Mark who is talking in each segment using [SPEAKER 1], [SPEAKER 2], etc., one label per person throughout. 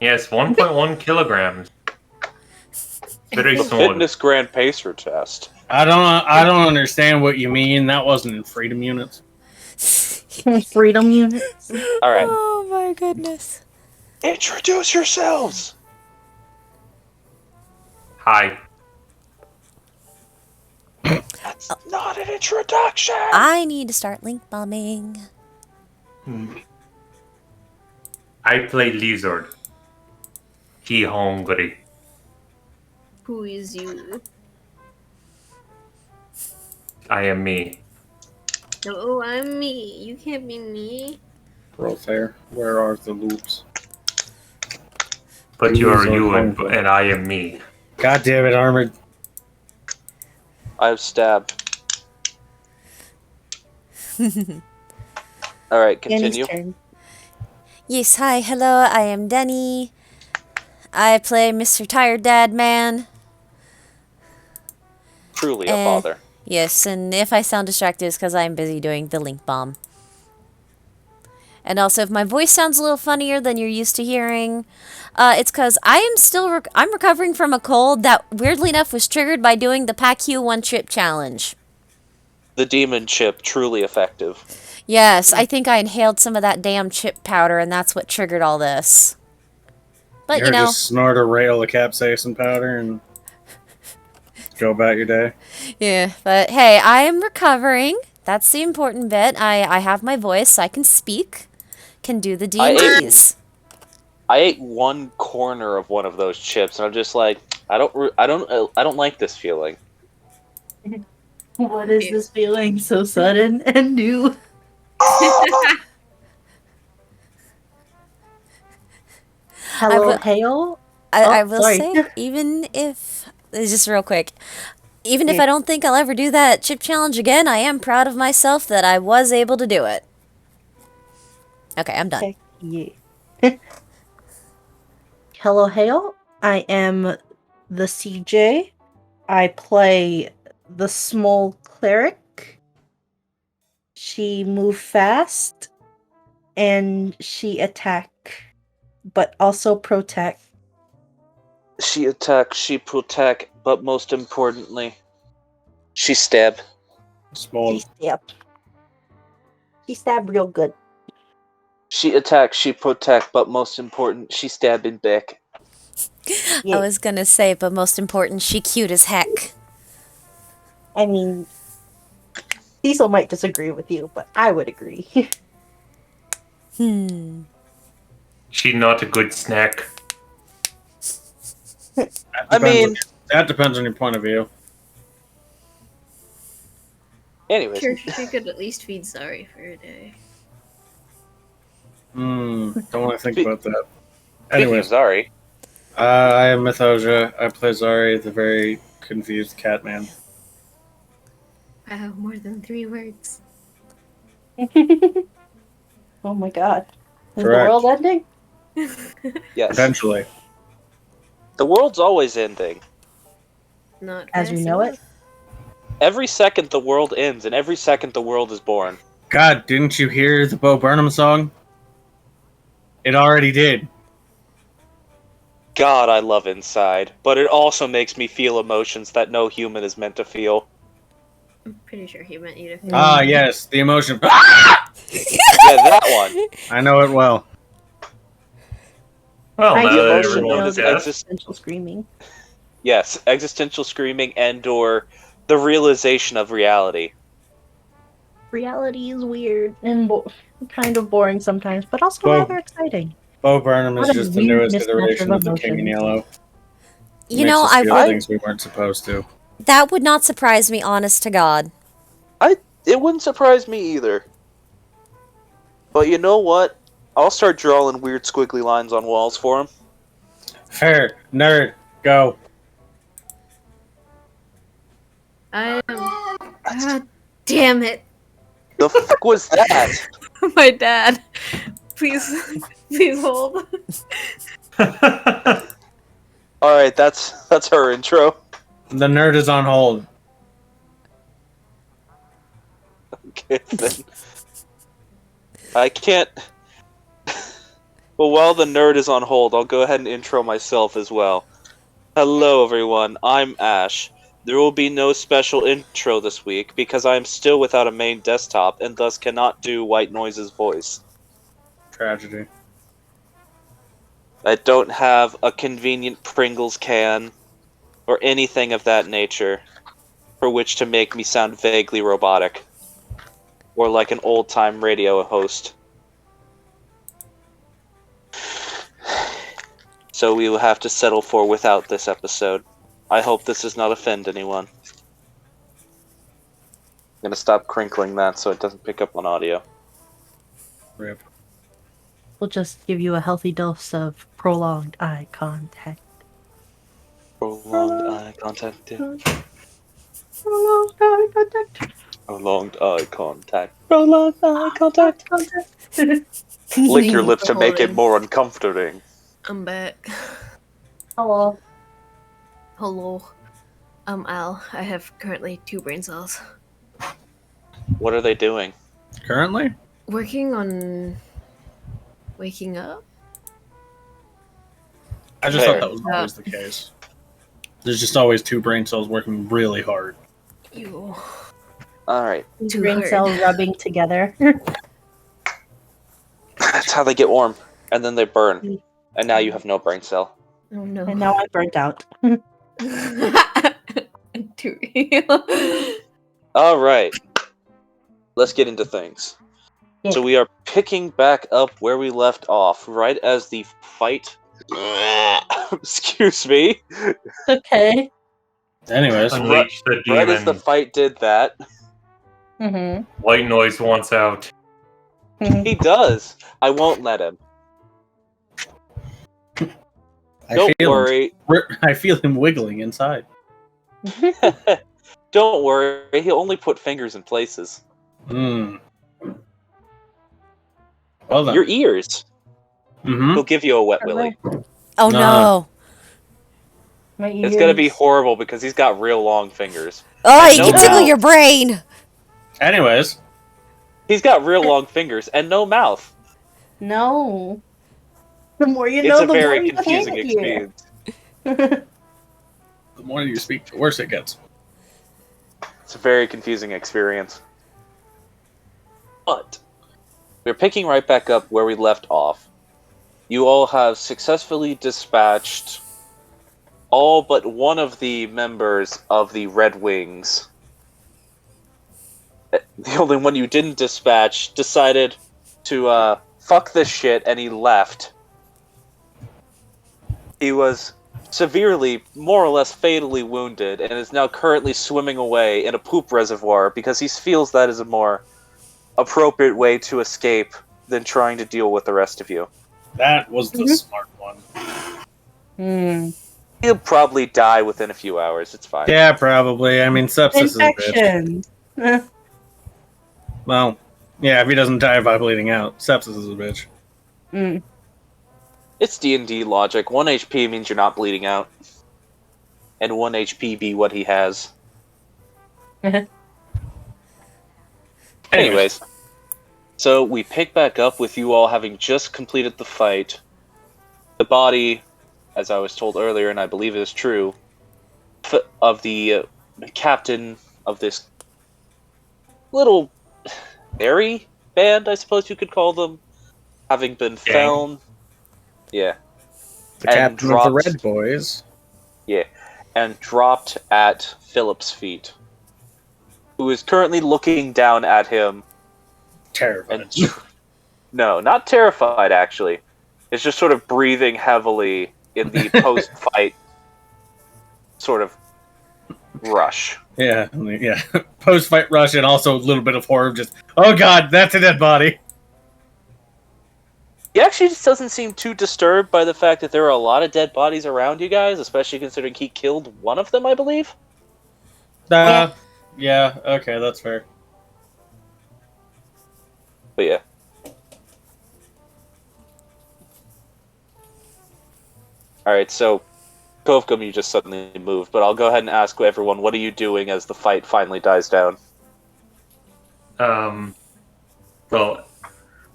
[SPEAKER 1] Yes, 1.1 kilograms. Very
[SPEAKER 2] The
[SPEAKER 1] small.
[SPEAKER 2] fitness grand pacer test.
[SPEAKER 3] I don't understand what you mean. That wasn't in freedom units.
[SPEAKER 4] Freedom units.
[SPEAKER 2] All right.
[SPEAKER 5] Oh my goodness.
[SPEAKER 2] Introduce yourselves.
[SPEAKER 1] Hi.
[SPEAKER 2] That's not an introduction.
[SPEAKER 5] I need to start link bombing.
[SPEAKER 1] I play Lizard. He hungry.
[SPEAKER 6] Who is you?
[SPEAKER 1] I am me.
[SPEAKER 6] No, I'm me. You can't be me.
[SPEAKER 3] Rollfair, where are the loops?
[SPEAKER 1] But you are
[SPEAKER 3] Lizard
[SPEAKER 1] you and
[SPEAKER 3] hungry.
[SPEAKER 1] I am me.
[SPEAKER 3] God damn it, Armored.
[SPEAKER 2] I have stab. All right, continue.
[SPEAKER 4] Danny's turn.
[SPEAKER 5] Yes, hi, hello, I am Denny. I play Mr. Tired Dad Man.
[SPEAKER 2] Truly a father.
[SPEAKER 5] Yes, and if I sound distracted, it's because I'm busy doing the link bomb. And also, if my voice sounds a little funnier than you're used to hearing, it's because I am still I'm recovering from a cold that, weirdly enough, was triggered by doing the PAQ One Chip Challenge.
[SPEAKER 2] The demon chip, truly effective.
[SPEAKER 5] Yes, I think I inhaled some of that damn chip powder, and that's what triggered all this. But,
[SPEAKER 3] You're
[SPEAKER 5] you know,
[SPEAKER 3] just snort a rail of capsaicin powder and go about your day.
[SPEAKER 5] yeah, but hey, I am recovering. That's the important bit. I have my voice, I can speak, can do the D&Ds.
[SPEAKER 2] I ate one corner of one of those chips, and I'm just like, I don't like this feeling.
[SPEAKER 4] What is this feeling so sudden and new? Hello, hail.
[SPEAKER 5] I will
[SPEAKER 4] sorry.
[SPEAKER 5] say, even if, just real quick, even if I don't think I'll ever do that chip challenge again, I am proud of myself that I was able to do it. Okay, I'm done.
[SPEAKER 4] Heck yeah. Hello, hail. I am the CJ. I play the small cleric. She move fast, and she attack, but also protect.
[SPEAKER 2] She attack, she protect, but most importantly, she stab.
[SPEAKER 3] Small.
[SPEAKER 4] She stab real good.
[SPEAKER 2] She attack, she protect, but most important, she stabbing back.
[SPEAKER 4] Yeah.
[SPEAKER 5] I was gonna say, but most important, she cute as heck.
[SPEAKER 4] I mean, Cecil might disagree with you, but I would agree.
[SPEAKER 1] She not a good snack.
[SPEAKER 3] That depends on your point of view.
[SPEAKER 2] Anyways,
[SPEAKER 6] Sure, she could at least feed Zari for a day.
[SPEAKER 3] Don't want to think
[SPEAKER 2] Speak-
[SPEAKER 3] about that.
[SPEAKER 2] speaking
[SPEAKER 3] Anyways,
[SPEAKER 2] of Zari,
[SPEAKER 3] I am Mythosia. I play Zari, the very confused cat man.
[SPEAKER 6] I have more than 3 words.
[SPEAKER 4] Oh my god. Is
[SPEAKER 3] Correct.
[SPEAKER 4] the world ending?
[SPEAKER 2] yes,
[SPEAKER 3] Potentially.
[SPEAKER 2] the world's always ending.
[SPEAKER 6] Not
[SPEAKER 4] As we
[SPEAKER 6] fast
[SPEAKER 4] know
[SPEAKER 6] enough.
[SPEAKER 4] it.
[SPEAKER 2] Every second the world ends, and every second the world is born.
[SPEAKER 3] God, didn't you hear the Bo Burnham song? It already did.
[SPEAKER 2] God, I love Inside, but it also makes me feel emotions that no human is meant to feel.
[SPEAKER 6] I'm pretty sure he meant you to.
[SPEAKER 3] Ah, yes, the emotion.
[SPEAKER 2] Yeah, that one.
[SPEAKER 3] I know it well.
[SPEAKER 1] Well,
[SPEAKER 4] I
[SPEAKER 1] now
[SPEAKER 2] the
[SPEAKER 1] that
[SPEAKER 2] emotion
[SPEAKER 1] everyone
[SPEAKER 2] known
[SPEAKER 1] is
[SPEAKER 2] as
[SPEAKER 1] dead.
[SPEAKER 4] Existential screaming.
[SPEAKER 2] Yes, existential screaming and/or the realization of reality.
[SPEAKER 4] Reality is weird and kind of boring sometimes, but also
[SPEAKER 3] Bo-
[SPEAKER 4] rather exciting.
[SPEAKER 3] Bo Burnham is
[SPEAKER 4] What a
[SPEAKER 3] just the
[SPEAKER 4] weird
[SPEAKER 3] newest
[SPEAKER 4] mismatch
[SPEAKER 3] iteration
[SPEAKER 4] of
[SPEAKER 3] of the King in
[SPEAKER 4] emotions.
[SPEAKER 3] Yellow.
[SPEAKER 5] You
[SPEAKER 3] Makes
[SPEAKER 5] know,
[SPEAKER 3] us feel
[SPEAKER 2] I-
[SPEAKER 3] things we weren't supposed to.
[SPEAKER 5] that would not surprise me, honest to God.
[SPEAKER 2] It wouldn't surprise me either. But you know what? I'll start drawing weird squiggly lines on walls for him.
[SPEAKER 3] Fair, nerd, go.
[SPEAKER 6] I am. God damn it.
[SPEAKER 2] The fuck was that?
[SPEAKER 6] My dad. Please, please hold.
[SPEAKER 2] Alright, that's her intro.
[SPEAKER 3] The nerd is on hold.
[SPEAKER 2] Okay, then. I can't... Well, while the nerd is on hold, I'll go ahead and intro myself as well. Hello, everyone. I'm Ash. There will be no special intro this week because I am still without a main desktop and thus cannot do White Noise's voice.
[SPEAKER 3] Tragedy.
[SPEAKER 2] I don't have a convenient Pringles can or anything of that nature for which to make me sound vaguely robotic or like an old-time radio host. So we will have to settle for without this episode. I hope this does not offend anyone. I'm gonna stop crinkling that so it doesn't pick up on audio.
[SPEAKER 3] Rip.
[SPEAKER 4] We'll just give you a healthy dose of prolonged eye contact.
[SPEAKER 2] Prolonged eye contact.
[SPEAKER 4] Prolonged eye contact.
[SPEAKER 2] Prolonged eye contact. Prolonged eye contact. Lick your lips to make it more uncomforting.
[SPEAKER 6] I'm back.
[SPEAKER 4] Hello.
[SPEAKER 6] Hello. I'm Al. I have currently 2 brain cells.
[SPEAKER 2] What are they doing?
[SPEAKER 3] Currently?
[SPEAKER 6] Working on waking up?
[SPEAKER 3] I just
[SPEAKER 2] Fair.
[SPEAKER 3] thought that was always the case. There's just always 2 brain cells working really hard.
[SPEAKER 6] You.
[SPEAKER 2] Alright.
[SPEAKER 6] Too
[SPEAKER 4] Brain
[SPEAKER 6] hard.
[SPEAKER 4] cells rubbing together.
[SPEAKER 2] That's how they get warm. And then they burn. And now you have no brain cell.
[SPEAKER 6] Oh no.
[SPEAKER 4] And now I'm burnt out.
[SPEAKER 6] Too real.
[SPEAKER 2] Alright. Let's get into things.
[SPEAKER 4] Yeah.
[SPEAKER 2] So we are picking back up where we left off, right as the fight... Excuse me.
[SPEAKER 4] Okay.
[SPEAKER 3] Anyways,
[SPEAKER 1] Unleash the
[SPEAKER 2] Right as the
[SPEAKER 1] demon.
[SPEAKER 2] fight did that,
[SPEAKER 4] Mm-hmm.
[SPEAKER 1] White Noise wants out.
[SPEAKER 2] he does. I won't let him. Don't worry.
[SPEAKER 3] I feel him wiggling inside.
[SPEAKER 2] Don't worry. He'll only put fingers in places.
[SPEAKER 3] Hmm. Well then.
[SPEAKER 2] Your ears.
[SPEAKER 3] Mm-hmm.
[SPEAKER 2] He'll give you a wet willy.
[SPEAKER 5] Oh
[SPEAKER 3] No.
[SPEAKER 5] no.
[SPEAKER 4] My
[SPEAKER 2] It's gonna be
[SPEAKER 4] ears.
[SPEAKER 2] horrible because he's got real long fingers.
[SPEAKER 5] Oh, you
[SPEAKER 2] No
[SPEAKER 5] can tickle
[SPEAKER 2] mouth.
[SPEAKER 5] your brain.
[SPEAKER 3] Anyways,
[SPEAKER 2] He's got real long fingers and no mouth.
[SPEAKER 4] No. The more you
[SPEAKER 2] It's
[SPEAKER 4] know,
[SPEAKER 2] a
[SPEAKER 4] the
[SPEAKER 2] very
[SPEAKER 4] more you
[SPEAKER 2] confusing
[SPEAKER 4] hate
[SPEAKER 2] experience.
[SPEAKER 3] the more you speak, the worse it gets.
[SPEAKER 2] It's a very confusing experience. But we're picking right back up where we left off. You all have successfully dispatched all but one of the members of the Red Wings. The only one you didn't dispatch decided to fuck this shit and he left. He was severely, more or less fatally wounded and is now currently swimming away in a poop reservoir because he feels that is a more appropriate way to escape than trying to deal with the rest of you.
[SPEAKER 3] That was the
[SPEAKER 4] Mhm.
[SPEAKER 3] smart one.
[SPEAKER 4] Hmm.
[SPEAKER 2] He'll probably die within a few hours. It's fine.
[SPEAKER 3] Yeah, probably. I mean, sepsis is a bitch.
[SPEAKER 4] Infection. Eh.
[SPEAKER 3] Well, yeah, if he doesn't die by bleeding out, sepsis is a bitch.
[SPEAKER 4] Mm.
[SPEAKER 2] It's D&D logic. 1 HP means you're not bleeding out. And 1 HP be what he has. Anyways. So we pick back up with you all having just completed the fight. The body, as I was told earlier, and I believe it is true, of the captain of this little berry band, I suppose you could call them, having been
[SPEAKER 1] Gang.
[SPEAKER 2] found. Yeah.
[SPEAKER 3] The
[SPEAKER 2] And
[SPEAKER 3] captain of the
[SPEAKER 2] dropped-
[SPEAKER 3] Red Boys.
[SPEAKER 2] And dropped at Philip's feet, who is currently looking down at him.
[SPEAKER 3] Terrified.
[SPEAKER 2] And no, not terrified, actually. It's just sort of breathing heavily in the post-fight sort of rush.
[SPEAKER 3] Yeah. Post-fight rush and also a little bit of horror. Just, oh god, that's a dead body.
[SPEAKER 2] He actually just doesn't seem too disturbed by the fact that there are a lot of dead bodies around you guys, especially considering he killed one of them, I believe.
[SPEAKER 3] Yeah, okay, that's fair.
[SPEAKER 2] But yeah. Alright, so Kovkum, you just suddenly moved, but I'll go ahead and ask everyone, what are you doing as the fight finally dies down?
[SPEAKER 1] Well,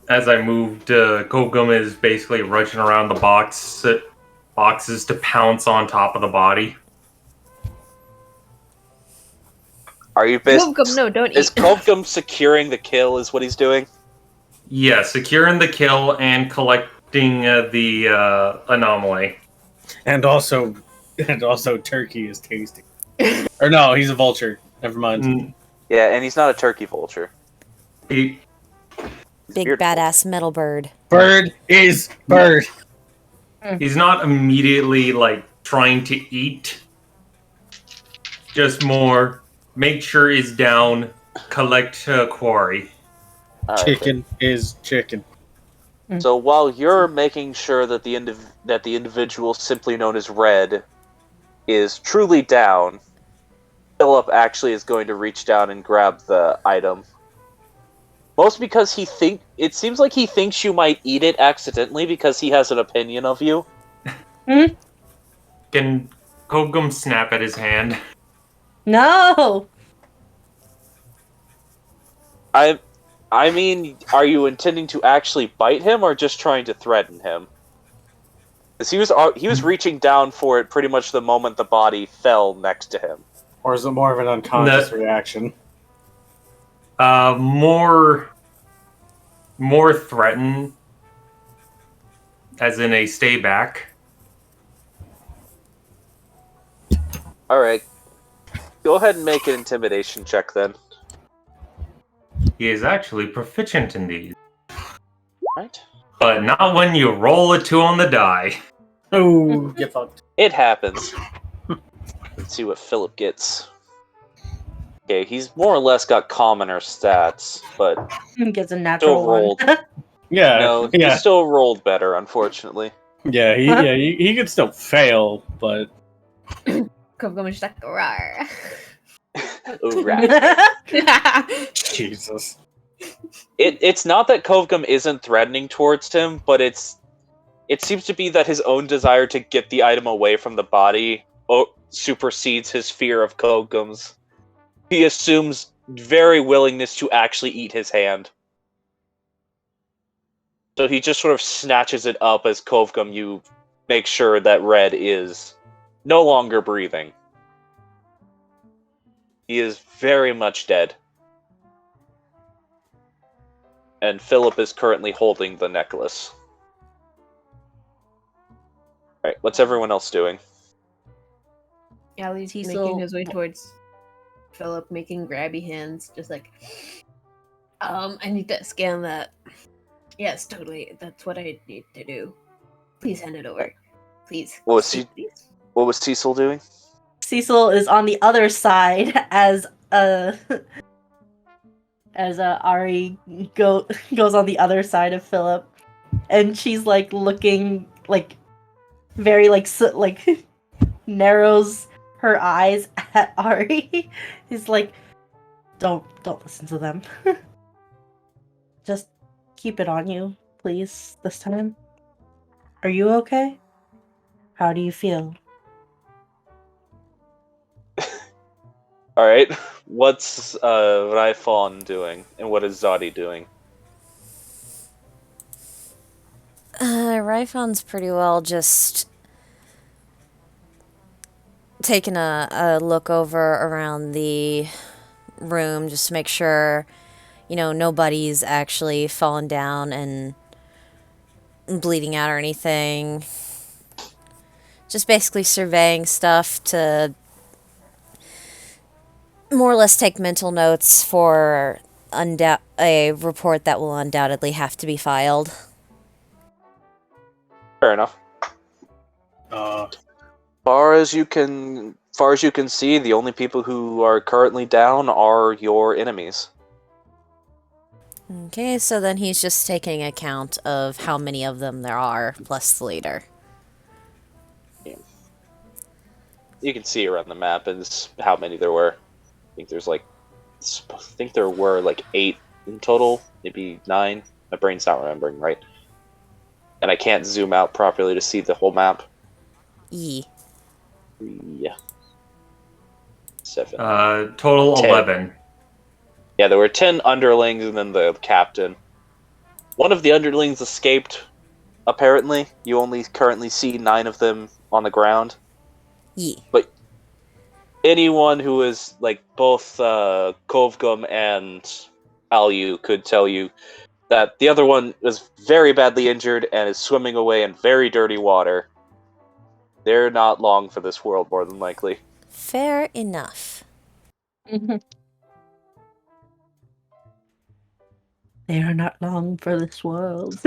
[SPEAKER 1] as I moved, Kogum is basically rushing around the boxes to pounce on top of the body.
[SPEAKER 2] Are you
[SPEAKER 6] Kovgum, no, don't
[SPEAKER 2] Is
[SPEAKER 6] eat.
[SPEAKER 2] Kovgum securing the kill? Is what he's doing?
[SPEAKER 1] Yeah, securing the kill and collecting the anomaly.
[SPEAKER 3] And also Turkey is tasty. Or no, he's a vulture. Never mind.
[SPEAKER 1] Mm,
[SPEAKER 2] Yeah, and he's not a turkey vulture.
[SPEAKER 1] he-
[SPEAKER 2] He's
[SPEAKER 5] Big
[SPEAKER 2] beard
[SPEAKER 5] badass metal bird.
[SPEAKER 3] Bird is bird.
[SPEAKER 1] he's not immediately like trying to eat. Just more make sure he's down, collect quarry.
[SPEAKER 2] All right, then.
[SPEAKER 3] Chicken is chicken.
[SPEAKER 2] So while you're making sure that the individual simply known as Red is truly down, Philip actually is going to reach down and grab the item. Mostly because it seems like he thinks you might eat it accidentally because he has an opinion of you.
[SPEAKER 1] Can Kogum snap at his hand?
[SPEAKER 4] No.
[SPEAKER 2] I mean, are you intending to actually bite him or just trying to threaten him? Because he was reaching down for it pretty much the moment the body fell next to him.
[SPEAKER 3] Or is it more of an unconscious reaction?
[SPEAKER 1] More threaten, as in a stay back.
[SPEAKER 2] All right, go ahead and make an intimidation check then.
[SPEAKER 1] He is actually proficient in these,
[SPEAKER 2] Right?
[SPEAKER 1] but not when you roll a 2 on the die.
[SPEAKER 3] Oh, get fucked.
[SPEAKER 2] It happens. Let's see what Philip gets. Okay, he's more or less got commoner stats, but
[SPEAKER 4] Gets a natural
[SPEAKER 2] Still rolled.
[SPEAKER 4] one.
[SPEAKER 3] Yeah,
[SPEAKER 2] no, he
[SPEAKER 3] yeah,
[SPEAKER 2] still rolled better, unfortunately.
[SPEAKER 3] yeah. He could still fail, but
[SPEAKER 6] Kovgum is just like, rawr.
[SPEAKER 2] Ooh, rat.
[SPEAKER 3] Jesus.
[SPEAKER 2] It's not that Kovgum isn't threatening towards him, but it seems to be that his own desire to get the item away from the body supersedes his fear of Kovgum's. He assumes very willingness to actually eat his hand. So he just sort of snatches it up as Kovgum, you make sure that Red is no longer breathing. He is very much dead. And Philip is currently holding the necklace. Alright, what's everyone else doing?
[SPEAKER 6] Allie's
[SPEAKER 4] Cecil-
[SPEAKER 6] making his way towards Philip, making grabby hands, just like, I need to scan that. Yes, totally. That's what I need to do. Please hand it over. Please.
[SPEAKER 2] What was
[SPEAKER 6] Please.
[SPEAKER 2] What was Cecil doing?
[SPEAKER 4] Cecil is on the other side as Ari goes on the other side of Philip, and she's like looking like very like narrows her eyes at Ari. He's like, don't listen to them. Just keep it on you, please, this time. Are you okay? How do you feel?
[SPEAKER 2] Alright, what's Raifon doing? And what is Zodi doing?
[SPEAKER 5] Ryfon's pretty well just taking a look over around the room just to make sure, nobody's actually fallen down and bleeding out or anything. Just basically surveying stuff to more or less take mental notes for a report that will undoubtedly have to be filed.
[SPEAKER 2] Fair enough.
[SPEAKER 3] Uh,
[SPEAKER 2] Far as you can see, the only people who are currently down are your enemies.
[SPEAKER 5] Okay, so then he's just taking account of how many of them there are, plus the leader.
[SPEAKER 2] You can see around the map is how many there were. I think there were like 8 in total, maybe 9. My brain's not remembering right. And I can't zoom out properly to see the whole map.
[SPEAKER 5] E.
[SPEAKER 2] Yeah. 7.
[SPEAKER 1] Total
[SPEAKER 2] 10.
[SPEAKER 1] 11.
[SPEAKER 2] Yeah, there were 10 underlings and then the captain. One of the underlings escaped, apparently. You only currently see 9 of them on the ground.
[SPEAKER 5] Ye.
[SPEAKER 2] Anyone who is, like, both Kovgum and Alyu could tell you that the other one is very badly injured and is swimming away in very dirty water. They're not long for this world, more than likely.
[SPEAKER 5] Fair enough.
[SPEAKER 4] They are not long for this world.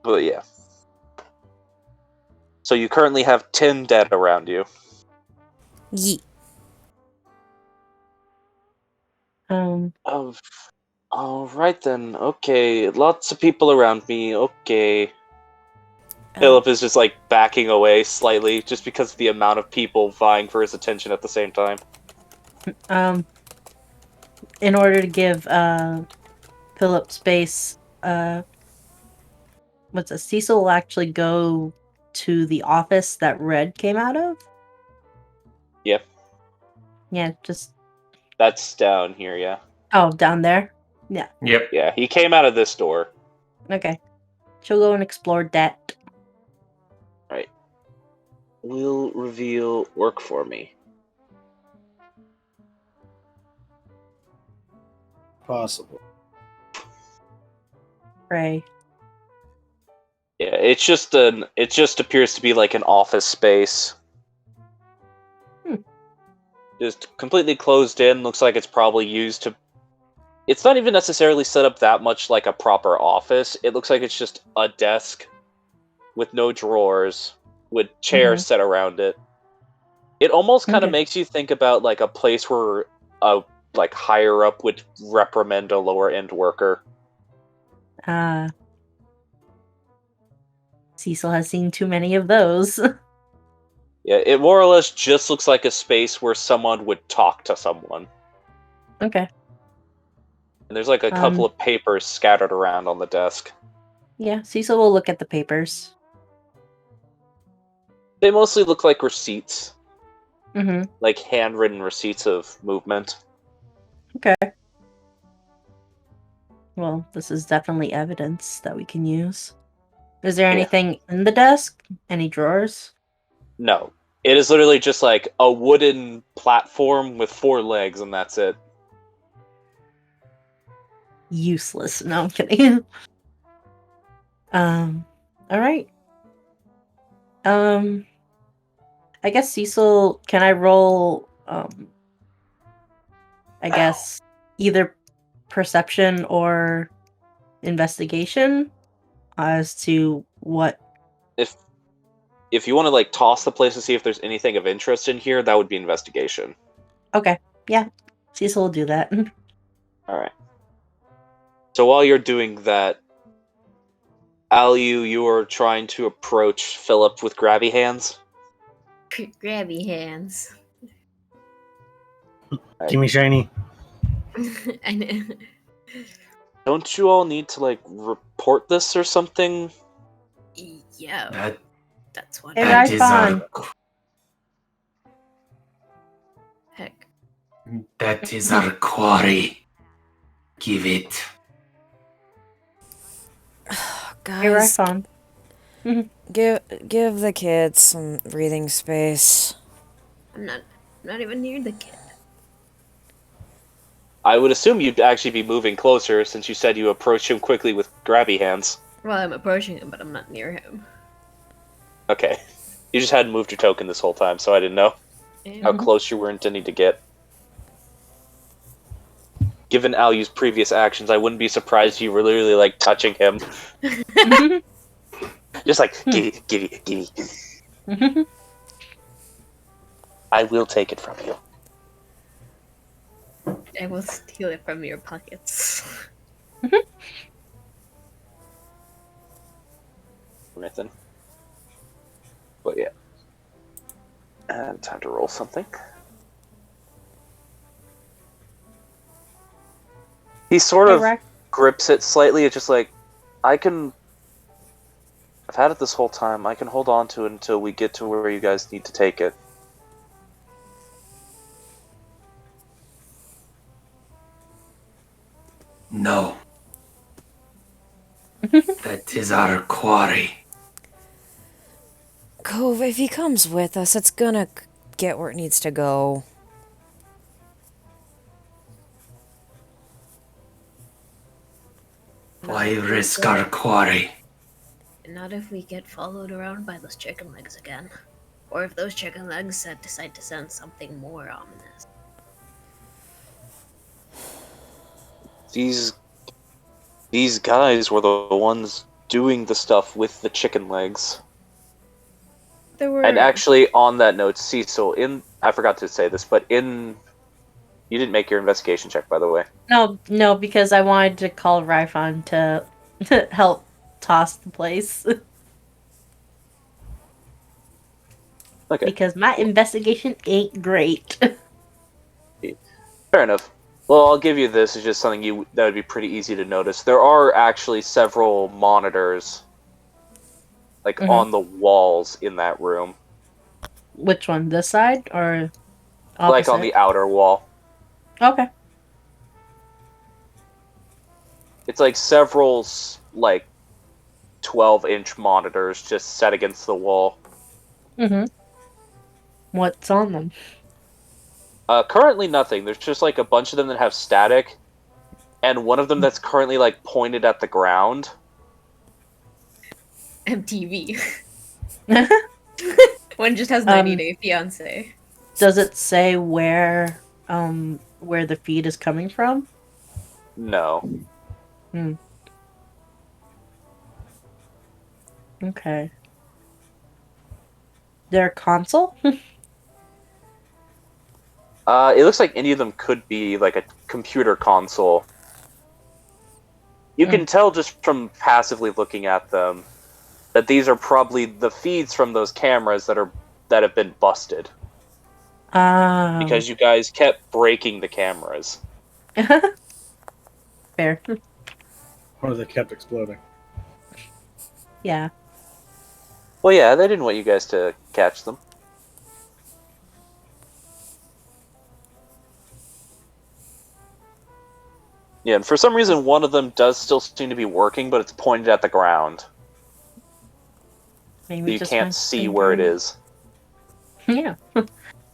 [SPEAKER 2] But yeah. So you currently have 10 dead around you.
[SPEAKER 5] Ye.
[SPEAKER 2] Oh, alright then. Okay, lots of people around me. Okay. Philip is just like backing away slightly just because of the amount of people vying for his attention at the same time.
[SPEAKER 4] In order to give Philip space, Cecil will actually go to the office that Red came out of?
[SPEAKER 2] Yep.
[SPEAKER 4] Yeah, just
[SPEAKER 2] That's down here, yeah.
[SPEAKER 4] down there? Yeah.
[SPEAKER 1] Yep.
[SPEAKER 2] Yeah, he came out of this door.
[SPEAKER 4] Okay. She'll go and explore that.
[SPEAKER 2] Right. Will reveal work for me.
[SPEAKER 3] Possible.
[SPEAKER 4] Pray.
[SPEAKER 2] Yeah, it just appears to be like an office space. Just completely closed in, looks like it's probably used to... It's not even necessarily set up that much like a proper office. It looks like it's just a desk with no drawers, with chairs set around it. It almost kind of
[SPEAKER 4] Okay.
[SPEAKER 2] makes you think about like a place where a like higher up would reprimand a lower end worker.
[SPEAKER 4] Cecil has seen too many of those.
[SPEAKER 2] Yeah, it more or less just looks like a space where someone would talk to someone.
[SPEAKER 4] Okay.
[SPEAKER 2] And there's like a couple of papers scattered around on the desk.
[SPEAKER 4] Yeah, Cecil will look at the papers.
[SPEAKER 2] They mostly look like receipts,
[SPEAKER 4] Mm-hmm.
[SPEAKER 2] like handwritten receipts of movement.
[SPEAKER 4] Okay. Well, this is definitely evidence that we can use. Is there
[SPEAKER 2] Yeah.
[SPEAKER 4] anything in the desk? Any drawers?
[SPEAKER 2] No. It is literally just like a wooden platform with 4 legs, and that's it.
[SPEAKER 4] Useless. No, I'm kidding. Alright. I guess Cecil, can I roll, I guess, either perception or investigation as to what...
[SPEAKER 2] If you want to like toss the place to see if there's anything of interest in here, that would be investigation.
[SPEAKER 4] Okay, yeah. Cecil will do that.
[SPEAKER 2] Alright. So while you're doing that, Alyu, you are trying to approach Philip with grabby hands.
[SPEAKER 6] Grabby hands.
[SPEAKER 3] Give me shiny.
[SPEAKER 6] I know.
[SPEAKER 2] Don't you all need to like report this or something?
[SPEAKER 6] Yeah,
[SPEAKER 1] That,
[SPEAKER 6] that's what.
[SPEAKER 4] Hey,
[SPEAKER 1] that
[SPEAKER 4] right,
[SPEAKER 1] is
[SPEAKER 4] fine.
[SPEAKER 6] Heck.
[SPEAKER 1] that is our quarry. Give it.
[SPEAKER 4] Hey, right,
[SPEAKER 5] Guys,
[SPEAKER 4] fine.
[SPEAKER 5] give the kids some breathing space.
[SPEAKER 6] I'm not even near the kid.
[SPEAKER 2] I would assume you'd actually be moving closer since you said you approached him quickly with grabby hands.
[SPEAKER 6] Well, I'm approaching him, but I'm not near him.
[SPEAKER 2] Okay. You just hadn't moved your token this whole time, so I didn't know how close you were intending to get. Given Alyu's previous actions, I wouldn't be surprised if you were literally like touching him. Just like, give it. I will take it from you.
[SPEAKER 6] I will steal it from your pockets.
[SPEAKER 2] Nothing. But yeah. And time to roll something. He sort
[SPEAKER 4] Hey,
[SPEAKER 2] of
[SPEAKER 4] Rack.
[SPEAKER 2] grips it slightly. It's just like, I've had it this whole time. I can hold on to it until we get to where you guys need to take it.
[SPEAKER 1] No. 'Tis our quarry.
[SPEAKER 5] Cove, if he comes with us, it's gonna get where it needs to go.
[SPEAKER 1] Why risk our quarry?
[SPEAKER 6] Not if we get followed around by those chicken legs again. Or if those chicken legs decide to send something more ominous.
[SPEAKER 2] These guys were the ones doing the stuff with the chicken legs.
[SPEAKER 6] There were.
[SPEAKER 2] And actually, on that note, Cecil, I forgot to say this, but you didn't make your investigation check, by the way.
[SPEAKER 4] No, because I wanted to call Ryfon to help toss the place.
[SPEAKER 2] Okay.
[SPEAKER 4] Because my investigation ain't great.
[SPEAKER 2] Fair enough. Well, I'll give you this. It's just something that would be pretty easy to notice. There are actually several monitors, like
[SPEAKER 4] Mhm.
[SPEAKER 2] on the walls in that room,
[SPEAKER 4] Which one? This side or opposite?
[SPEAKER 2] like on the outer wall.
[SPEAKER 4] Okay.
[SPEAKER 2] It's like several, like 12-inch monitors just set against the wall.
[SPEAKER 4] Mhm. What's on them?
[SPEAKER 2] Currently nothing. There's just like a bunch of them that have static, and one of them that's currently like pointed at the ground.
[SPEAKER 6] MTV. One just has 90 Day Fiance.
[SPEAKER 4] Does it say where the feed is coming from?
[SPEAKER 2] No.
[SPEAKER 4] Okay. Their console?
[SPEAKER 2] It looks like any of them could be like a computer console. You can tell just from passively looking at them that these are probably the feeds from those cameras that have been busted because you guys kept breaking the cameras.
[SPEAKER 4] Fair.
[SPEAKER 3] Or they kept exploding.
[SPEAKER 4] Yeah.
[SPEAKER 2] Well, yeah, they didn't want you guys to catch them. Yeah, and for some reason, one of them does still seem to be working, but it's pointed at the ground.
[SPEAKER 4] Maybe
[SPEAKER 2] You
[SPEAKER 4] just
[SPEAKER 2] can't
[SPEAKER 4] find
[SPEAKER 2] see
[SPEAKER 4] something
[SPEAKER 2] where it
[SPEAKER 4] very-
[SPEAKER 2] is.
[SPEAKER 4] Yeah.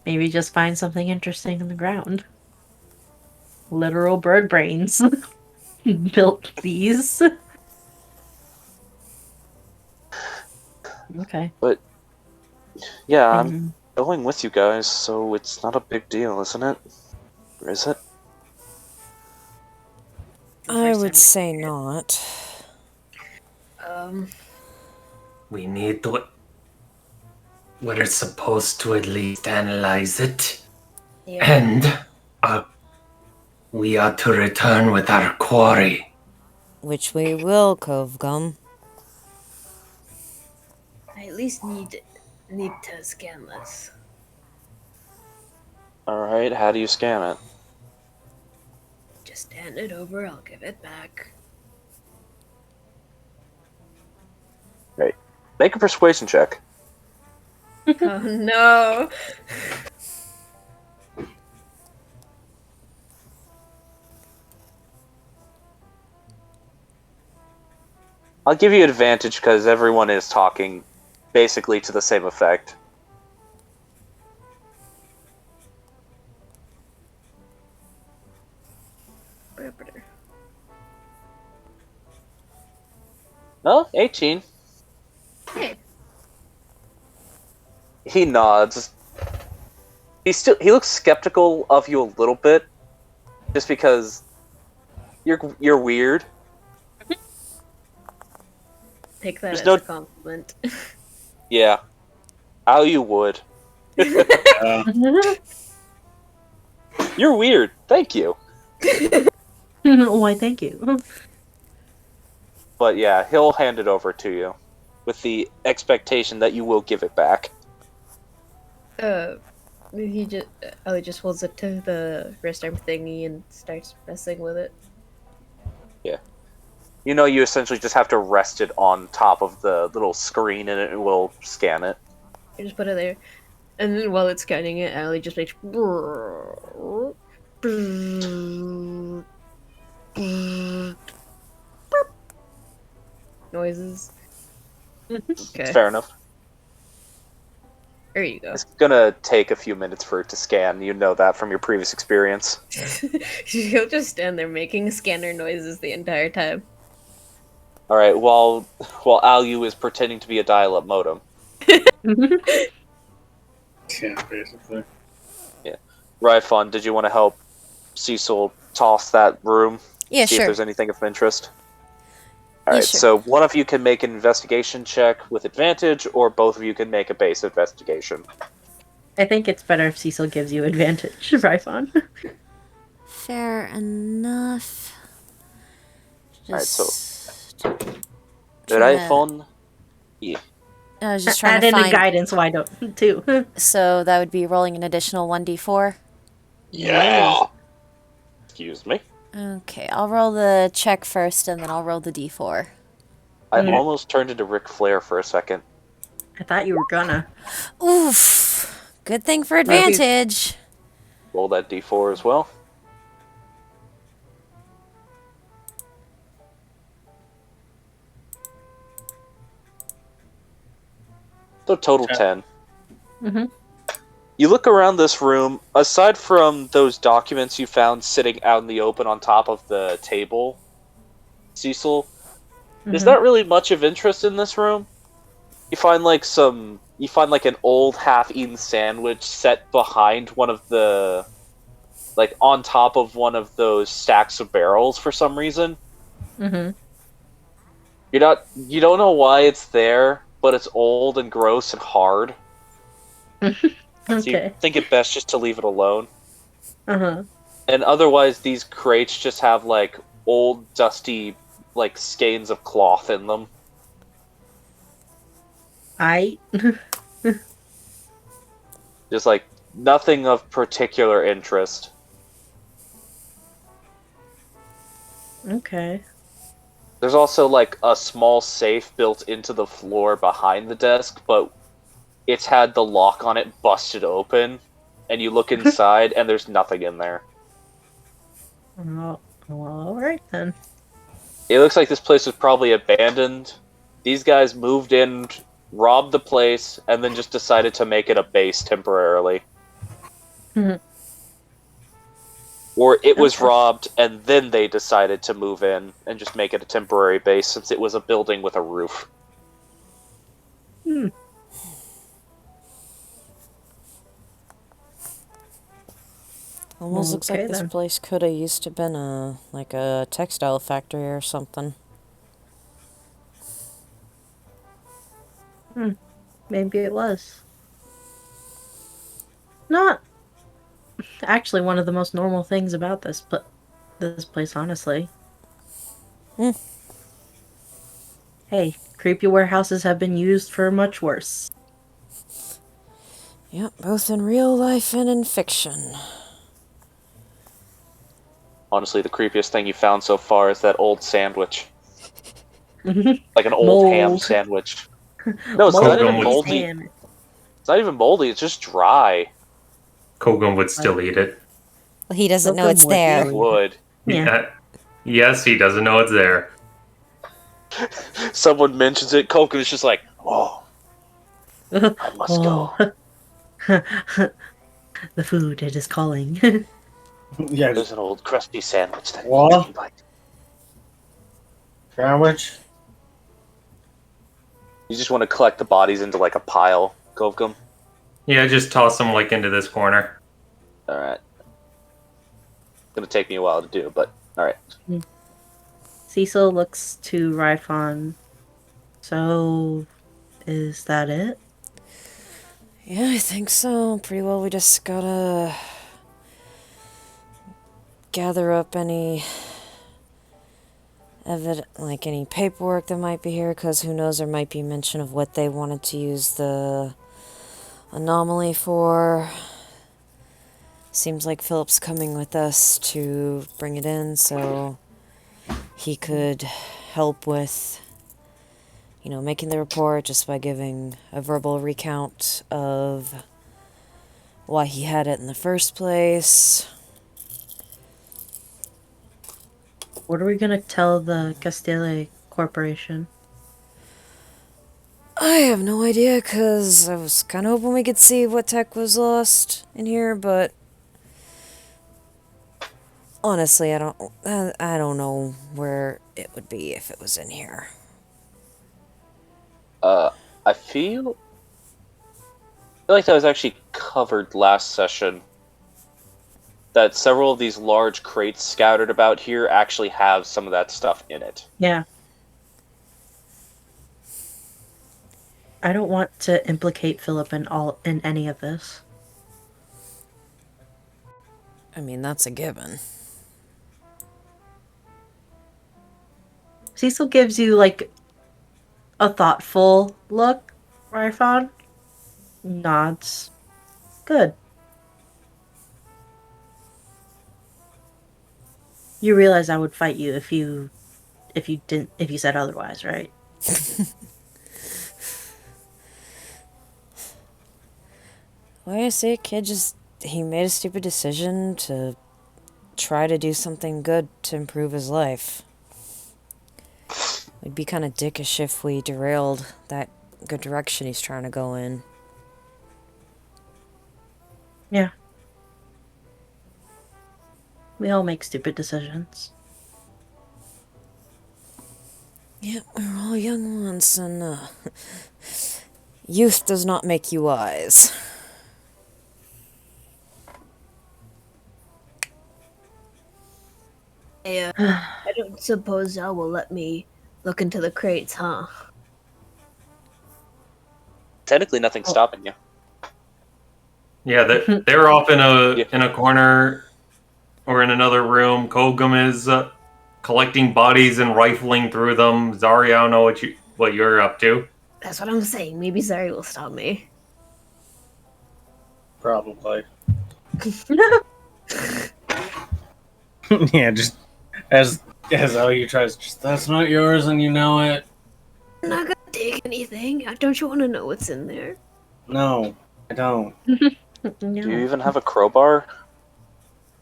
[SPEAKER 4] Maybe just find something interesting in the ground. Literal bird brains. Built these. Okay.
[SPEAKER 2] But yeah, I'm
[SPEAKER 4] Mhm.
[SPEAKER 2] going with you guys, so it's not a big deal, isn't it? Or is it?
[SPEAKER 5] I would say not.
[SPEAKER 1] We need to. We're supposed to at least analyze it.
[SPEAKER 6] Yeah.
[SPEAKER 1] And we are to return with our quarry.
[SPEAKER 5] Which we will, Covegum.
[SPEAKER 6] I at least need to scan this.
[SPEAKER 2] Alright, how do you scan it?
[SPEAKER 6] Just hand it over, I'll give it back.
[SPEAKER 2] Right. Make a persuasion check.
[SPEAKER 6] Oh no!
[SPEAKER 2] I'll give you advantage because everyone is talking basically to the same effect. Oh, 18.
[SPEAKER 6] Hey.
[SPEAKER 2] He nods. He looks skeptical of you a little bit, just because you're weird.
[SPEAKER 6] Take that
[SPEAKER 2] There's
[SPEAKER 6] as
[SPEAKER 2] no-
[SPEAKER 6] a compliment.
[SPEAKER 2] Yeah, how you would. You're weird. Thank you.
[SPEAKER 4] Why, thank you.
[SPEAKER 2] But yeah, he'll hand it over to you, with the expectation that you will give it back.
[SPEAKER 6] Ellie just holds it to the wrist arm thingy and starts messing with it.
[SPEAKER 2] You know, you essentially just have to rest it on top of the little screen, and it will scan it.
[SPEAKER 6] You just put it there, and then while it's scanning it, Ellie just makes. noises. Okay,
[SPEAKER 2] Fair enough.
[SPEAKER 6] there you go.
[SPEAKER 2] It's gonna take a few minutes for it to scan. You know that from your previous experience.
[SPEAKER 6] She'll just stand there making scanner noises the entire time.
[SPEAKER 2] All right. While Alu is pretending to be a dial-up modem.
[SPEAKER 3] Yeah, basically.
[SPEAKER 2] Ryfon, did you want to help Cecil toss that room?
[SPEAKER 5] Yeah,
[SPEAKER 2] See if
[SPEAKER 5] sure.
[SPEAKER 2] there's anything of interest.
[SPEAKER 5] Yeah,
[SPEAKER 2] Alright,
[SPEAKER 5] sure.
[SPEAKER 2] so one of you can make an investigation check with advantage, or both of you can make a base investigation.
[SPEAKER 4] I think it's better if Cecil gives you advantage, Ryphon.
[SPEAKER 5] Fair enough.
[SPEAKER 2] Alright, so-
[SPEAKER 5] Just
[SPEAKER 2] Ryfon?
[SPEAKER 5] I was just trying
[SPEAKER 4] Add
[SPEAKER 5] to
[SPEAKER 4] in a
[SPEAKER 5] find.
[SPEAKER 4] guidance, why don't too?
[SPEAKER 5] So that would be rolling an additional 1d4.
[SPEAKER 2] Yeah! Excuse me.
[SPEAKER 5] Okay, I'll roll the check first, and then I'll roll the d4.
[SPEAKER 2] I
[SPEAKER 4] Mhm.
[SPEAKER 2] almost turned into Ric Flair for a second.
[SPEAKER 4] I thought you were gonna.
[SPEAKER 5] Oof. Good thing for advantage.
[SPEAKER 2] Roll that d4 as well. So total 10.
[SPEAKER 4] Mm-hmm.
[SPEAKER 2] You look around this room, aside from those documents you found sitting out in the open on top of the table, Cecil, there's not really much of interest in this room. You find like an old half-eaten sandwich set behind one of the, like on top of one of those stacks of barrels for some reason.
[SPEAKER 4] Mm-hmm.
[SPEAKER 2] You don't know why it's there, but it's old and gross and hard. So you
[SPEAKER 4] Okay.
[SPEAKER 2] think it best just to leave it alone.
[SPEAKER 4] Uh-huh.
[SPEAKER 2] And otherwise, these crates just have, like, old, dusty, like, skeins of cloth in them. Just, like, nothing of particular interest.
[SPEAKER 4] Okay.
[SPEAKER 2] There's also, like, a small safe built into the floor behind the desk, but it's had the lock on it busted open. And you look inside, and there's nothing in there.
[SPEAKER 4] Well, alright then.
[SPEAKER 2] It looks like this place was probably abandoned. These guys moved in, robbed the place, and then just decided to make it a base temporarily.
[SPEAKER 4] Mhm.
[SPEAKER 2] Or it was
[SPEAKER 4] Okay.
[SPEAKER 2] robbed, and then they decided to move in and just make it a temporary base since it was a building with a roof.
[SPEAKER 5] Almost looks like
[SPEAKER 4] Okay,
[SPEAKER 5] this
[SPEAKER 4] then.
[SPEAKER 5] place could have used to been a textile factory or something.
[SPEAKER 4] Maybe it was. Not actually one of the most normal things about this place, honestly.
[SPEAKER 5] Hmm.
[SPEAKER 4] Hey, creepy warehouses have been used for much worse.
[SPEAKER 5] Yep, both in real life and in fiction.
[SPEAKER 2] Honestly, the creepiest thing you found so far is that old sandwich.
[SPEAKER 4] Mold.
[SPEAKER 2] Like an old ham
[SPEAKER 4] Mold.
[SPEAKER 2] sandwich. No, it's not even
[SPEAKER 1] Mold.
[SPEAKER 2] moldy.
[SPEAKER 4] Ham.
[SPEAKER 2] It's not even moldy, it's just dry.
[SPEAKER 1] Kogan would still eat it.
[SPEAKER 5] Well, he doesn't know
[SPEAKER 4] Welcome
[SPEAKER 5] it's
[SPEAKER 4] with
[SPEAKER 5] there.
[SPEAKER 4] you.
[SPEAKER 2] Wood.
[SPEAKER 4] Yeah.
[SPEAKER 1] Yes, he doesn't know it's there.
[SPEAKER 2] Someone mentions it, Koken is just like, oh, I must go.
[SPEAKER 4] The food, it is calling.
[SPEAKER 3] Yeah,
[SPEAKER 2] There's
[SPEAKER 3] just
[SPEAKER 2] an old crusty sandwich that
[SPEAKER 3] What?
[SPEAKER 2] you can bite.
[SPEAKER 3] sandwich.
[SPEAKER 2] You just want to collect the bodies into like a pile, Kovgum.
[SPEAKER 1] Yeah, just toss them like into this corner.
[SPEAKER 2] Alright. It's gonna take me a while to do, but alright.
[SPEAKER 4] Cecil looks to Ryphon. So, is that it?
[SPEAKER 5] Yeah, I think so. Pretty well, we just gotta gather up any any paperwork that might be here, because who knows, there might be mention of what they wanted to use the anomaly for. Seems like Philip's coming with us to bring it in, so he could help with, making the report just by giving a verbal recount of why he had it in the first place.
[SPEAKER 4] What are we gonna tell the Castile Corporation?
[SPEAKER 5] I have no idea, because I was kind of hoping we could see what tech was lost in here, but honestly, I don't know where it would be if it was in here.
[SPEAKER 2] I feel like that was actually covered last session. That several of these large crates scattered about here actually have some of that stuff in it.
[SPEAKER 4] Yeah. I don't want to implicate Philip in any of this.
[SPEAKER 5] I mean, that's a given.
[SPEAKER 4] Cecil gives you like a thoughtful look, Ryphon. Nods. Good. You realize I would fight you if you said otherwise, right?
[SPEAKER 5] Why I say, kid, he made a stupid decision to try to do something good to improve his life. We'd be kind of dickish if we derailed that good direction he's trying to go in.
[SPEAKER 4] Yeah. We all make stupid decisions.
[SPEAKER 5] Yeah, we're all young once, and youth does not make you wise.
[SPEAKER 6] I don't suppose y'all will let me look into the crates, huh?
[SPEAKER 2] Technically, nothing's stopping you.
[SPEAKER 1] Yeah, they're off in
[SPEAKER 2] Yeah.
[SPEAKER 1] a corner or in another room. Kogum is collecting bodies and rifling through them. Zari, I don't know what you're up to.
[SPEAKER 6] That's what I'm saying. Maybe Zari will stop me.
[SPEAKER 3] Probably. Yeah, just as you tries, just that's not yours, and you know it.
[SPEAKER 6] I'm not gonna take anything. Don't you want to know what's in there?
[SPEAKER 3] No, I don't.
[SPEAKER 2] Do you even have a crowbar?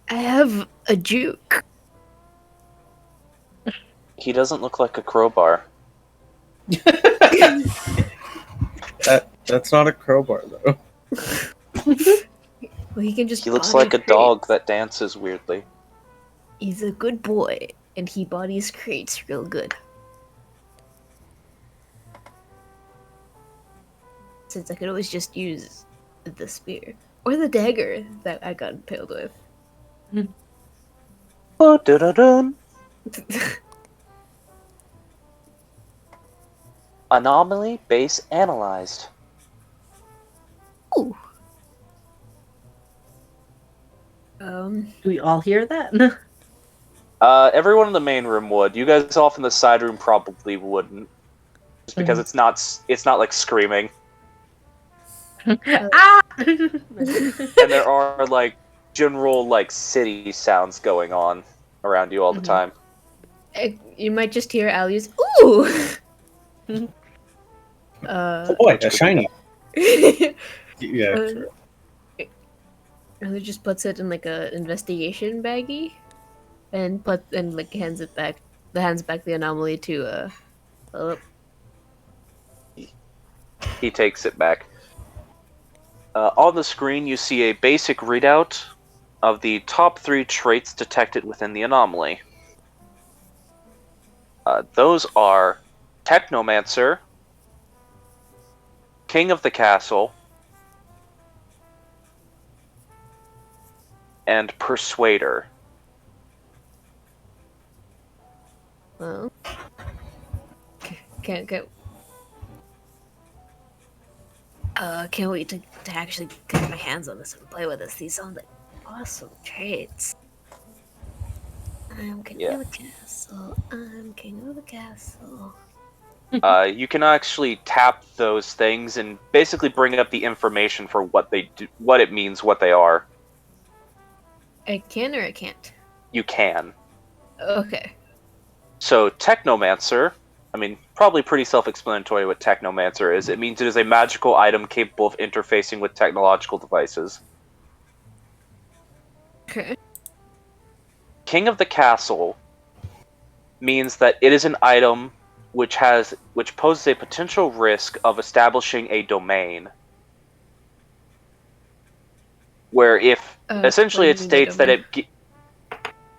[SPEAKER 6] I have a juke.
[SPEAKER 2] He doesn't look like a crowbar.
[SPEAKER 3] That's not a crowbar though.
[SPEAKER 6] Well, he can just.
[SPEAKER 2] He looks
[SPEAKER 6] body
[SPEAKER 2] like a
[SPEAKER 6] crates.
[SPEAKER 2] dog that dances weirdly.
[SPEAKER 6] He's a good boy, and he bodies crates real good. Since I could always just use the spear or the dagger that I got impaled with.
[SPEAKER 2] Oh, dun-dun-dun. Anomaly base analyzed.
[SPEAKER 6] Ooh.
[SPEAKER 4] Do we all hear that?
[SPEAKER 2] Everyone in the main room would. You guys off in the side room probably wouldn't, just because it's not like screaming,
[SPEAKER 4] Ah!
[SPEAKER 2] and there are like general like city sounds going on around you all the time.
[SPEAKER 6] You might just hear Ali's ooh.
[SPEAKER 3] Oh boy, a shiny. Yeah. True.
[SPEAKER 6] Ellie just puts it in like a investigation baggie, and hands back the anomaly to Philip.
[SPEAKER 2] He takes it back. On the screen, you see a basic readout of the top 3 traits detected within the anomaly. Those are Technomancer, King of the Castle, and Persuader.
[SPEAKER 6] Well, can't wait to actually get my hands on this and play with this. These sound like awesome traits. I'm king of the castle. I'm king of the castle.
[SPEAKER 2] You can actually tap those things and basically bring up the information for what they do, what it means, what they are.
[SPEAKER 6] I can or I can't?
[SPEAKER 2] You can.
[SPEAKER 6] Okay.
[SPEAKER 2] So, Technomancer, I mean, probably pretty self-explanatory what Technomancer is. It means it is a magical item capable of interfacing with technological devices.
[SPEAKER 6] Okay.
[SPEAKER 2] King of the Castle means that it is an item which poses a potential risk of establishing a domain. Where if essentially it states that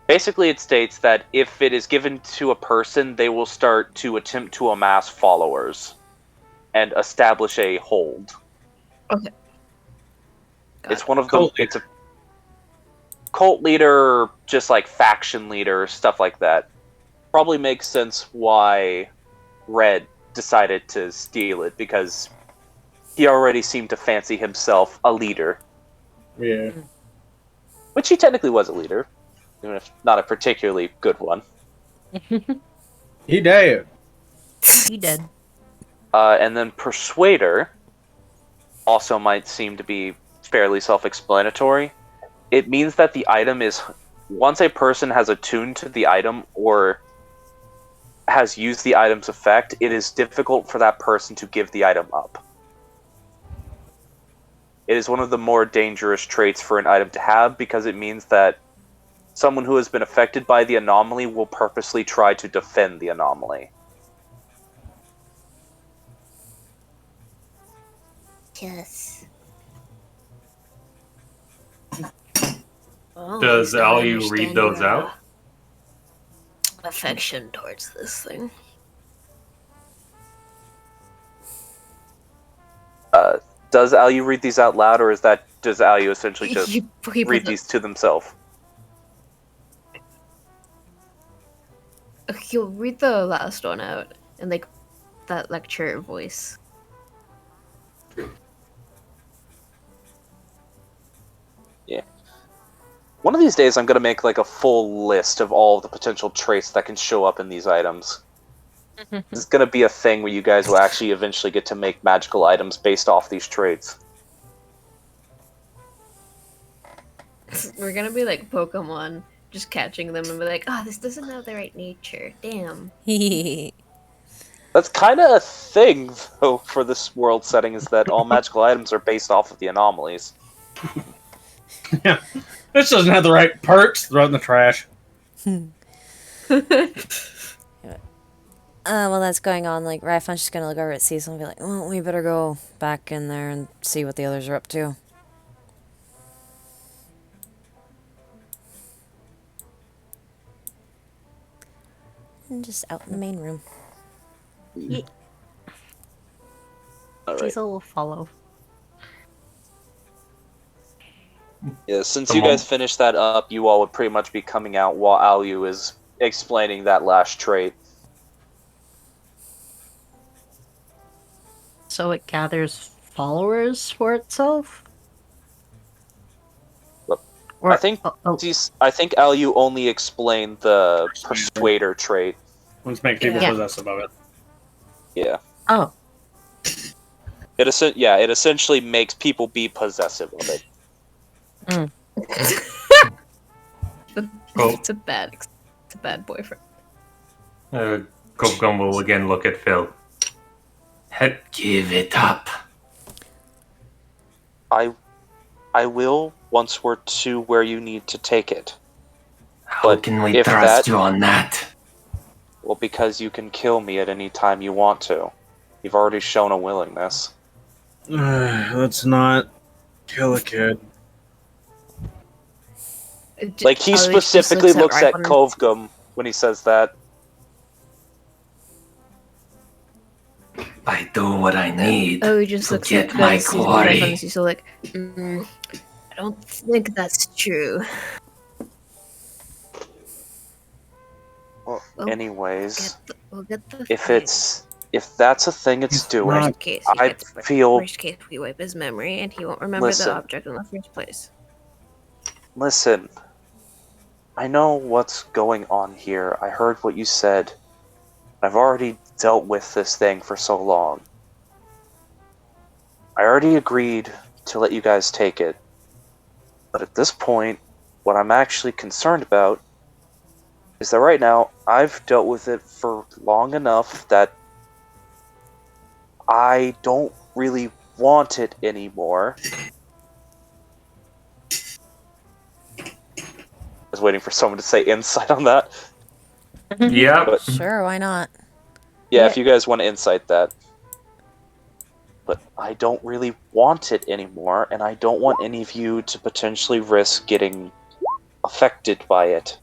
[SPEAKER 2] basically it states that if it is given to a person, they will start to attempt to amass followers and establish a hold.
[SPEAKER 6] Okay.
[SPEAKER 2] It's one of
[SPEAKER 3] Cult
[SPEAKER 2] the it's a cult leader, just like faction leader, stuff like that. Probably makes sense why Red decided to steal it, because he already seemed to fancy himself a leader.
[SPEAKER 3] Yeah.
[SPEAKER 2] Which he technically was a leader, even if not a particularly good one.
[SPEAKER 3] He did.
[SPEAKER 4] He did.
[SPEAKER 2] And then Persuader also might seem to be fairly self-explanatory. It means that the item is... Once a person has attuned to the item or has used the item's effect, it is difficult for that person to give the item up. It is one of the more dangerous traits for an item to have, because it means that someone who has been affected by the anomaly will purposely try to defend the anomaly.
[SPEAKER 6] Yes. Well,
[SPEAKER 1] Does
[SPEAKER 6] at least I
[SPEAKER 1] Alu read
[SPEAKER 6] understand
[SPEAKER 1] those
[SPEAKER 6] your,
[SPEAKER 1] out?
[SPEAKER 6] Affection towards this thing.
[SPEAKER 2] Does Alu read these out loud, or does Alu essentially just
[SPEAKER 6] He
[SPEAKER 2] read these to themselves?
[SPEAKER 6] He'll read the last one out in like that lecture voice.
[SPEAKER 2] One of these days, I'm going to make like a full list of all of the potential traits that can show up in these items. This is going to be a thing where you guys will actually eventually get to make magical items based off these traits.
[SPEAKER 6] We're gonna be like Pokemon, just catching them and be like, oh, this doesn't have the right nature. Damn.
[SPEAKER 2] That's kind of a thing, though, for this world setting, is that all magical items are based off of the anomalies.
[SPEAKER 3] Yeah. This doesn't have the right perks. Throw it in the trash.
[SPEAKER 5] While that's going on, like, Ryfon's just gonna look over at Cecil and be like, well, we better go back in there and see what the others are up to. And just out in the main room.
[SPEAKER 2] Alright.
[SPEAKER 4] Cecil will follow.
[SPEAKER 2] Yeah, since
[SPEAKER 1] Come
[SPEAKER 2] you guys
[SPEAKER 1] on.
[SPEAKER 2] finished that up, you all would pretty much be coming out while Alu is explaining that last trait.
[SPEAKER 4] So it gathers followers for itself?
[SPEAKER 2] Look,
[SPEAKER 4] Or,
[SPEAKER 2] I think I think Alu only explained the Persuader trait.
[SPEAKER 3] Let's make people
[SPEAKER 6] Yeah.
[SPEAKER 3] possessive of it.
[SPEAKER 2] Yeah.
[SPEAKER 4] Oh.
[SPEAKER 2] It essentially makes people be possessive of it.
[SPEAKER 1] Cool.
[SPEAKER 6] It's a bad boyfriend.
[SPEAKER 1] Cobgum will again look at Phil. Give it up.
[SPEAKER 2] I will once we're to where you need to take it.
[SPEAKER 1] How
[SPEAKER 2] But
[SPEAKER 1] can we
[SPEAKER 2] if
[SPEAKER 1] trust
[SPEAKER 2] that-
[SPEAKER 1] you on that?
[SPEAKER 2] Well, because you can kill me at any time you want to. You've already shown a willingness.
[SPEAKER 3] Let's not kill a kid.
[SPEAKER 2] Like, he
[SPEAKER 6] Alex just
[SPEAKER 2] specifically looks at
[SPEAKER 6] Ryvon.
[SPEAKER 2] Kovgum when he says that.
[SPEAKER 1] I do what I need.
[SPEAKER 6] Oh, he just
[SPEAKER 1] to
[SPEAKER 6] looks
[SPEAKER 1] get
[SPEAKER 6] at
[SPEAKER 1] my
[SPEAKER 6] Cecil
[SPEAKER 1] glory.
[SPEAKER 6] and Cecil like, I don't think that's true.
[SPEAKER 2] Well,
[SPEAKER 6] Well,
[SPEAKER 2] anyways,
[SPEAKER 6] We'll get the
[SPEAKER 2] if
[SPEAKER 6] fight.
[SPEAKER 2] that's a thing it's doing,
[SPEAKER 6] Worst case,
[SPEAKER 2] I feel-
[SPEAKER 6] worst case, we wipe his memory and he won't remember
[SPEAKER 2] Listen.
[SPEAKER 6] the object in the first place.
[SPEAKER 2] listen. I know what's going on here. I heard what you said. I've already dealt with this thing for so long. I already agreed to let you guys take it. But at this point, what I'm actually concerned about is that right now, I've dealt with it for long enough that I don't really want it anymore. I was waiting for someone to say insight on that.
[SPEAKER 1] Yep.
[SPEAKER 2] But
[SPEAKER 5] Sure, why not?
[SPEAKER 2] Yeah, if you guys want to insight that. But I don't really want it anymore, and I don't want any of you to potentially risk getting affected by it.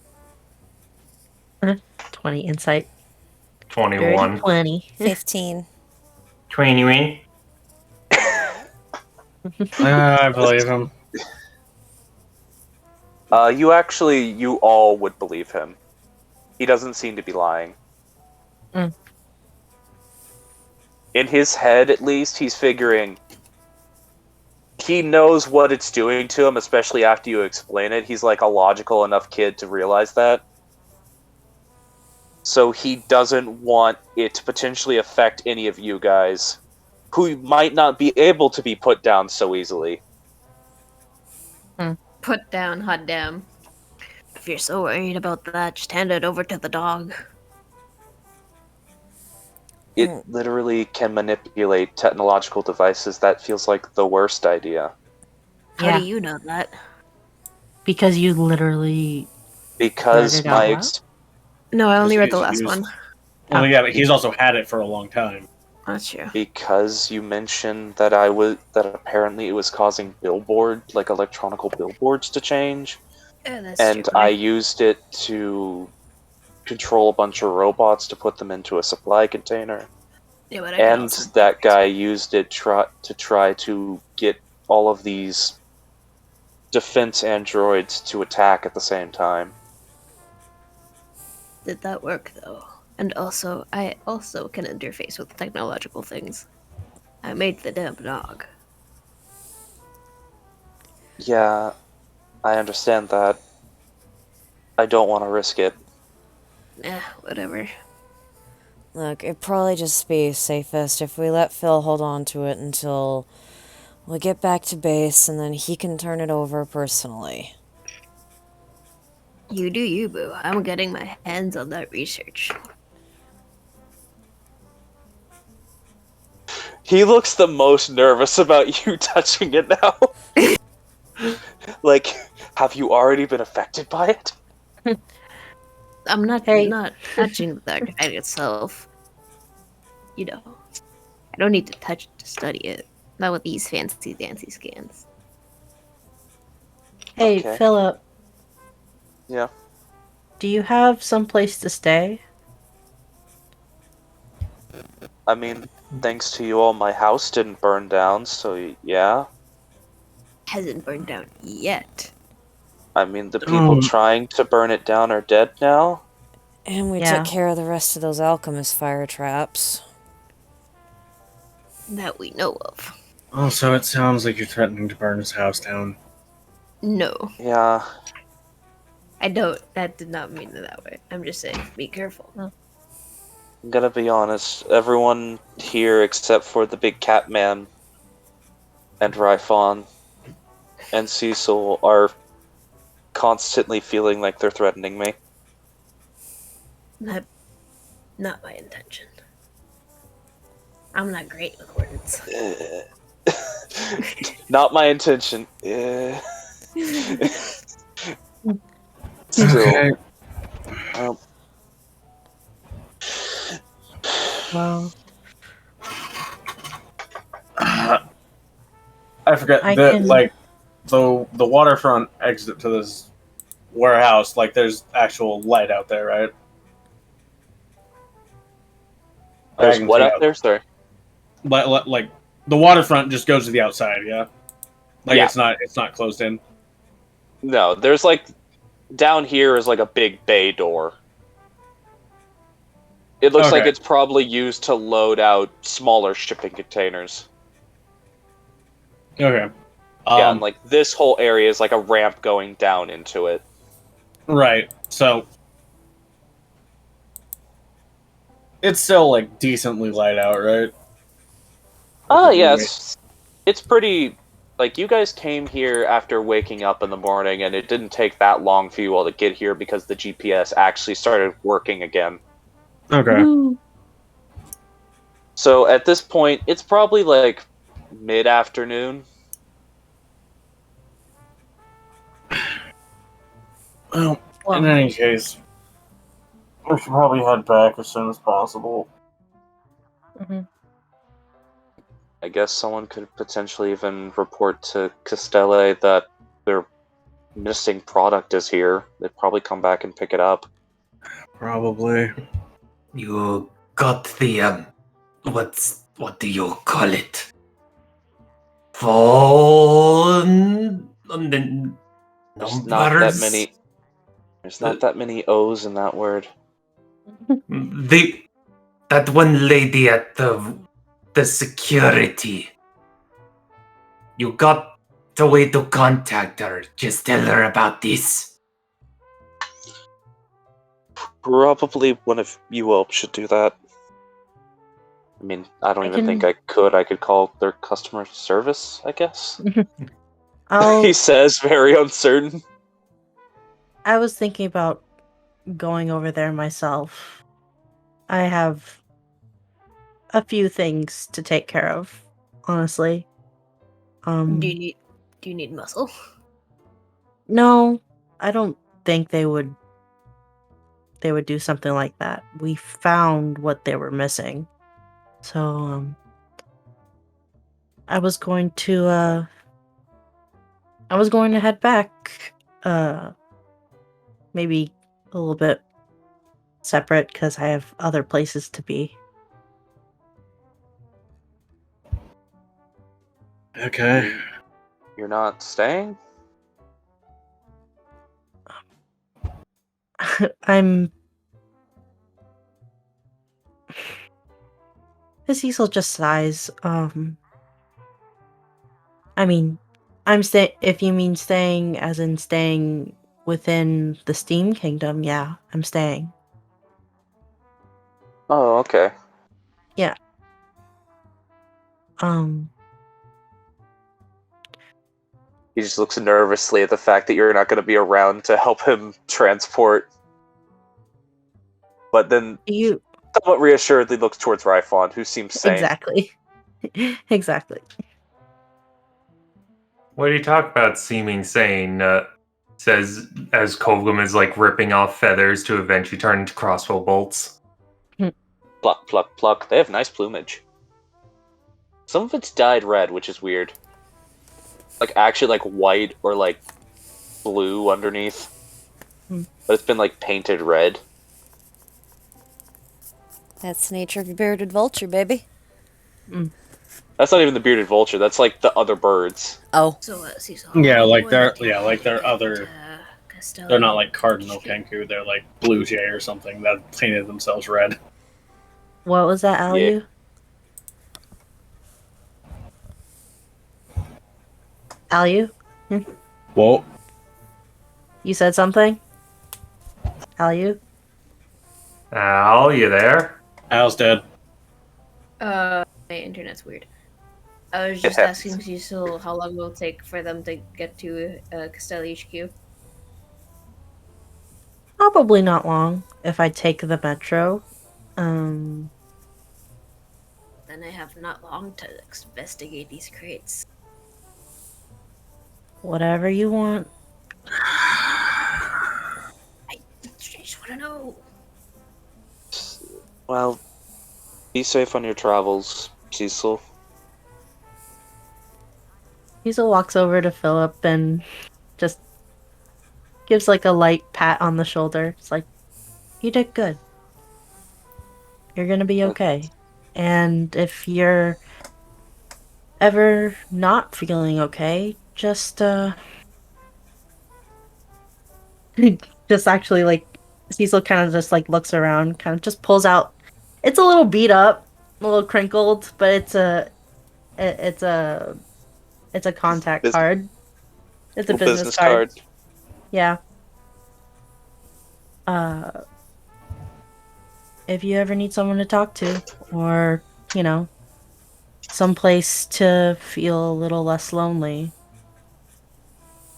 [SPEAKER 4] 20 insight. Dirty
[SPEAKER 1] 21.
[SPEAKER 4] 20.
[SPEAKER 5] 15.
[SPEAKER 1] 21.
[SPEAKER 3] I believe him.
[SPEAKER 2] You all would believe him. He doesn't seem to be lying.
[SPEAKER 4] Mm.
[SPEAKER 2] In his head, at least, he's figuring... He knows what it's doing to him, especially after you explain it. He's like a logical enough kid to realize that. So he doesn't want it to potentially affect any of you guys, who might not be able to be put down so easily.
[SPEAKER 6] Put down, hot damn. If you're so worried about that, just hand it over to the dog.
[SPEAKER 2] It literally can manipulate technological devices. That feels like the worst idea.
[SPEAKER 6] How
[SPEAKER 4] Yeah.
[SPEAKER 6] do you know that?
[SPEAKER 4] Because you literally
[SPEAKER 2] Because
[SPEAKER 4] Read it out
[SPEAKER 2] my
[SPEAKER 4] loud?
[SPEAKER 6] No, I only read the
[SPEAKER 3] He's
[SPEAKER 6] last
[SPEAKER 3] used-
[SPEAKER 6] one.
[SPEAKER 3] Well, yeah, but he's also had it for a long time.
[SPEAKER 6] That's true.
[SPEAKER 2] because you mentioned that that apparently it was causing electronical billboards to change,
[SPEAKER 6] Yeah, that's
[SPEAKER 2] and
[SPEAKER 6] true.
[SPEAKER 2] I used it to control a bunch of robots to put them into a supply container.
[SPEAKER 6] Yeah, but I can
[SPEAKER 2] And
[SPEAKER 6] also-
[SPEAKER 2] that guy used it to try to get all of these defense androids to attack at the same time.
[SPEAKER 6] Did that work though? And also, I also can interface with technological things. I made the damn dog.
[SPEAKER 2] Yeah, I understand that. I don't want to risk it.
[SPEAKER 6] Whatever.
[SPEAKER 5] Look, it'd probably just be safest if we let Phil hold on to it until we get back to base, and then he can turn it over personally.
[SPEAKER 6] You do you, boo. I'm getting my hands on that research.
[SPEAKER 2] He looks the most nervous about you touching it now. Like, have you already been affected by it?
[SPEAKER 6] I'm not
[SPEAKER 4] Hey.
[SPEAKER 6] not touching the artifact itself. You know, I don't need to touch it to study it. Not with these fancy scans.
[SPEAKER 4] Hey,
[SPEAKER 2] Okay.
[SPEAKER 4] Philip.
[SPEAKER 2] Yeah.
[SPEAKER 4] Do you have some place to stay?
[SPEAKER 2] I mean, thanks to you all, my house didn't burn down, so yeah.
[SPEAKER 6] Hasn't burned down yet.
[SPEAKER 2] I mean, the people trying to burn it down are dead now.
[SPEAKER 5] And we
[SPEAKER 4] Yeah.
[SPEAKER 5] took care of the rest of those alchemist fire traps.
[SPEAKER 6] That we know of.
[SPEAKER 3] Also, it sounds like you're threatening to burn his house down.
[SPEAKER 6] No,
[SPEAKER 2] Yeah.
[SPEAKER 6] I don't. That did not mean it that way. I'm just saying, be careful.
[SPEAKER 2] I'm gonna be honest, everyone here except for the big cat man and Ryphon and Cecil are constantly feeling like they're threatening me.
[SPEAKER 6] Not my intention. I'm not great with words.
[SPEAKER 2] Not my intention. Still,
[SPEAKER 3] Okay.
[SPEAKER 4] Well,
[SPEAKER 3] I forget
[SPEAKER 4] I
[SPEAKER 3] that,
[SPEAKER 4] can-
[SPEAKER 3] like, the waterfront exit to this warehouse, like, there's actual light out there, right?
[SPEAKER 2] there's
[SPEAKER 3] Dragon's
[SPEAKER 2] what
[SPEAKER 3] Gate.
[SPEAKER 2] up there, sir?
[SPEAKER 3] Like, the waterfront just goes to the outside, yeah? Like,
[SPEAKER 2] Yeah.
[SPEAKER 3] it's not closed in.
[SPEAKER 2] No, there's like down here is like a big bay door. It looks like
[SPEAKER 3] Okay.
[SPEAKER 2] it's probably used to load out smaller shipping containers.
[SPEAKER 3] Okay.
[SPEAKER 2] Yeah, and like this whole area is like a ramp going down into it.
[SPEAKER 3] Right. So it's still like decently light out, right?
[SPEAKER 2] Oh yeah, it's pretty. Like you guys came here after waking up in the morning, and it didn't take that long for you all to get here because the GPS actually started working again.
[SPEAKER 3] Okay.
[SPEAKER 4] woo.
[SPEAKER 2] So at this point, it's probably like mid-afternoon.
[SPEAKER 3] Well,
[SPEAKER 4] Well,
[SPEAKER 3] in any case, we should probably head back as soon as possible.
[SPEAKER 4] Mm-hmm.
[SPEAKER 2] I guess someone could potentially even report to Castelli that their missing product is here. They'd probably come back and pick it up.
[SPEAKER 3] Probably.
[SPEAKER 1] You got the what do you call it? Phone
[SPEAKER 2] There's not that
[SPEAKER 1] numbers.
[SPEAKER 2] many. There's not that many O's in that word.
[SPEAKER 1] That one lady at the security. You got the way to contact her. Just tell her about this.
[SPEAKER 2] Probably one of you all should do that. I mean, I don't even think I could. I could call their customer service, I guess. He says, very uncertain.
[SPEAKER 4] I was thinking about going over there myself. I have a few things to take care of, honestly.
[SPEAKER 6] Do you need muscle?
[SPEAKER 4] No, I don't think they would do something like that. We found what they were missing. So I was going to head back maybe a little bit separate cuz I have other places to be.
[SPEAKER 3] Okay.
[SPEAKER 2] You're not staying?
[SPEAKER 4] I'm Cecil just sighs. I mean, if you mean staying as in staying within the Steam Kingdom, yeah, I'm staying.
[SPEAKER 2] Oh, okay.
[SPEAKER 4] Yeah.
[SPEAKER 2] He just looks nervously at the fact that you're not going to be around to help him transport. But then,
[SPEAKER 4] You
[SPEAKER 2] somewhat reassuredly looks towards Ryfon, who seems sane.
[SPEAKER 4] exactly. Exactly.
[SPEAKER 1] What do you talk about seeming sane? Says as Kogum is like ripping off feathers to eventually turn into crossbow bolts.
[SPEAKER 2] Pluck, pluck, pluck. They have nice plumage. Some of it's dyed red, which is weird. Like, actually, like, white or, like, blue underneath. But it's been, like, painted red.
[SPEAKER 5] That's the nature of a bearded vulture, baby.
[SPEAKER 2] That's not even the bearded vulture. That's, like, the other birds.
[SPEAKER 5] Oh.
[SPEAKER 6] So, Cecil.
[SPEAKER 3] Yeah, like
[SPEAKER 6] they're
[SPEAKER 3] they're other. They're not like Cardinal Kenku. They're like Blue Jay or something that painted themselves red.
[SPEAKER 4] What was that, Aliu? Aliu?
[SPEAKER 3] Whoa.
[SPEAKER 4] You said something? Aliu?
[SPEAKER 1] Al, you there?
[SPEAKER 3] Al's dead.
[SPEAKER 6] My internet's weird. I was just asking Cecil how long it will take for them to get to Castelli HQ.
[SPEAKER 4] Probably not long if I take the metro.
[SPEAKER 6] Then I have not long to investigate these crates.
[SPEAKER 4] Whatever you want.
[SPEAKER 6] I just want to know.
[SPEAKER 2] Well, be safe on your travels, Cecil.
[SPEAKER 4] Cecil walks over to Philip and just gives like a light pat on the shoulder. It's like, you did good. You're gonna be okay. And if you're ever not feeling okay, just just actually like Cecil kind of just like looks around, kind of just pulls out. It's a little beat up, a little crinkled, but it's a contact card. It's a business card. Yeah. If you ever need someone to talk to, or, you know, someplace to feel a little less lonely,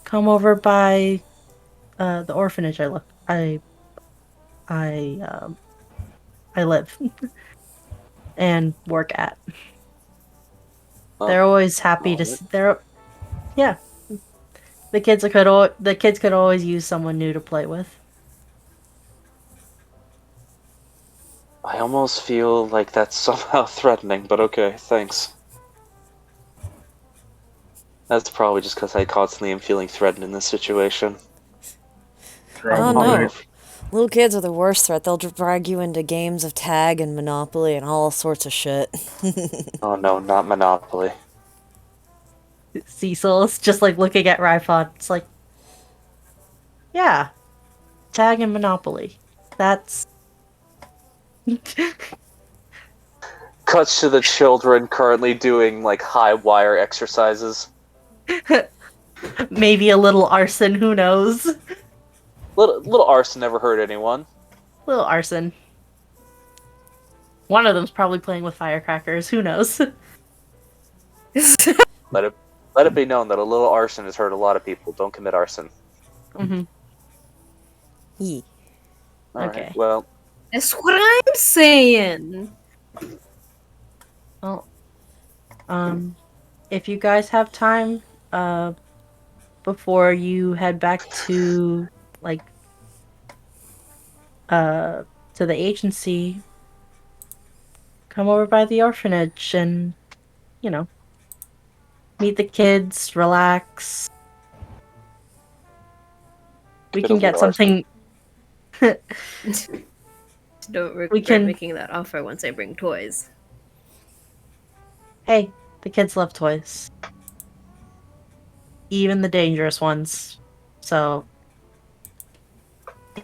[SPEAKER 4] come over by the orphanage I live and work at. They're always happy to. Yeah. The kids could always use someone new to play with.
[SPEAKER 2] I almost feel like that's somehow threatening, but okay, thanks. That's probably just because I constantly am feeling threatened in this situation.
[SPEAKER 5] Oh
[SPEAKER 3] Probably.
[SPEAKER 5] no. Little kids are the worst threat. They'll drag you into games of tag and Monopoly and all sorts of shit.
[SPEAKER 2] Oh no, not Monopoly.
[SPEAKER 4] Cecil's just like looking at Ryfod. It's like, yeah, tag and Monopoly. That's
[SPEAKER 2] Cuts to the children currently doing like high wire exercises.
[SPEAKER 4] maybe a little arson. Who knows?
[SPEAKER 2] Little arson never hurt anyone.
[SPEAKER 4] Little arson. One of them's probably playing with firecrackers. Who knows?
[SPEAKER 2] Let it be known that a little arson has hurt a lot of people. Don't commit arson.
[SPEAKER 4] Mm-hmm.
[SPEAKER 5] Yee.
[SPEAKER 2] All
[SPEAKER 4] Okay.
[SPEAKER 2] right, well,
[SPEAKER 6] That's what I'm saying.
[SPEAKER 4] Well, if you guys have time, before you head back to like, to the agency, come over by the orphanage and, you know, meet the kids, relax. We
[SPEAKER 2] Bit
[SPEAKER 4] can
[SPEAKER 2] of
[SPEAKER 4] get
[SPEAKER 2] little
[SPEAKER 4] something.
[SPEAKER 6] Don't regret
[SPEAKER 4] can-
[SPEAKER 6] making that offer once I bring toys.
[SPEAKER 4] Hey, the kids love toys. Even the dangerous ones. So,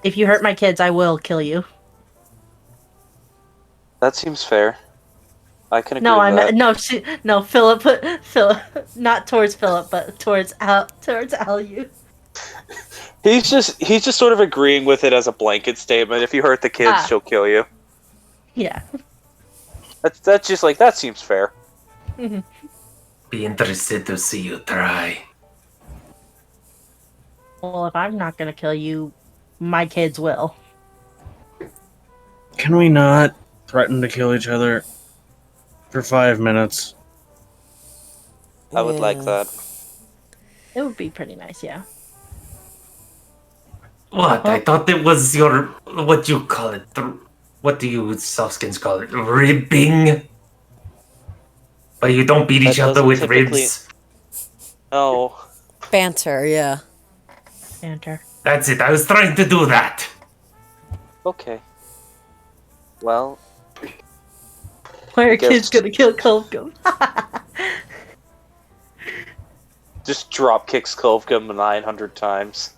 [SPEAKER 4] if you hurt my kids, I will kill you.
[SPEAKER 2] that seems fair. I can agree
[SPEAKER 4] No,
[SPEAKER 2] with
[SPEAKER 4] I'm
[SPEAKER 2] that.
[SPEAKER 4] no, Philip, not towards Philip, but towards Alu.
[SPEAKER 2] He's just sort of agreeing with it as a blanket statement. If you hurt the kids,
[SPEAKER 4] Ah.
[SPEAKER 2] she'll kill you.
[SPEAKER 4] Yeah.
[SPEAKER 2] That's just like that seems fair.
[SPEAKER 1] Be interested to see you try.
[SPEAKER 4] Well, if I'm not gonna kill you, my kids will.
[SPEAKER 3] Can we not threaten to kill each other for 5 minutes?
[SPEAKER 2] I would like
[SPEAKER 5] Yeah.
[SPEAKER 2] that.
[SPEAKER 4] It would be pretty nice, yeah.
[SPEAKER 1] What? I thought it was your. What do you call it? What do you softskins call it? Ribbing? But you don't beat each
[SPEAKER 2] That
[SPEAKER 1] other
[SPEAKER 2] doesn't
[SPEAKER 1] with
[SPEAKER 2] typically-
[SPEAKER 1] ribs?
[SPEAKER 2] No.
[SPEAKER 5] Banter, yeah.
[SPEAKER 4] Banter.
[SPEAKER 1] That's it. I was trying to do that.
[SPEAKER 2] Okay. Well,
[SPEAKER 4] Why are
[SPEAKER 2] guess-
[SPEAKER 4] kids gonna kill Kolgum?
[SPEAKER 2] just drop kicks Kovgum 900 times.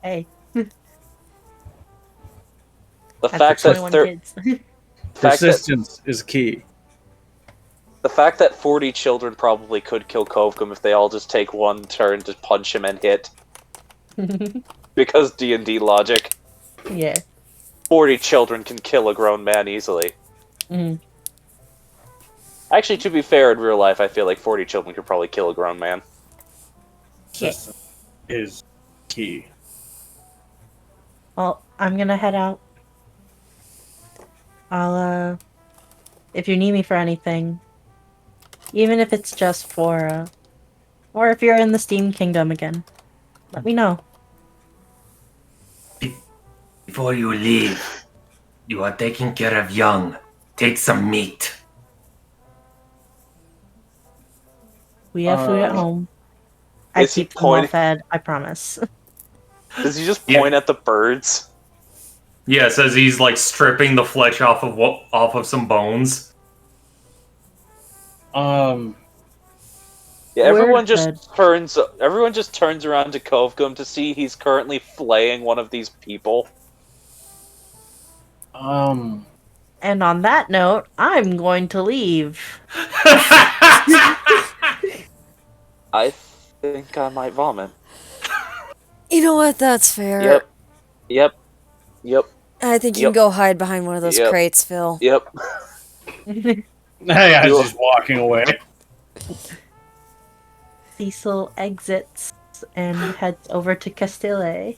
[SPEAKER 4] Hey,
[SPEAKER 2] The
[SPEAKER 4] that's
[SPEAKER 2] fact
[SPEAKER 4] the
[SPEAKER 2] that
[SPEAKER 4] 21
[SPEAKER 2] thir-
[SPEAKER 4] kids.
[SPEAKER 3] Persistence is key.
[SPEAKER 2] the fact that 40 children probably could kill Kovgum if they all just take one turn to punch him and hit. Because D&D logic.
[SPEAKER 4] Yeah.
[SPEAKER 2] 40 children can kill a grown man easily.
[SPEAKER 4] Mhm.
[SPEAKER 2] Actually, to be fair, in real life, I feel like 40 children could probably kill a grown man.
[SPEAKER 4] Yeah.
[SPEAKER 3] Persistence is key.
[SPEAKER 4] Well, I'm gonna head out. I'll, if you need me for anything, even if it's just for, or if you're in the Steam Kingdom again, let me know.
[SPEAKER 1] Before you leave, you are taking care of Young. Take some meat.
[SPEAKER 4] We have food at home. I
[SPEAKER 2] Is he
[SPEAKER 4] keep them well
[SPEAKER 2] pointing-
[SPEAKER 4] fed, I promise.
[SPEAKER 2] Does he just
[SPEAKER 1] Yeah.
[SPEAKER 2] point at the birds?
[SPEAKER 1] Yes, as he's like stripping the flesh off of some bones.
[SPEAKER 2] Yeah,
[SPEAKER 4] We're
[SPEAKER 2] everyone just turns around to Kovgum to see he's currently flaying one of these people.
[SPEAKER 4] And on that note, I'm going to leave.
[SPEAKER 2] I think I might vomit.
[SPEAKER 5] You know what? That's fair.
[SPEAKER 2] Yep.
[SPEAKER 5] I think you
[SPEAKER 2] Yep.
[SPEAKER 5] can go hide behind one of those
[SPEAKER 2] Yep.
[SPEAKER 5] crates, Phil.
[SPEAKER 2] Yep.
[SPEAKER 3] Hey, I was just walking away.
[SPEAKER 4] Cecil exits and heads over to Castile.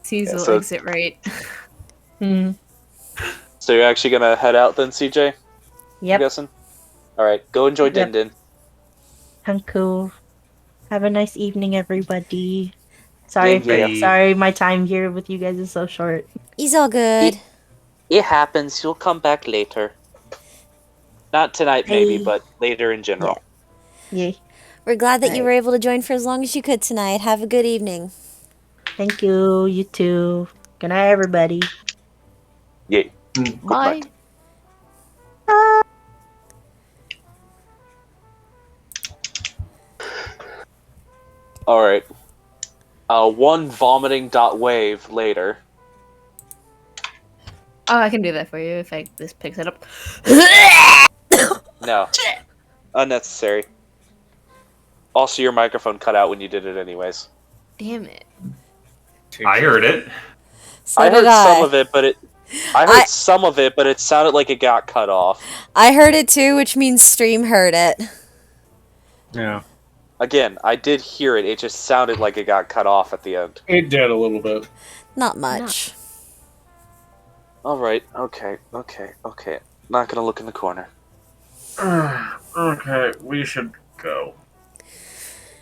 [SPEAKER 6] Cecil
[SPEAKER 2] so-
[SPEAKER 6] exit right.
[SPEAKER 4] Hmm.
[SPEAKER 2] So you're actually gonna head out then, CJ? I'm
[SPEAKER 4] Yep.
[SPEAKER 2] guessing? Alright, go enjoy
[SPEAKER 4] Yep.
[SPEAKER 2] Din Din.
[SPEAKER 4] Hanku. Have a nice evening, everybody. Sorry,
[SPEAKER 2] Yeah.
[SPEAKER 4] sorry, my time here with you guys is so short.
[SPEAKER 5] He's all good.
[SPEAKER 2] It happens. You'll come back later. Not tonight, maybe,
[SPEAKER 5] Hey.
[SPEAKER 2] but later in general.
[SPEAKER 4] Yay.
[SPEAKER 5] We're glad that you were
[SPEAKER 4] Right.
[SPEAKER 5] able to join for as long as you could tonight. Have a good evening.
[SPEAKER 4] Thank you. You too. Good night, everybody.
[SPEAKER 2] Yay.
[SPEAKER 3] Good
[SPEAKER 6] Bye.
[SPEAKER 3] night.
[SPEAKER 2] All right. One vomiting dot wave later.
[SPEAKER 6] Oh, I can do that for you if this picks it up.
[SPEAKER 2] No, unnecessary. Also, your microphone cut out when you did it, anyways.
[SPEAKER 6] Damn it.
[SPEAKER 1] I heard it.
[SPEAKER 5] So
[SPEAKER 2] I
[SPEAKER 5] did
[SPEAKER 2] heard some of it, but it sounded like it got cut off.
[SPEAKER 5] I heard it too, which means stream heard it.
[SPEAKER 3] Yeah,
[SPEAKER 2] Again, I did hear it. It just sounded like it got cut off at the end.
[SPEAKER 3] it did a little bit.
[SPEAKER 5] Not much.
[SPEAKER 2] All right. Okay. Not gonna look in the corner.
[SPEAKER 3] Okay, we should go.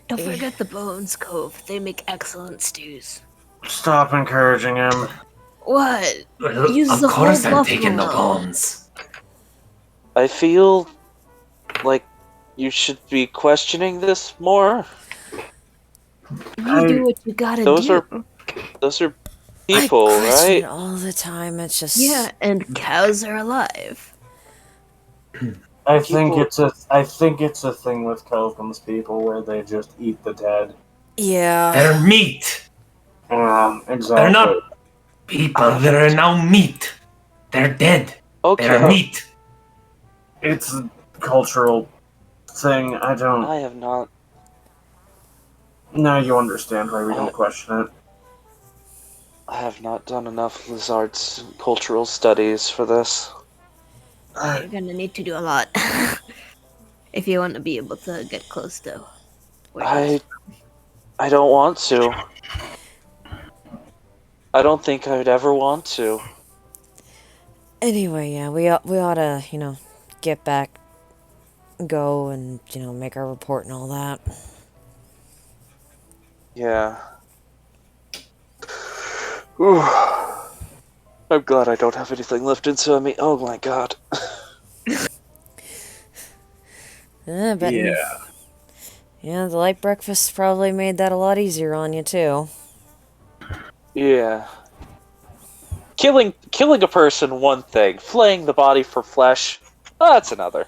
[SPEAKER 6] Don't forget the Bones Cove. They make excellent stews.
[SPEAKER 3] Stop encouraging him.
[SPEAKER 6] What? Use
[SPEAKER 1] Of
[SPEAKER 6] the
[SPEAKER 1] course
[SPEAKER 6] whole
[SPEAKER 1] I'm taking the
[SPEAKER 6] buffalo.
[SPEAKER 1] bones.
[SPEAKER 2] I feel like you should be questioning this more.
[SPEAKER 6] You do what you gotta
[SPEAKER 2] Those
[SPEAKER 6] do.
[SPEAKER 2] are people,
[SPEAKER 5] I question
[SPEAKER 2] right?
[SPEAKER 5] all the time. It's just
[SPEAKER 6] Yeah, and cows are alive.
[SPEAKER 3] I think
[SPEAKER 2] People-
[SPEAKER 3] it's a thing with Kelvin's people where they just eat the dead.
[SPEAKER 5] Yeah.
[SPEAKER 1] They're meat.
[SPEAKER 3] Exactly.
[SPEAKER 1] They're not people. They're now meat. They're dead. They're
[SPEAKER 2] Okay.
[SPEAKER 1] meat.
[SPEAKER 3] It's a cultural thing. I don't.
[SPEAKER 2] I have not.
[SPEAKER 3] Now you understand why we don't question it.
[SPEAKER 2] I have not done enough Lizard's cultural studies for this.
[SPEAKER 6] You're gonna need to do a lot if you want to be able to get close to.
[SPEAKER 2] I don't want to. I don't think I would ever want to.
[SPEAKER 5] Anyway, yeah, we ought to, get back, go, and make our report and all that.
[SPEAKER 2] Yeah. Whew. I'm glad I don't have anything left inside me. Oh my god.
[SPEAKER 5] But
[SPEAKER 3] Yeah.
[SPEAKER 5] yeah, the light breakfast probably made that a lot easier on you too.
[SPEAKER 2] Yeah. Killing a person, one thing. Flaying the body for flesh, that's another.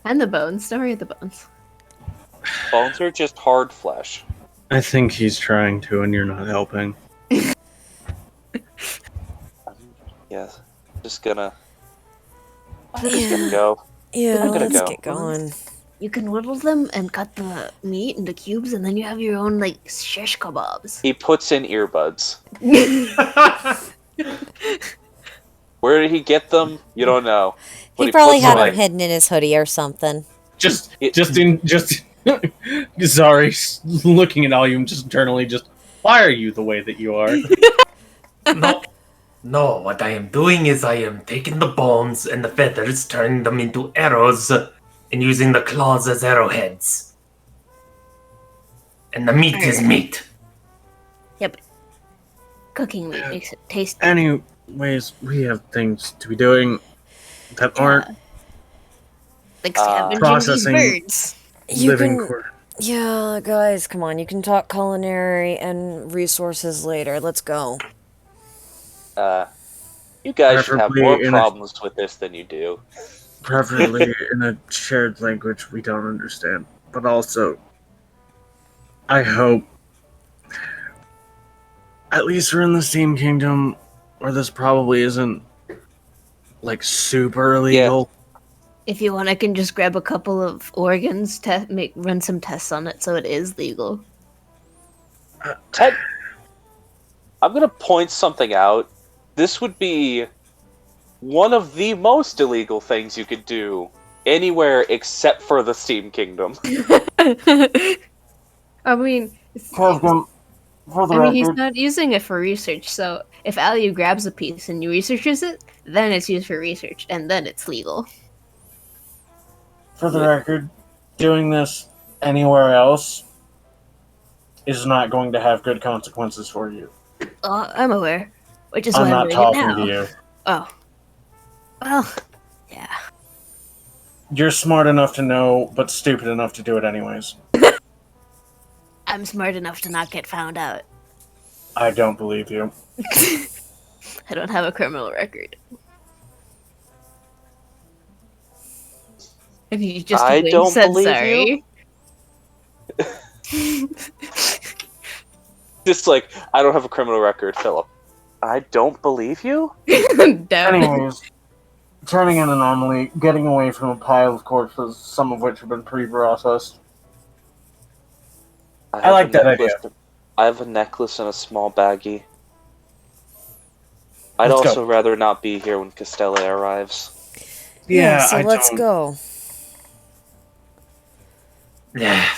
[SPEAKER 6] And the bones. Don't forget the bones.
[SPEAKER 2] Bones are just hard flesh.
[SPEAKER 3] I think he's trying to, and you're not helping.
[SPEAKER 2] Yeah. Just gonna go.
[SPEAKER 5] Yeah,
[SPEAKER 2] I'm gonna
[SPEAKER 5] let's
[SPEAKER 2] go.
[SPEAKER 5] get going.
[SPEAKER 6] You can whittle them and cut the meat into cubes, and then you have your own like shish kebabs.
[SPEAKER 2] He puts in earbuds. Where did he get them? You don't know. But
[SPEAKER 5] He probably
[SPEAKER 2] puts
[SPEAKER 5] had
[SPEAKER 2] them
[SPEAKER 5] them
[SPEAKER 2] in.
[SPEAKER 5] hidden in his hoodie or something.
[SPEAKER 3] Just sorry, looking at all you just internally, why are you the way that you are?
[SPEAKER 1] No, what I am doing is I am taking the bones and the feathers, turning them into arrows, and using the claws as arrowheads. And the meat is meat.
[SPEAKER 6] Cooking meat makes it tasty.
[SPEAKER 3] Anyways, we have things to be doing that aren't
[SPEAKER 6] Like scavenging
[SPEAKER 3] processing.
[SPEAKER 6] these birds.
[SPEAKER 5] You
[SPEAKER 3] living.
[SPEAKER 5] can, yeah, guys, come on. You can talk culinary and resources later. Let's go.
[SPEAKER 2] You guys should have
[SPEAKER 3] Preferably
[SPEAKER 2] more
[SPEAKER 3] in a-
[SPEAKER 2] problems with this than you do.
[SPEAKER 3] Preferably in a shared language we don't understand. But also, I hope at least we're in the Steam Kingdom where this probably isn't like super illegal.
[SPEAKER 6] If you want, I can just grab a couple of organs, run some tests on it, so it is legal.
[SPEAKER 2] Ted, I'm gonna point something out. This would be one of the most illegal things you could do anywhere except for the Steam Kingdom.
[SPEAKER 6] I mean,
[SPEAKER 3] Kevin, for the
[SPEAKER 6] he's
[SPEAKER 3] record,
[SPEAKER 6] not using it for research. So if Aliu grabs a piece and you researches it, then it's used for research, and then it's legal.
[SPEAKER 3] doing this anywhere else is not going to have good consequences for you.
[SPEAKER 6] I'm aware, which is
[SPEAKER 3] I'm
[SPEAKER 6] why I'm
[SPEAKER 3] not
[SPEAKER 6] doing it
[SPEAKER 3] talking
[SPEAKER 6] now.
[SPEAKER 3] to you.
[SPEAKER 6] Oh. Well, yeah.
[SPEAKER 3] You're smart enough to know, but stupid enough to do it anyways.
[SPEAKER 6] I'm smart enough to not get found out.
[SPEAKER 3] I don't believe you.
[SPEAKER 6] I don't have a criminal record. If you just
[SPEAKER 2] I
[SPEAKER 6] wink
[SPEAKER 2] don't
[SPEAKER 6] said
[SPEAKER 2] believe
[SPEAKER 6] sorry.
[SPEAKER 2] Just like, I don't have a criminal record, Philip. I don't believe you?
[SPEAKER 6] Damn.
[SPEAKER 3] Anyways, turning an anomaly, getting away from a pile of corpses, some of which have been pre-processed. I like that idea.
[SPEAKER 2] I have a necklace and a small baggie. I'd
[SPEAKER 3] Let's
[SPEAKER 2] also
[SPEAKER 3] go.
[SPEAKER 2] rather not be here when Castella arrives.
[SPEAKER 3] Yeah,
[SPEAKER 5] so
[SPEAKER 3] I
[SPEAKER 5] let's
[SPEAKER 3] don't.
[SPEAKER 5] go.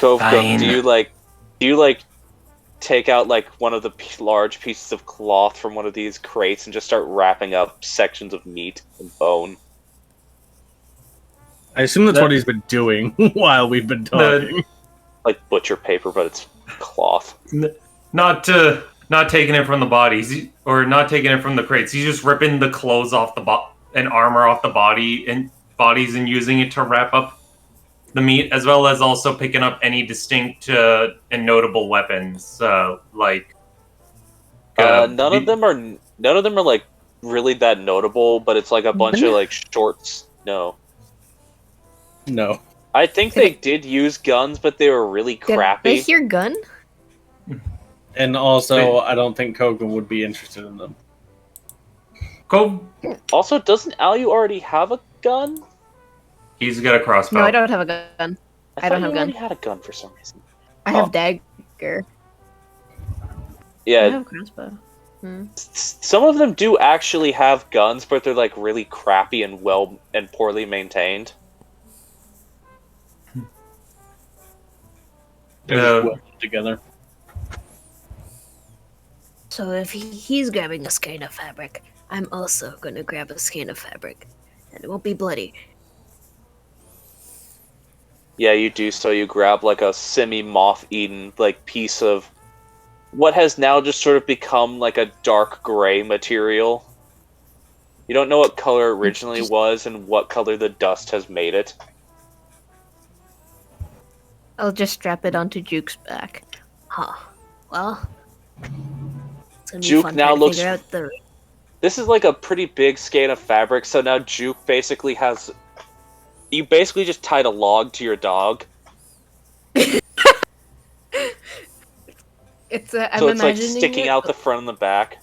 [SPEAKER 2] So,
[SPEAKER 1] Fine.
[SPEAKER 2] do you take out like one of the large pieces of cloth from one of these crates and just start wrapping up sections of meat and bone?
[SPEAKER 3] I assume that's
[SPEAKER 1] That-
[SPEAKER 3] what he's been doing while we've been talking.
[SPEAKER 2] Like butcher paper, but it's cloth.
[SPEAKER 1] Not taking it from the bodies or not taking it from the crates. He's just ripping the clothes off the and armor off the bodies and using it to wrap up the meat, as well as also picking up any distinct and notable weapons, like.
[SPEAKER 2] None of them are like really that notable, but it's like a bunch of like shorts. No,
[SPEAKER 3] No.
[SPEAKER 2] I think they did use guns, but they were really
[SPEAKER 6] Did I
[SPEAKER 2] crappy.
[SPEAKER 6] hear gun?
[SPEAKER 3] And also,
[SPEAKER 1] Wait.
[SPEAKER 3] I don't think Kogan would be interested in them.
[SPEAKER 1] Go.
[SPEAKER 2] Also, doesn't Alu already have a gun?
[SPEAKER 1] He's got a crossbow.
[SPEAKER 6] No, I don't have a gun. I don't
[SPEAKER 2] thought
[SPEAKER 6] have
[SPEAKER 2] you
[SPEAKER 6] a gun.
[SPEAKER 2] already had a gun for some reason.
[SPEAKER 6] I have dagger. I
[SPEAKER 2] Yeah,
[SPEAKER 6] have crossbow.
[SPEAKER 2] some of them do actually have guns, but they're like really crappy and poorly maintained.
[SPEAKER 3] They're just welded together.
[SPEAKER 6] So if he's grabbing a skein of fabric, I'm also gonna grab a skein of fabric. And it won't be bloody.
[SPEAKER 2] Yeah, you do. So you grab like a semi-moth-eaten like piece of what has now just sort of become like a dark gray material. You don't know what color it originally was and what color the dust has made it.
[SPEAKER 6] I'll just strap it onto Juke's back. Huh. Well, it's gonna be
[SPEAKER 2] Juke
[SPEAKER 6] fun
[SPEAKER 2] now
[SPEAKER 6] trying to
[SPEAKER 2] looks-
[SPEAKER 6] figure out the.
[SPEAKER 2] This is like a pretty big skein of fabric, so now Juke basically has... You basically just tied a log to your dog.
[SPEAKER 6] It's
[SPEAKER 2] So it's like sticking out the front and the back.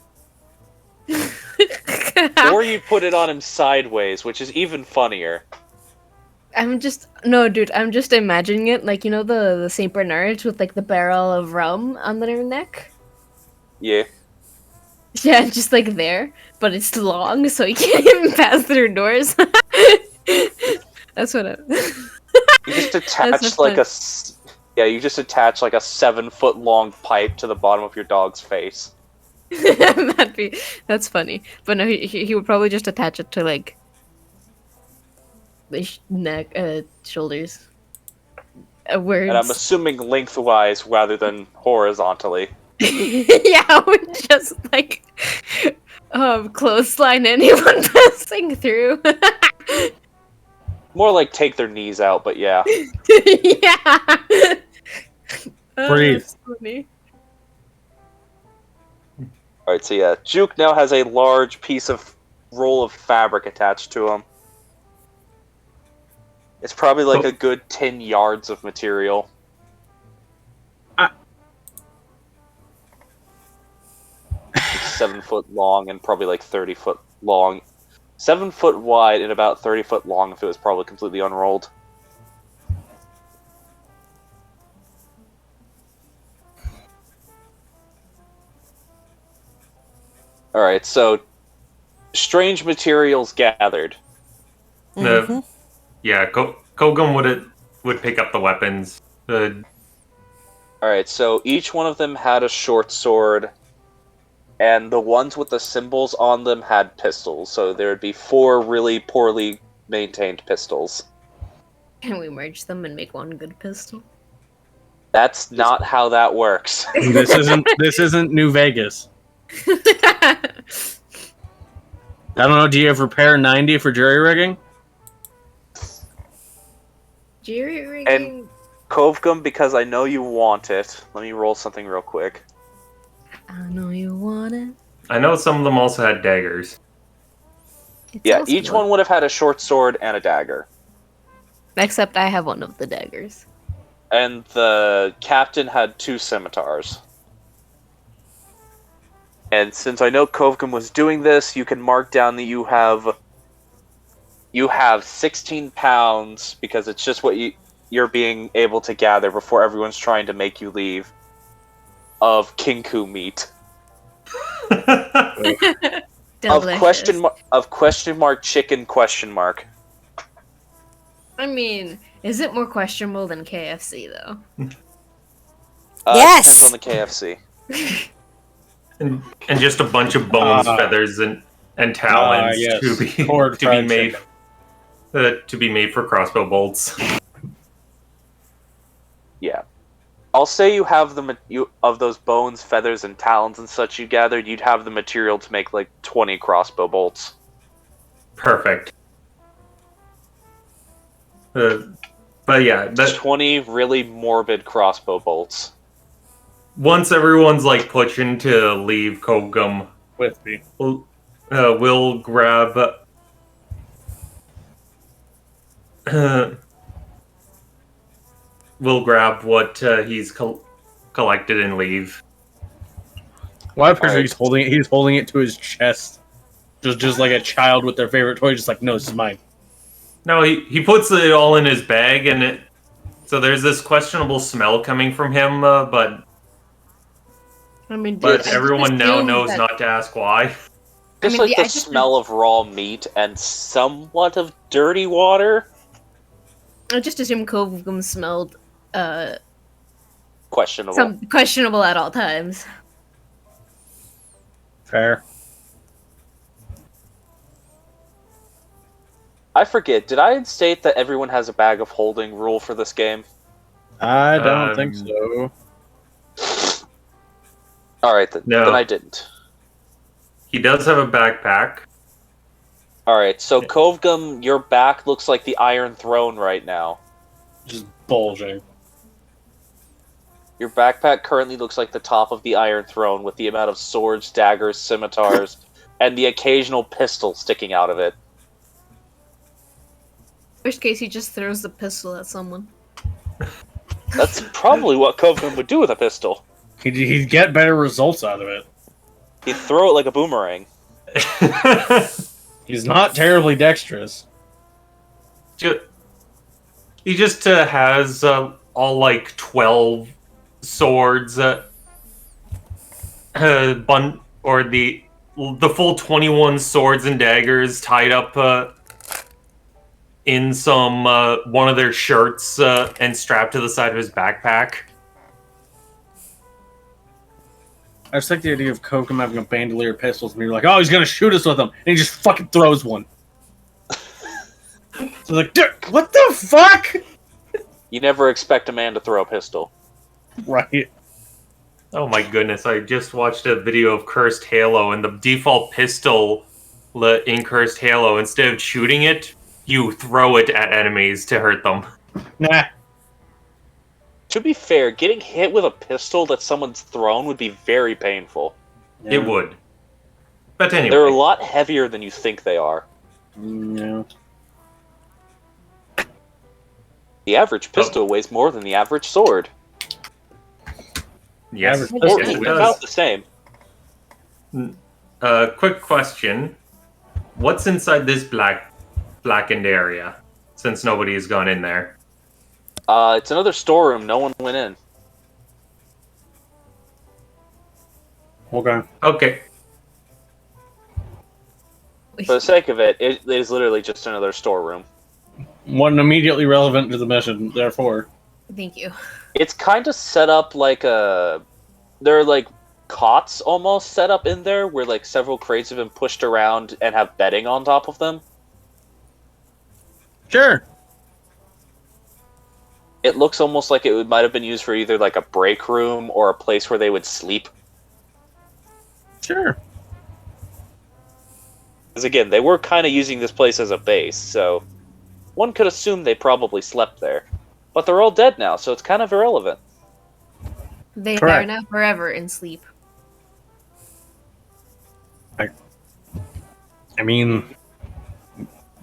[SPEAKER 2] Or you put it on him sideways, which is even funnier.
[SPEAKER 6] I'm just imagining it like, you know, the Saint Bernards with like the barrel of rum on their neck.
[SPEAKER 2] Yeah.
[SPEAKER 6] Yeah, just like there, but it's long, so you can't even pass through doors. That's what
[SPEAKER 2] You just
[SPEAKER 6] That's
[SPEAKER 2] attach
[SPEAKER 6] not
[SPEAKER 2] like
[SPEAKER 6] fun.
[SPEAKER 2] you just attach like a 7-foot long pipe to the bottom of your dog's face.
[SPEAKER 6] That's funny. But no, he would probably just attach it to like the neck, shoulders. Where
[SPEAKER 2] And I'm assuming lengthwise rather than horizontally.
[SPEAKER 6] yeah, I would just like clothesline anyone passing through.
[SPEAKER 2] More like take their knees out, but yeah.
[SPEAKER 6] Yeah.
[SPEAKER 3] Breathe.
[SPEAKER 6] That's funny.
[SPEAKER 2] Alright, so yeah, Juke now has a large piece of roll of fabric attached to him. It's probably like a good 10 yards of material. It's 7 foot long and probably like 30 foot long. 7 foot wide and about 30 foot long if it was probably completely unrolled. Alright, so strange materials gathered.
[SPEAKER 5] Mhm.
[SPEAKER 1] Yeah, Kogan would pick up the weapons.
[SPEAKER 2] Alright, so each one of them had a short sword, and the ones with the symbols on them had pistols, so there would be 4 really poorly maintained pistols.
[SPEAKER 6] Can we merge them and make one good pistol?
[SPEAKER 2] That's not how that works.
[SPEAKER 3] This isn't New Vegas. I don't know. Do you have repair 90 for jury rigging?
[SPEAKER 6] Jerry rigging.
[SPEAKER 2] Kovgum, because I know you want it. Let me roll something real quick.
[SPEAKER 6] I know you want it.
[SPEAKER 1] I know some of them also had daggers.
[SPEAKER 6] It's
[SPEAKER 2] Yeah,
[SPEAKER 6] also
[SPEAKER 2] each one would have had a short sword and a dagger.
[SPEAKER 6] Except I have one of the daggers.
[SPEAKER 2] And the captain had 2 scimitars. And since I know Kovgum was doing this, you can mark down that you have 16 pounds, because it's just what you're being able to gather before everyone's trying to make you leave, of kinku meat.
[SPEAKER 6] Delicious.
[SPEAKER 2] Of question mark chicken question mark.
[SPEAKER 6] I mean, is it more questionable than KFC though?
[SPEAKER 5] Yes!
[SPEAKER 2] Depends on the KFC.
[SPEAKER 1] and just a bunch of bones, feathers, and talons
[SPEAKER 3] yes.
[SPEAKER 1] to be
[SPEAKER 3] Cord fried
[SPEAKER 1] made
[SPEAKER 3] chicken.
[SPEAKER 1] to be made for crossbow bolts.
[SPEAKER 2] Yeah. I'll say you have of those bones, feathers, and talons and such you gathered, you'd have the material to make like 20 crossbow bolts.
[SPEAKER 1] Perfect. But yeah,
[SPEAKER 2] That's 20 really morbid crossbow bolts.
[SPEAKER 1] once everyone's like pushing to leave Kovgum,
[SPEAKER 3] With me.
[SPEAKER 1] we'll grab. We'll grab what he's collected and leave.
[SPEAKER 3] Well, I picture
[SPEAKER 2] Alright.
[SPEAKER 3] he's holding it to his chest. Just like a child with their favorite toy, just like, no, this is mine.
[SPEAKER 1] No, he puts it all in his bag, and so there's this questionable smell coming from him, but
[SPEAKER 6] I mean, dude,
[SPEAKER 1] but
[SPEAKER 6] I just
[SPEAKER 1] everyone now
[SPEAKER 6] assumed
[SPEAKER 1] knows
[SPEAKER 6] that-
[SPEAKER 1] not to ask why.
[SPEAKER 2] Just
[SPEAKER 6] mean,
[SPEAKER 2] like
[SPEAKER 6] yeah,
[SPEAKER 2] the
[SPEAKER 6] I just-
[SPEAKER 2] smell of raw meat and somewhat of dirty water.
[SPEAKER 6] I just assumed Kovgum smelled
[SPEAKER 2] Questionable.
[SPEAKER 6] some questionable at all times.
[SPEAKER 3] Fair.
[SPEAKER 2] I forget, did I state that everyone has a bag of holding rule for this game?
[SPEAKER 3] I don't think so.
[SPEAKER 2] Alright,
[SPEAKER 1] No.
[SPEAKER 2] then I didn't.
[SPEAKER 1] He does have a backpack.
[SPEAKER 2] Alright, so Kovgum, your back looks like the Iron Throne right now.
[SPEAKER 3] Just bulging.
[SPEAKER 2] Your backpack currently looks like the top of the Iron Throne with the amount of swords, daggers, scimitars, and the occasional pistol sticking out of it.
[SPEAKER 6] Worst case, he just throws the pistol at someone.
[SPEAKER 2] That's probably what Kovgum would do with a pistol.
[SPEAKER 3] He'd get better results out of it.
[SPEAKER 2] He'd throw it like a boomerang.
[SPEAKER 3] He's not terribly dexterous.
[SPEAKER 1] He just has all like 12 swords, or the full 21 swords and daggers tied up in some one of their shirts and strapped to the side of his backpack.
[SPEAKER 3] I just like the idea of Kovgum having a bandolier of pistols, and you're like, oh, he's gonna shoot us with them, and he just fucking throws one. So like, dude, what the fuck?
[SPEAKER 2] You never expect a man to throw a pistol.
[SPEAKER 3] Right.
[SPEAKER 1] Oh my goodness, I just watched a video of Cursed Halo, and the default pistol in Cursed Halo, instead of shooting it, you throw it at enemies to hurt them.
[SPEAKER 3] Nah.
[SPEAKER 2] To be fair, getting hit with a pistol that someone's thrown would be very painful.
[SPEAKER 3] Yeah.
[SPEAKER 1] It would. But anyway.
[SPEAKER 2] They're a lot heavier than you think they are.
[SPEAKER 3] Yeah.
[SPEAKER 2] The average pistol weighs more than the average sword.
[SPEAKER 1] Yes,
[SPEAKER 3] Average
[SPEAKER 2] Or
[SPEAKER 3] pistol
[SPEAKER 1] it
[SPEAKER 3] weighs-
[SPEAKER 2] about
[SPEAKER 1] does.
[SPEAKER 2] the same.
[SPEAKER 1] Quick question. What's inside this blackened area? Since nobody has gone in there.
[SPEAKER 2] It's another storeroom. No one went in.
[SPEAKER 3] Okay.
[SPEAKER 1] Okay.
[SPEAKER 2] For the sake of it, it is literally just another storeroom.
[SPEAKER 3] Wasn't immediately relevant to the mission, therefore.
[SPEAKER 6] Thank you.
[SPEAKER 2] It's kind of set up like a... There are like cots almost set up in there where like several crates have been pushed around and have bedding on top of them.
[SPEAKER 3] Sure.
[SPEAKER 2] It looks almost like it might have been used for either like a break room or a place where they would sleep.
[SPEAKER 3] Sure.
[SPEAKER 2] Because again, they were kind of using this place as a base, so one could assume they probably slept there. But they're all dead now, so it's kind of irrelevant.
[SPEAKER 6] They are
[SPEAKER 3] Correct.
[SPEAKER 6] now forever in sleep.
[SPEAKER 3] I mean,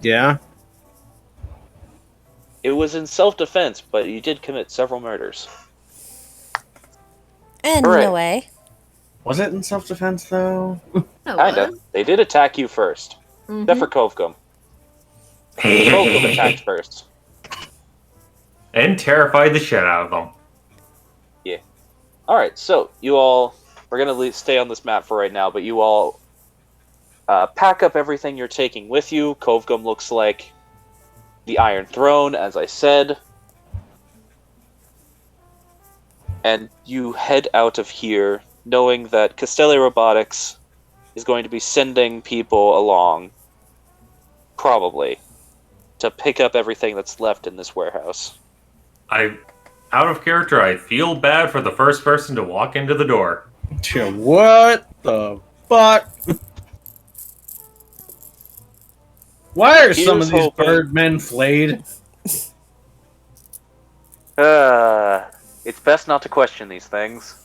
[SPEAKER 3] yeah.
[SPEAKER 2] It was in self-defense, but you did commit several murders.
[SPEAKER 5] Anyway.
[SPEAKER 3] Was it in self-defense, though?
[SPEAKER 6] No,
[SPEAKER 2] Kinda. They did attack you first. Except for Kovgum. Kovgum attacked first.
[SPEAKER 1] And terrified the shit out of them.
[SPEAKER 2] Alright, so you all... We're gonna stay on this map for right now, but you all pack up everything you're taking with you. Kovgum looks like the Iron Throne, as I said. And you head out of here, knowing that Castelli Robotics is going to be sending people along, probably, to pick up everything that's left in this warehouse.
[SPEAKER 1] Out of character, I feel bad for the first person to walk into the door.
[SPEAKER 3] What the fuck? Why are some of
[SPEAKER 2] Here's
[SPEAKER 3] these
[SPEAKER 2] hoping.
[SPEAKER 3] birdmen flayed?
[SPEAKER 2] It's best not to question these things.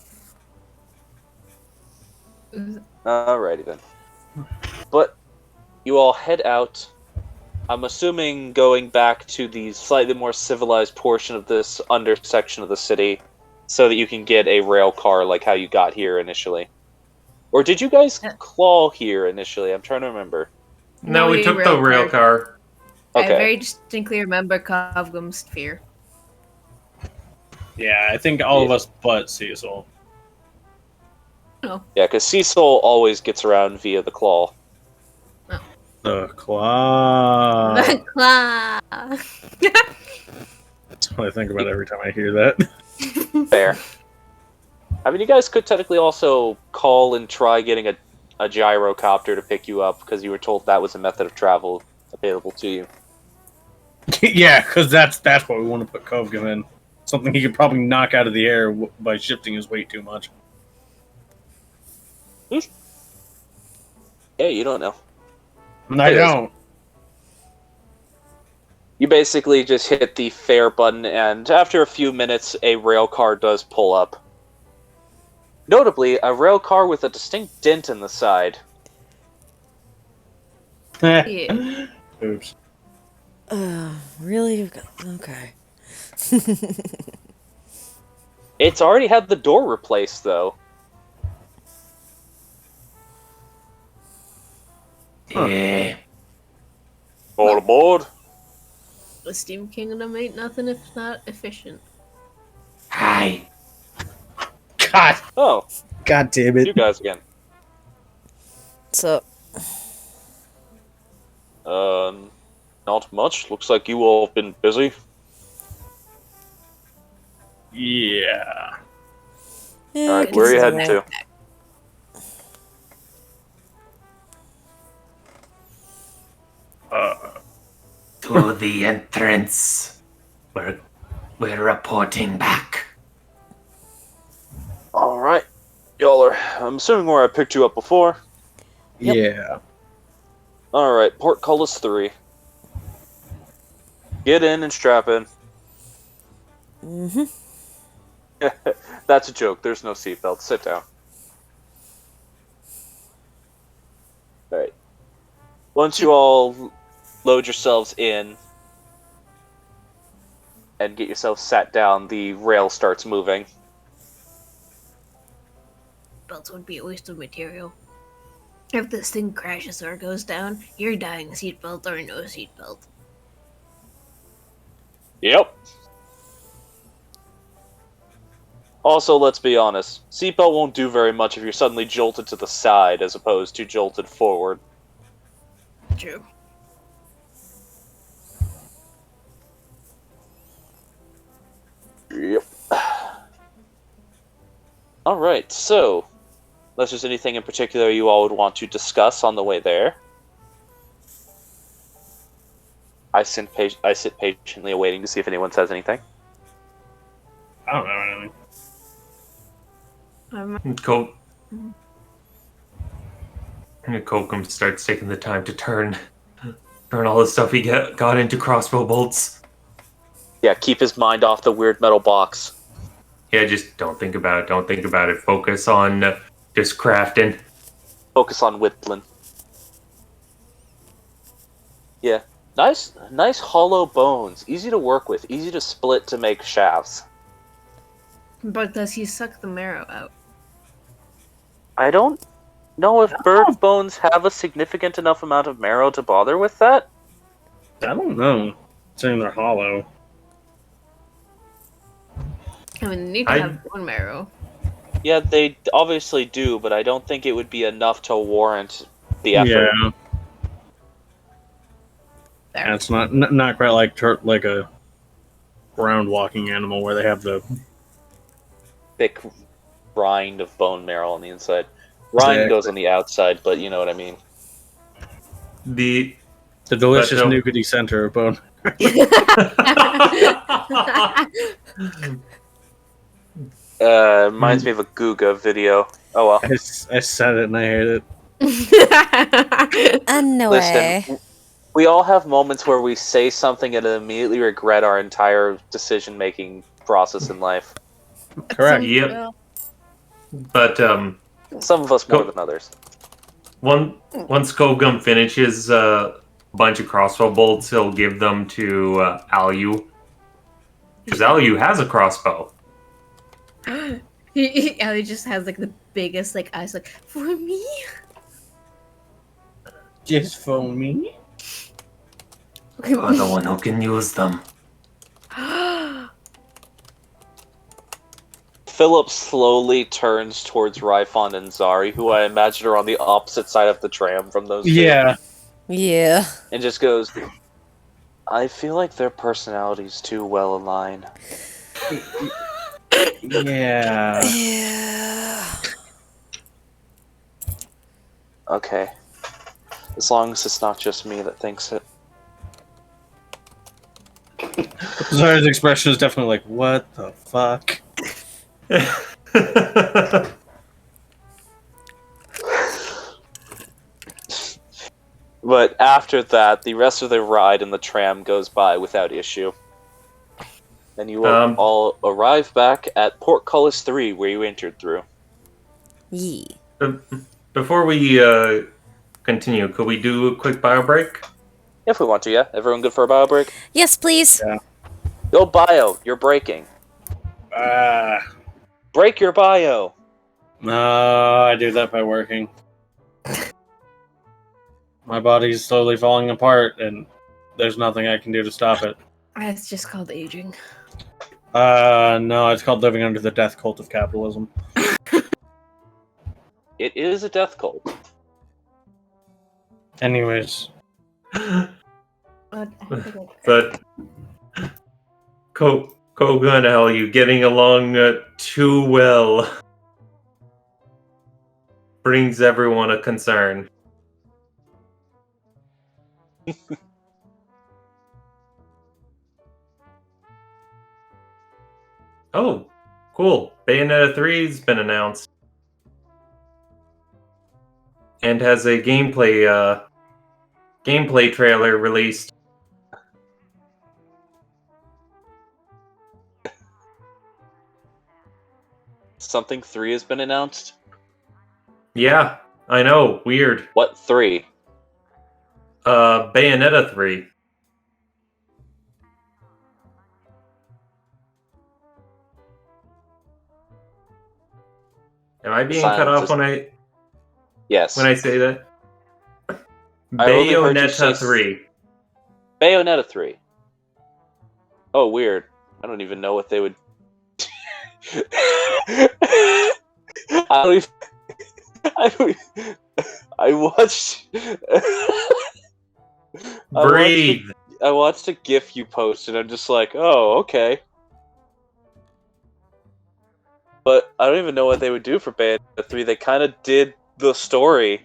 [SPEAKER 2] Alrighty then. But you all head out. I'm assuming going back to the slightly more civilized portion of this undersection of the city, so that you can get a rail car like how you got here initially. Or did you guys claw here initially? I'm trying to remember.
[SPEAKER 1] No, we took the rail car.
[SPEAKER 6] I
[SPEAKER 2] Okay.
[SPEAKER 6] very distinctly remember Kovgum's fear.
[SPEAKER 3] Yeah, I think all of us but Cecil.
[SPEAKER 2] Yeah, because Cecil always gets around via the claw.
[SPEAKER 3] The claw.
[SPEAKER 6] The claw.
[SPEAKER 3] That's what I think about every time I hear that.
[SPEAKER 2] Fair. I mean, you guys could technically also call and try getting a gyrocopter to pick you up, because you were told that was a method of travel available to you.
[SPEAKER 3] Yeah, because that's what we want to put Kovgum in. Something he could probably knock out of the air by shifting his weight too much.
[SPEAKER 2] Yeah, you don't know.
[SPEAKER 3] I don't.
[SPEAKER 2] You basically just hit the fare button, and after a few minutes, a rail car does pull up. Notably, a rail car with a distinct dent in the side.
[SPEAKER 6] Yeah.
[SPEAKER 3] Oops.
[SPEAKER 5] Really? Okay.
[SPEAKER 2] It's already had the door replaced, though.
[SPEAKER 1] Yeah.
[SPEAKER 2] All aboard.
[SPEAKER 6] The Steam Kingdom ain't nothing if not efficient.
[SPEAKER 1] Hi.
[SPEAKER 3] God.
[SPEAKER 2] Oh,
[SPEAKER 3] God damn
[SPEAKER 2] you
[SPEAKER 3] it.
[SPEAKER 2] guys again.
[SPEAKER 5] So,
[SPEAKER 2] Not much. Looks like you all have been busy.
[SPEAKER 3] Yeah.
[SPEAKER 5] yeah,
[SPEAKER 2] Alright,
[SPEAKER 5] I
[SPEAKER 2] where are you
[SPEAKER 5] can see
[SPEAKER 2] heading
[SPEAKER 5] that.
[SPEAKER 2] to?
[SPEAKER 1] To the entrance. We're reporting back.
[SPEAKER 2] Alright. Y'all are, I'm assuming where I picked you up before.
[SPEAKER 5] Yep.
[SPEAKER 3] Yeah.
[SPEAKER 2] Alright, portcullis 3. Get in and strap in.
[SPEAKER 5] Mm-hmm.
[SPEAKER 2] That's a joke. There's no seatbelt. Sit down. Alright. Once you all load yourselves in and get yourself sat down, the rail starts moving.
[SPEAKER 6] Belts would be a waste of material. If this thing crashes or goes down, you're dying seatbelt or no seatbelt.
[SPEAKER 2] Yep. Also, let's be honest. Seatbelt won't do very much if you're suddenly jolted to the side as opposed to jolted forward.
[SPEAKER 6] True.
[SPEAKER 2] Yep. Alright, so, unless there's anything in particular you all would want to discuss on the way there, I sit patiently awaiting to see if anyone says anything.
[SPEAKER 3] I don't know anything.
[SPEAKER 1] Cool. And Kokum starts taking the time to turn all the stuff he got into crossbow bolts.
[SPEAKER 2] Yeah, keep his mind off the weird metal box.
[SPEAKER 1] Yeah, just don't think about it. Don't think about it. Focus on just crafting.
[SPEAKER 2] Focus on whittling. Yeah. Nice hollow bones. Easy to work with. Easy to split to make shafts.
[SPEAKER 6] But does he suck the marrow out?
[SPEAKER 2] I don't know if bird bones have a significant enough amount of marrow to bother with that.
[SPEAKER 3] I don't know. Saying they're hollow.
[SPEAKER 6] I mean, they need to have bone marrow.
[SPEAKER 2] Yeah, they obviously do, but I don't think it would be enough to warrant the effort.
[SPEAKER 3] Yeah.
[SPEAKER 6] There.
[SPEAKER 3] And it's not quite like a ground walking animal where they have the
[SPEAKER 2] Thick rind of bone marrow on the inside. Rind
[SPEAKER 3] Exactly.
[SPEAKER 2] goes on the outside, but you know what I mean.
[SPEAKER 1] The
[SPEAKER 3] delicious
[SPEAKER 1] But,
[SPEAKER 3] nougaty center of bone.
[SPEAKER 2] Reminds me of a Guga video. Oh well.
[SPEAKER 3] I said it and I hate it.
[SPEAKER 5] No way.
[SPEAKER 2] Listen, we all have moments where we say something and immediately regret our entire decision-making process in life.
[SPEAKER 3] Correct.
[SPEAKER 1] Yep.
[SPEAKER 6] Well,
[SPEAKER 1] But
[SPEAKER 2] Some of us more
[SPEAKER 1] Go-
[SPEAKER 2] than others.
[SPEAKER 1] once Kogum finishes a bunch of crossbow bolts, he'll give them to Alyu. Because Alyu has a crossbow.
[SPEAKER 6] he just has like the biggest like eyes, like for me.
[SPEAKER 3] Just for me.
[SPEAKER 1] You're the one who can use them.
[SPEAKER 2] Philip slowly turns towards Ryfond and Zari, who I imagine are on the opposite side of the tram from those two,
[SPEAKER 3] Yeah.
[SPEAKER 5] Yeah.
[SPEAKER 2] and just goes, I feel like their personalities too well align.
[SPEAKER 3] Yeah.
[SPEAKER 5] Yeah.
[SPEAKER 2] Okay. As long as it's not just me that thinks it.
[SPEAKER 3] Zara's expression is definitely like, what the fuck?
[SPEAKER 2] But after that, the rest of the ride in the tram goes by without issue. And you will all arrive back at Portcullis 3, where you entered through.
[SPEAKER 5] Yee.
[SPEAKER 1] Before we continue, could we do a quick bio break?
[SPEAKER 2] If we want to, yeah? Everyone good for a bio break?
[SPEAKER 5] Yes, please.
[SPEAKER 2] Go bio, you're breaking. Break your bio!
[SPEAKER 3] No, I do that by working. My body's slowly falling apart, and there's nothing I can do to stop it.
[SPEAKER 6] It's just called aging.
[SPEAKER 3] No, it's called living under the death cult of capitalism.
[SPEAKER 2] It is a death cult.
[SPEAKER 3] Anyways,
[SPEAKER 1] But Koga and Alyu getting along too well brings everyone a concern. Oh, cool. Bayonetta 3's been announced. And has a gameplay trailer released.
[SPEAKER 2] Something 3 has been announced?
[SPEAKER 1] Yeah, I know. Weird.
[SPEAKER 2] What 3?
[SPEAKER 1] Bayonetta 3. Am I being cut
[SPEAKER 2] Silence
[SPEAKER 1] off
[SPEAKER 2] is- Yes.
[SPEAKER 1] when I say that?
[SPEAKER 2] I only heard you say
[SPEAKER 1] Bayonetta 3.
[SPEAKER 2] Bayonetta 3. Oh, weird. I don't even know what they would... I watched...
[SPEAKER 1] Breathe.
[SPEAKER 2] I watched a GIF you posted, and I'm just like, oh, okay. But I don't even know what they would do for Bayonetta 3. They kind of did the story.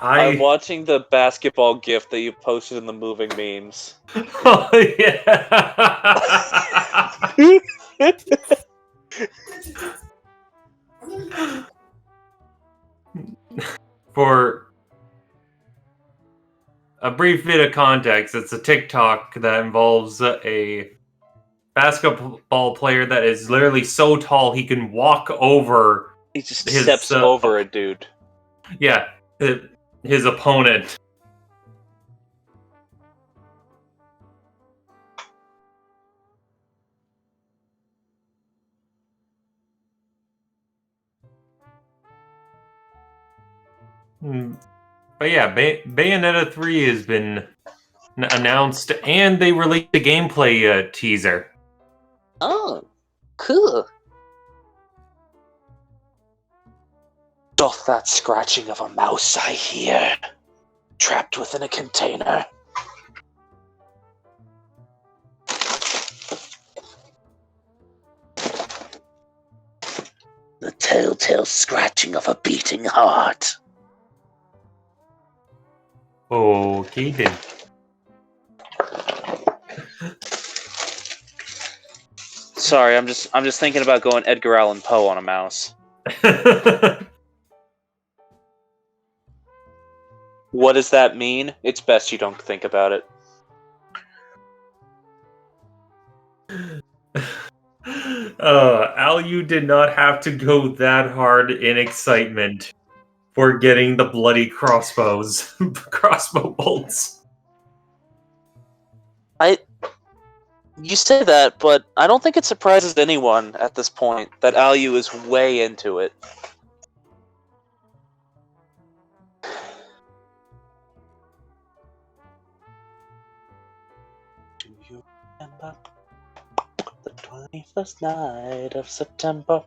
[SPEAKER 2] I'm watching the basketball GIF that you posted in the moving memes.
[SPEAKER 1] Oh, yeah. brief bit of context, it's a TikTok that involves a basketball player that is literally so tall he can walk over.
[SPEAKER 2] He just
[SPEAKER 1] His,
[SPEAKER 2] steps over a dude.
[SPEAKER 1] Yeah, his opponent. But yeah, Bayonetta 3 has been announced, and they released a gameplay teaser.
[SPEAKER 2] Oh, cool. Doth that scratching of a mouse I hear, trapped within a container? The telltale scratching of a beating heart.
[SPEAKER 1] Okay then.
[SPEAKER 2] Sorry, I'm just thinking about going Edgar Allan Poe on a mouse. What does that mean? It's best you don't think about it.
[SPEAKER 1] Al, did not have to go that hard in excitement for getting the bloody crossbow bolts.
[SPEAKER 2] You say that, but I don't think it surprises anyone at this point that Alu is way into it. Do you remember the 21st night of September?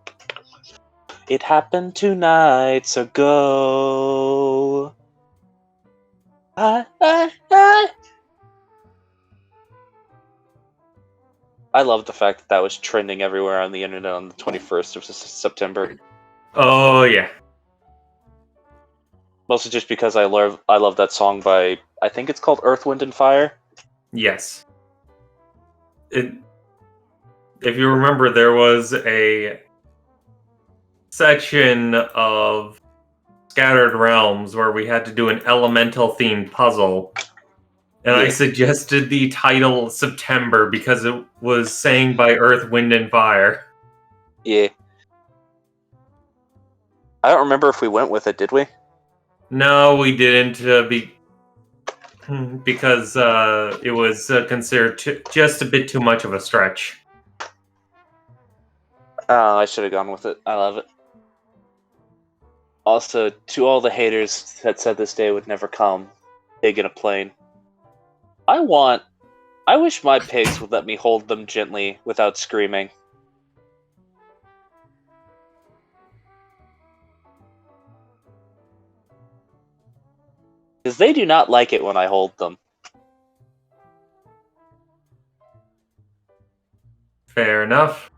[SPEAKER 2] It happened 2 nights ago. I love the fact that that was trending everywhere on the internet on the 21st of September.
[SPEAKER 1] Oh yeah.
[SPEAKER 2] Mostly just because I love that song by, I think it's called Earth, Wind, and Fire.
[SPEAKER 1] Yes. If you remember, there was a section of Scattered Realms where we had to do an elemental themed puzzle. And I suggested the title September because it was sang by Earth, Wind, and Fire.
[SPEAKER 2] Yeah. I don't remember if we went with it, did we?
[SPEAKER 1] No, we didn't, because it was considered just a bit too much of a stretch.
[SPEAKER 2] I should have gone with it. I love it. Also, to all the haters that said this day would never come, pig in a plane. I wish my pigs would let me hold them gently without screaming. Because they do not like it when I hold them.
[SPEAKER 1] Fair enough.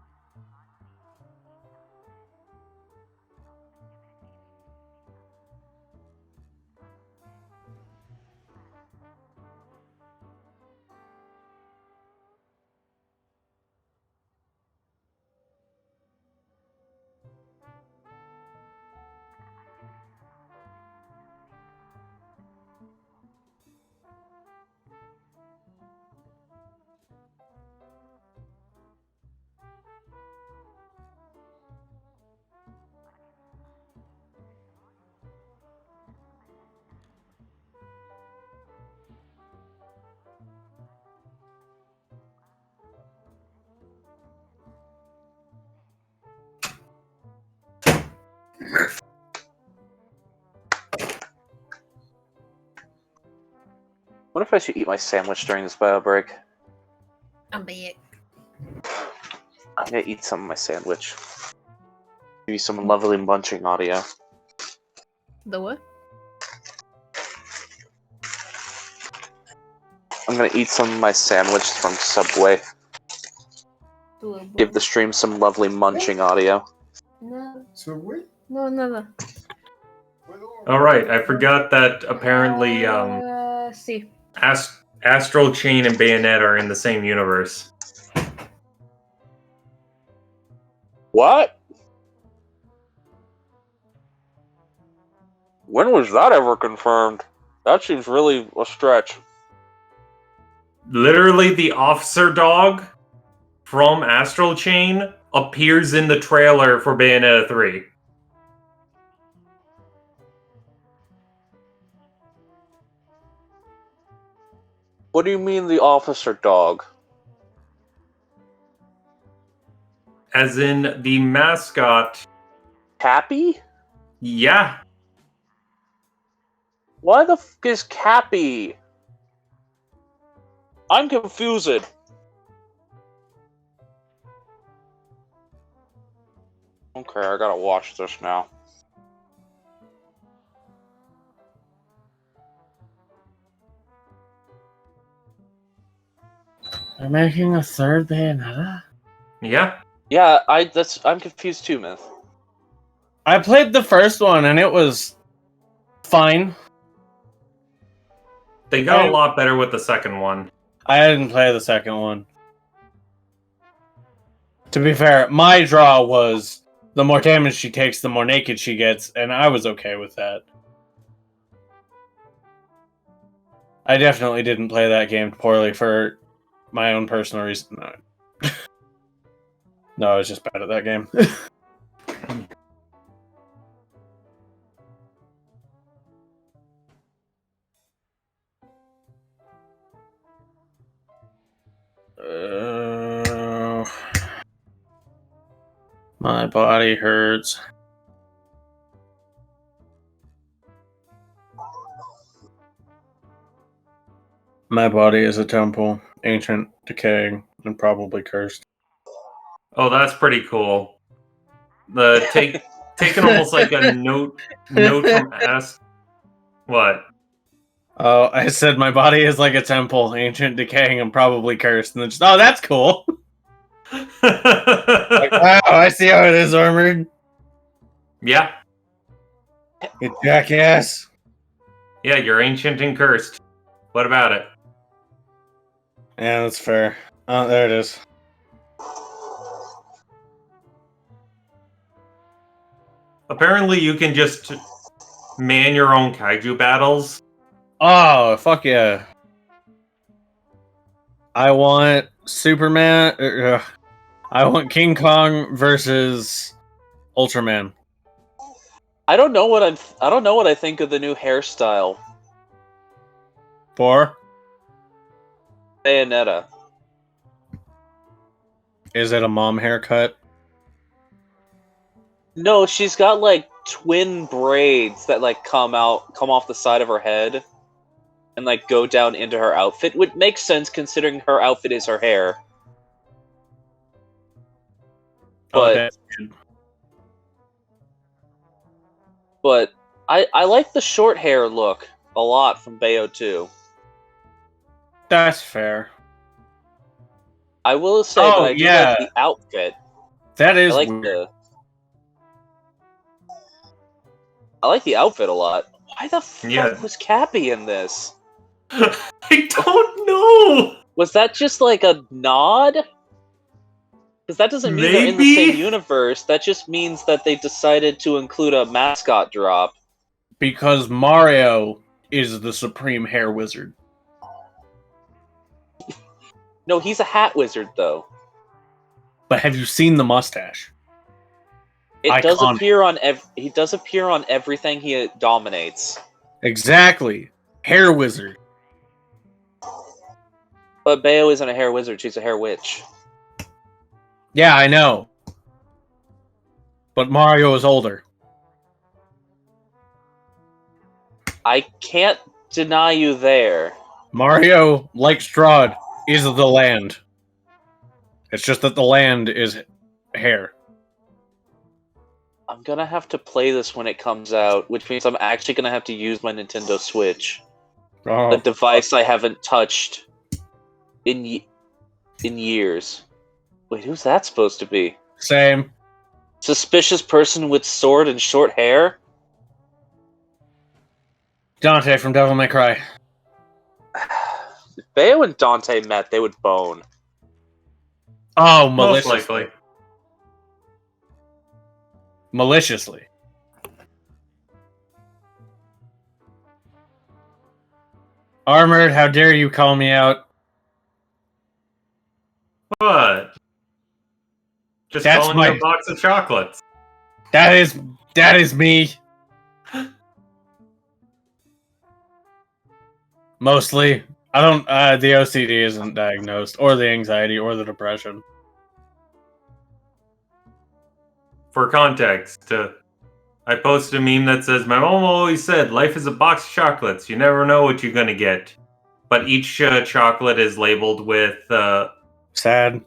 [SPEAKER 2] What if I should eat my sandwich during this bio break?
[SPEAKER 6] I'm big.
[SPEAKER 2] I'm gonna eat some of my sandwich. Give you some lovely munching audio.
[SPEAKER 6] The what?
[SPEAKER 2] I'm gonna eat some of my sandwich from Subway. Give the stream some lovely munching audio.
[SPEAKER 6] No,
[SPEAKER 7] Subway?
[SPEAKER 6] no.
[SPEAKER 1] Alright, I forgot that apparently
[SPEAKER 6] See.
[SPEAKER 1] Astral Chain and Bayonetta are in the same universe.
[SPEAKER 2] What? When was that ever confirmed? That seems really a stretch.
[SPEAKER 1] Literally, the officer dog from Astral Chain appears in the trailer for Bayonetta 3.
[SPEAKER 2] What do you mean the officer dog?
[SPEAKER 1] As in the mascot.
[SPEAKER 2] Cappy?
[SPEAKER 1] Yeah.
[SPEAKER 2] Why the f is Cappy? I'm confused. Okay, I gotta watch this now.
[SPEAKER 3] They're making a third Bayonetta?
[SPEAKER 1] Yeah.
[SPEAKER 2] Yeah, I'm confused too, Myth.
[SPEAKER 3] I played the first one and it was fine.
[SPEAKER 1] They got a lot better with the second one.
[SPEAKER 3] I didn't play the second one. To be fair, my draw was the more damage she takes, the more naked she gets, and I was okay with that. I definitely didn't play that game poorly for my own personal reason. No, no, I was just bad at that game. My body hurts. My body is a temple, ancient, decaying, and probably cursed.
[SPEAKER 1] Oh, that's pretty cool. Taking almost like a note from What?
[SPEAKER 3] Oh, I said my body is like a temple, ancient, decaying, and probably cursed. And then just, oh, that's cool. Like, wow, I see how it is, Armored.
[SPEAKER 1] Yeah.
[SPEAKER 3] You jackass.
[SPEAKER 1] Yeah, you're ancient and cursed. What about it?
[SPEAKER 3] Yeah, that's fair. Oh, there it is.
[SPEAKER 1] Apparently, you can just man your own kaiju battles.
[SPEAKER 3] Oh, fuck yeah. I want Superman. I want King Kong versus Ultraman.
[SPEAKER 2] I don't know what I think of the new hairstyle.
[SPEAKER 3] For?
[SPEAKER 2] Bayonetta.
[SPEAKER 3] Is it a mom haircut?
[SPEAKER 2] No, she's got like twin braids that like come off the side of her head and like go down into her outfit, which makes sense considering her outfit is her hair. But
[SPEAKER 3] that's good.
[SPEAKER 2] But I like the short hair look a lot from Bayo 2.
[SPEAKER 3] That's fair.
[SPEAKER 2] I will say that I do like the outfit.
[SPEAKER 3] That is
[SPEAKER 2] I like
[SPEAKER 3] weird.
[SPEAKER 2] I like the outfit a lot. Why the fuck
[SPEAKER 1] Yeah.
[SPEAKER 2] was Cappy in this?
[SPEAKER 1] I don't know.
[SPEAKER 2] Was that just like a nod? Because that doesn't mean they're in the
[SPEAKER 1] Maybe?
[SPEAKER 2] same universe. That just means that they decided to include a mascot drop.
[SPEAKER 3] Because Mario is the supreme hair wizard.
[SPEAKER 2] No, he's a hat wizard, though.
[SPEAKER 3] But have you seen the mustache?
[SPEAKER 2] It does
[SPEAKER 3] Iconic.
[SPEAKER 2] appear on he does appear on everything he dominates.
[SPEAKER 3] Exactly. Hair wizard.
[SPEAKER 2] But Bayo isn't a hair wizard, she's a hair witch.
[SPEAKER 3] Yeah, I know. But Mario is older.
[SPEAKER 2] I can't deny you there.
[SPEAKER 3] Mario, like Strahd, is the land. It's just that the land is hair.
[SPEAKER 2] I'm gonna have to play this when it comes out, which means I'm actually gonna have to use my Nintendo Switch.
[SPEAKER 3] Oh,
[SPEAKER 2] The device I haven't touched in years. Wait, who's that supposed to be?
[SPEAKER 3] same.
[SPEAKER 2] Suspicious person with sword and short hair?
[SPEAKER 3] Dante from Devil May Cry.
[SPEAKER 2] If Bayo and Dante met, they would bone.
[SPEAKER 3] Oh,
[SPEAKER 1] Most
[SPEAKER 3] maliciously.
[SPEAKER 1] likely.
[SPEAKER 3] Maliciously. Armored, how dare you call me out?
[SPEAKER 1] What? Just
[SPEAKER 3] That's
[SPEAKER 1] calling you
[SPEAKER 3] my-
[SPEAKER 1] a box of chocolates.
[SPEAKER 3] That is me. Mostly. I don't the OCD isn't diagnosed, or the anxiety, or the depression.
[SPEAKER 1] For context, I posted a meme that says, "My mom always said life is a box of chocolates. You never know what you're gonna get." But each chocolate is labeled with,
[SPEAKER 3] Sad.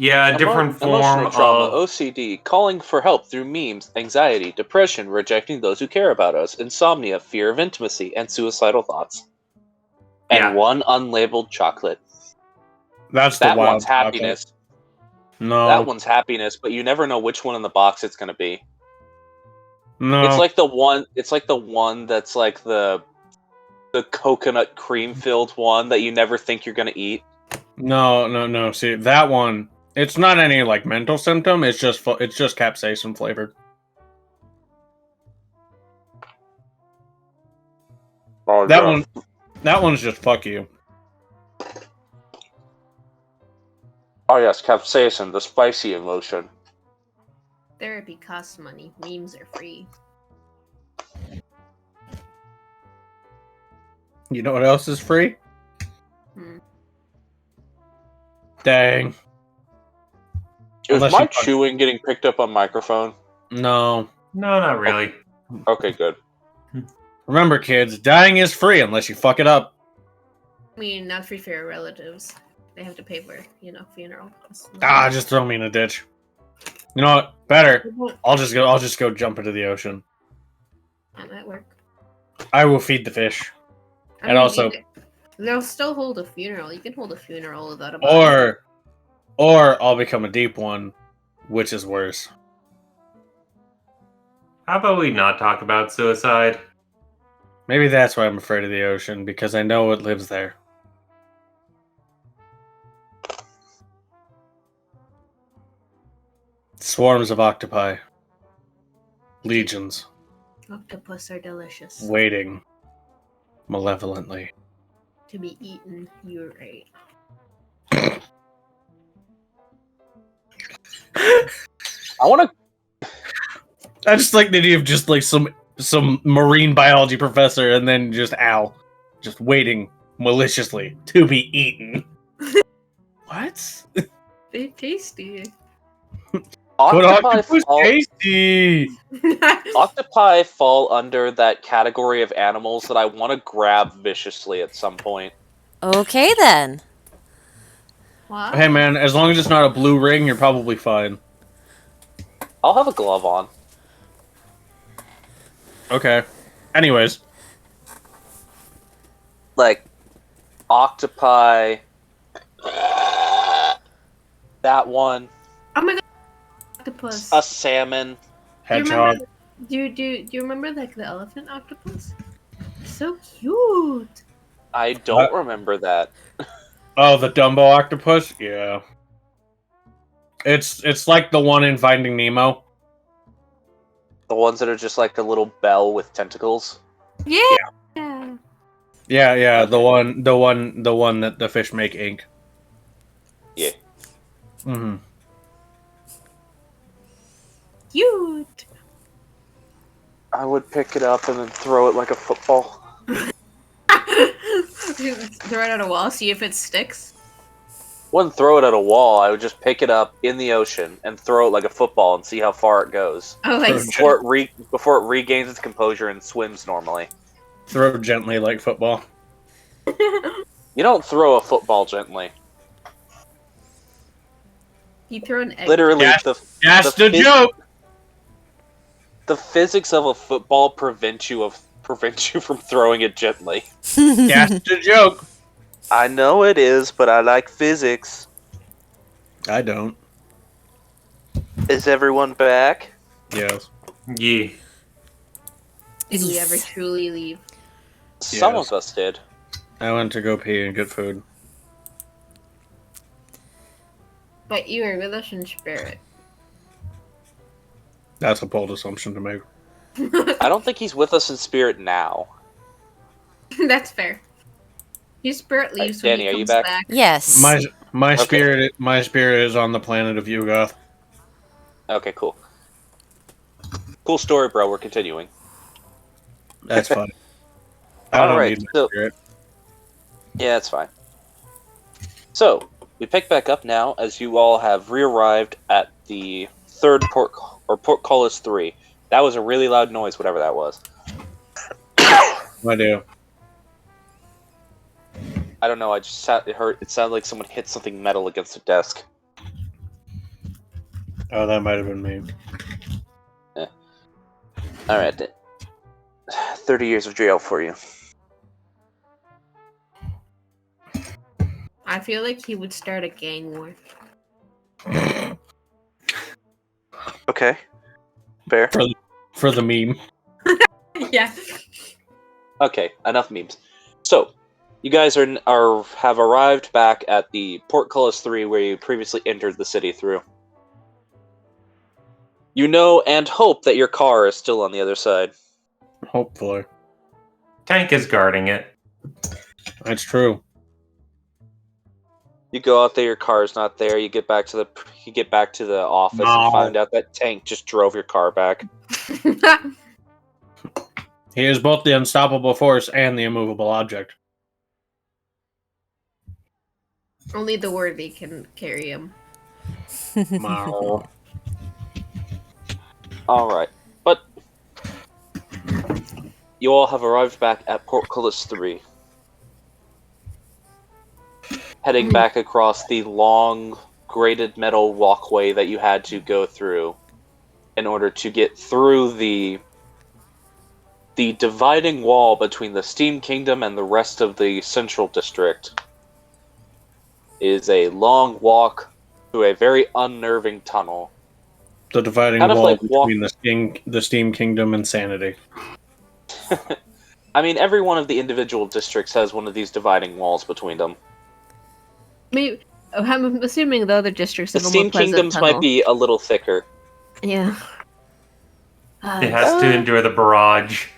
[SPEAKER 1] a different form
[SPEAKER 2] Emotional trauma,
[SPEAKER 1] of...
[SPEAKER 2] OCD, calling for help through memes, anxiety, depression, rejecting those who care about us, insomnia, fear of intimacy, and suicidal thoughts. And
[SPEAKER 1] Yeah.
[SPEAKER 2] one unlabeled chocolate.
[SPEAKER 3] That's the
[SPEAKER 2] That
[SPEAKER 3] wild
[SPEAKER 2] one's
[SPEAKER 3] chocolate.
[SPEAKER 2] happiness.
[SPEAKER 3] No.
[SPEAKER 2] That one's happiness, but you never know which one in the box it's gonna be.
[SPEAKER 3] No.
[SPEAKER 2] It's like the one. It's like the one that's like the coconut cream filled one that you never think you're gonna eat.
[SPEAKER 3] No. See, that one, it's not any like mental symptom, it's just capsaicin flavored.
[SPEAKER 2] Oh,
[SPEAKER 3] That one's just fuck you.
[SPEAKER 2] Oh yes, capsaicin, the spicy emotion.
[SPEAKER 6] Therapy costs money. Memes are free.
[SPEAKER 3] You know what else is free?
[SPEAKER 6] Hmm.
[SPEAKER 3] Dang.
[SPEAKER 2] Is
[SPEAKER 3] Unless
[SPEAKER 2] my
[SPEAKER 3] you-
[SPEAKER 2] chewing getting picked up on microphone?
[SPEAKER 3] No.
[SPEAKER 1] No, not really.
[SPEAKER 2] Okay, good.
[SPEAKER 3] Remember, kids, dying is free unless you fuck it up.
[SPEAKER 6] I mean, not free for your relatives. They have to pay for, funeral costs.
[SPEAKER 3] Just throw me in a ditch. You know what? Better. I'll just go jump into the ocean.
[SPEAKER 6] That might work.
[SPEAKER 3] I will feed the fish.
[SPEAKER 6] I
[SPEAKER 3] And
[SPEAKER 6] mean,
[SPEAKER 3] also-
[SPEAKER 6] they'll still hold a funeral. You can hold a funeral without a body.
[SPEAKER 3] Or I'll become a deep one, which is worse.
[SPEAKER 1] How about we not talk about suicide?
[SPEAKER 3] Maybe that's why I'm afraid of the ocean, because I know it lives there. Swarms of octopi. Legions.
[SPEAKER 6] Octopus are delicious.
[SPEAKER 3] Waiting. Malevolently.
[SPEAKER 6] To be eaten, you're right.
[SPEAKER 2] I want to.
[SPEAKER 3] I just like the idea of just like some marine biology professor and then just just waiting maliciously to be eaten. What?
[SPEAKER 6] They're tasty.
[SPEAKER 3] But
[SPEAKER 2] Octopi
[SPEAKER 3] octopus
[SPEAKER 2] fall,
[SPEAKER 3] tasty.
[SPEAKER 2] octopi fall under that category of animals that I want to grab viciously at some point.
[SPEAKER 5] Okay then.
[SPEAKER 6] Wow.
[SPEAKER 3] Hey man, as long as it's not a blue ring, you're probably fine.
[SPEAKER 2] I'll have a glove on.
[SPEAKER 3] Okay. Anyways,
[SPEAKER 2] Like, octopi. That one.
[SPEAKER 6] Oh my god, octopus.
[SPEAKER 2] A salmon.
[SPEAKER 3] hedgehog.
[SPEAKER 6] Do you remember like the elephant octopus? So cute.
[SPEAKER 2] I don't remember that.
[SPEAKER 3] Oh, the Dumbo octopus? Yeah. It's like the one in Finding Nemo.
[SPEAKER 2] The ones that are just like a little bell with tentacles.
[SPEAKER 6] Yeah.
[SPEAKER 3] Yeah, the one that the fish make ink.
[SPEAKER 2] Yeah.
[SPEAKER 3] Mm-hmm.
[SPEAKER 6] Cute.
[SPEAKER 2] I would pick it up and then throw it like a football.
[SPEAKER 6] Throw it at a wall, see if it sticks.
[SPEAKER 2] Wouldn't throw it at a wall. I would just pick it up in the ocean and throw it like a football and see how far it goes
[SPEAKER 6] Oh, like
[SPEAKER 2] before it regains its composure and swims normally.
[SPEAKER 3] Throw gently like football.
[SPEAKER 2] You don't throw a football gently.
[SPEAKER 6] you throw an egg.
[SPEAKER 2] Literally,
[SPEAKER 3] That's
[SPEAKER 2] the
[SPEAKER 3] the
[SPEAKER 2] phys-
[SPEAKER 3] joke.
[SPEAKER 2] the physics of a football prevent you from throwing it gently.
[SPEAKER 3] That's the joke.
[SPEAKER 2] I know it is, but I like physics.
[SPEAKER 3] I don't.
[SPEAKER 2] Is everyone back?
[SPEAKER 3] Yes.
[SPEAKER 1] Yeah.
[SPEAKER 6] Did we ever truly leave?
[SPEAKER 2] Some
[SPEAKER 3] Yes.
[SPEAKER 2] of us did.
[SPEAKER 3] I went to go pee and get food.
[SPEAKER 6] But you were with us in spirit.
[SPEAKER 3] That's a bold assumption to make.
[SPEAKER 2] I don't think he's with us in spirit now.
[SPEAKER 6] That's fair. His spirit leaves when
[SPEAKER 2] Danny,
[SPEAKER 6] he
[SPEAKER 2] are you
[SPEAKER 6] comes
[SPEAKER 2] back?
[SPEAKER 5] Yes.
[SPEAKER 3] My
[SPEAKER 2] Okay.
[SPEAKER 3] spirit is on the planet of Yugoth.
[SPEAKER 2] Okay, cool. Cool story, bro. We're continuing.
[SPEAKER 3] That's fine. I
[SPEAKER 2] All
[SPEAKER 3] don't
[SPEAKER 2] right,
[SPEAKER 3] need my
[SPEAKER 2] so
[SPEAKER 3] spirit.
[SPEAKER 2] yeah, that's fine. So we pick back up now as you all have re-arrived at the third portcullis 3. That was a really loud noise, whatever that was.
[SPEAKER 3] I do.
[SPEAKER 2] I don't know. I just sat. It hurt. It sounded like someone hit something metal against a desk.
[SPEAKER 3] Oh, that might have been me.
[SPEAKER 2] All right, 30 years of jail for you.
[SPEAKER 6] I feel like he would start a gang war.
[SPEAKER 2] Okay, fair.
[SPEAKER 3] For the meme.
[SPEAKER 6] Yeah.
[SPEAKER 2] Okay, enough memes. So, you guys have arrived back at the Portcullis 3 where you previously entered the city through. You know and hope that your car is still on the other side.
[SPEAKER 3] Hopefully.
[SPEAKER 1] Tank is guarding it.
[SPEAKER 3] That's true.
[SPEAKER 2] You go out there, your car is not there. You get back to the office
[SPEAKER 3] No.
[SPEAKER 2] and find out that Tank just drove your car back.
[SPEAKER 3] He is both the unstoppable force and the immovable object.
[SPEAKER 6] Only the worthy can carry him.
[SPEAKER 3] Wow.
[SPEAKER 2] Alright, but you all have arrived back at Portcullis 3. Heading back across the long, grated metal walkway that you had to go through in order to get through the dividing wall between the Steam Kingdom and the rest of the Central District is a long walk through a very unnerving tunnel.
[SPEAKER 3] The dividing
[SPEAKER 2] Kind of
[SPEAKER 3] wall
[SPEAKER 2] like
[SPEAKER 3] between the Steam Kingdom and Sanity.
[SPEAKER 2] I mean, every one of the individual districts has one of these dividing walls between them.
[SPEAKER 6] Maybe I'm assuming the other districts
[SPEAKER 2] The
[SPEAKER 6] have a more
[SPEAKER 2] Steam
[SPEAKER 6] pleasant
[SPEAKER 2] Kingdoms
[SPEAKER 6] tunnel.
[SPEAKER 2] might be a little thicker.
[SPEAKER 6] Yeah.
[SPEAKER 1] It has to endure the barrage.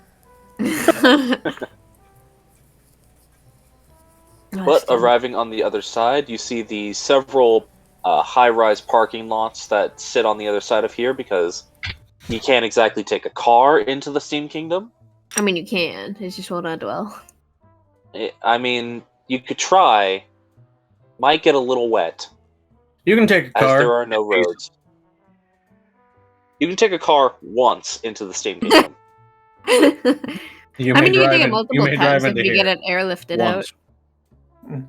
[SPEAKER 2] But arriving on the other side, you see the several high-rise parking lots that sit on the other side of here because you can't exactly take a car into the Steam Kingdom.
[SPEAKER 6] I mean, you can. It's just will not dwell.
[SPEAKER 2] I mean, you could try. Might get a little wet,
[SPEAKER 3] You can take a
[SPEAKER 2] as
[SPEAKER 3] car.
[SPEAKER 2] there are no roads. You can take a car once into the Steam Kingdom.
[SPEAKER 3] You
[SPEAKER 6] I
[SPEAKER 3] may
[SPEAKER 6] mean, you can
[SPEAKER 3] drive
[SPEAKER 6] take it
[SPEAKER 3] in-
[SPEAKER 6] multiple
[SPEAKER 3] may
[SPEAKER 6] times
[SPEAKER 3] drive
[SPEAKER 6] if
[SPEAKER 3] into
[SPEAKER 6] you
[SPEAKER 3] here
[SPEAKER 6] get it airlifted out.
[SPEAKER 3] once.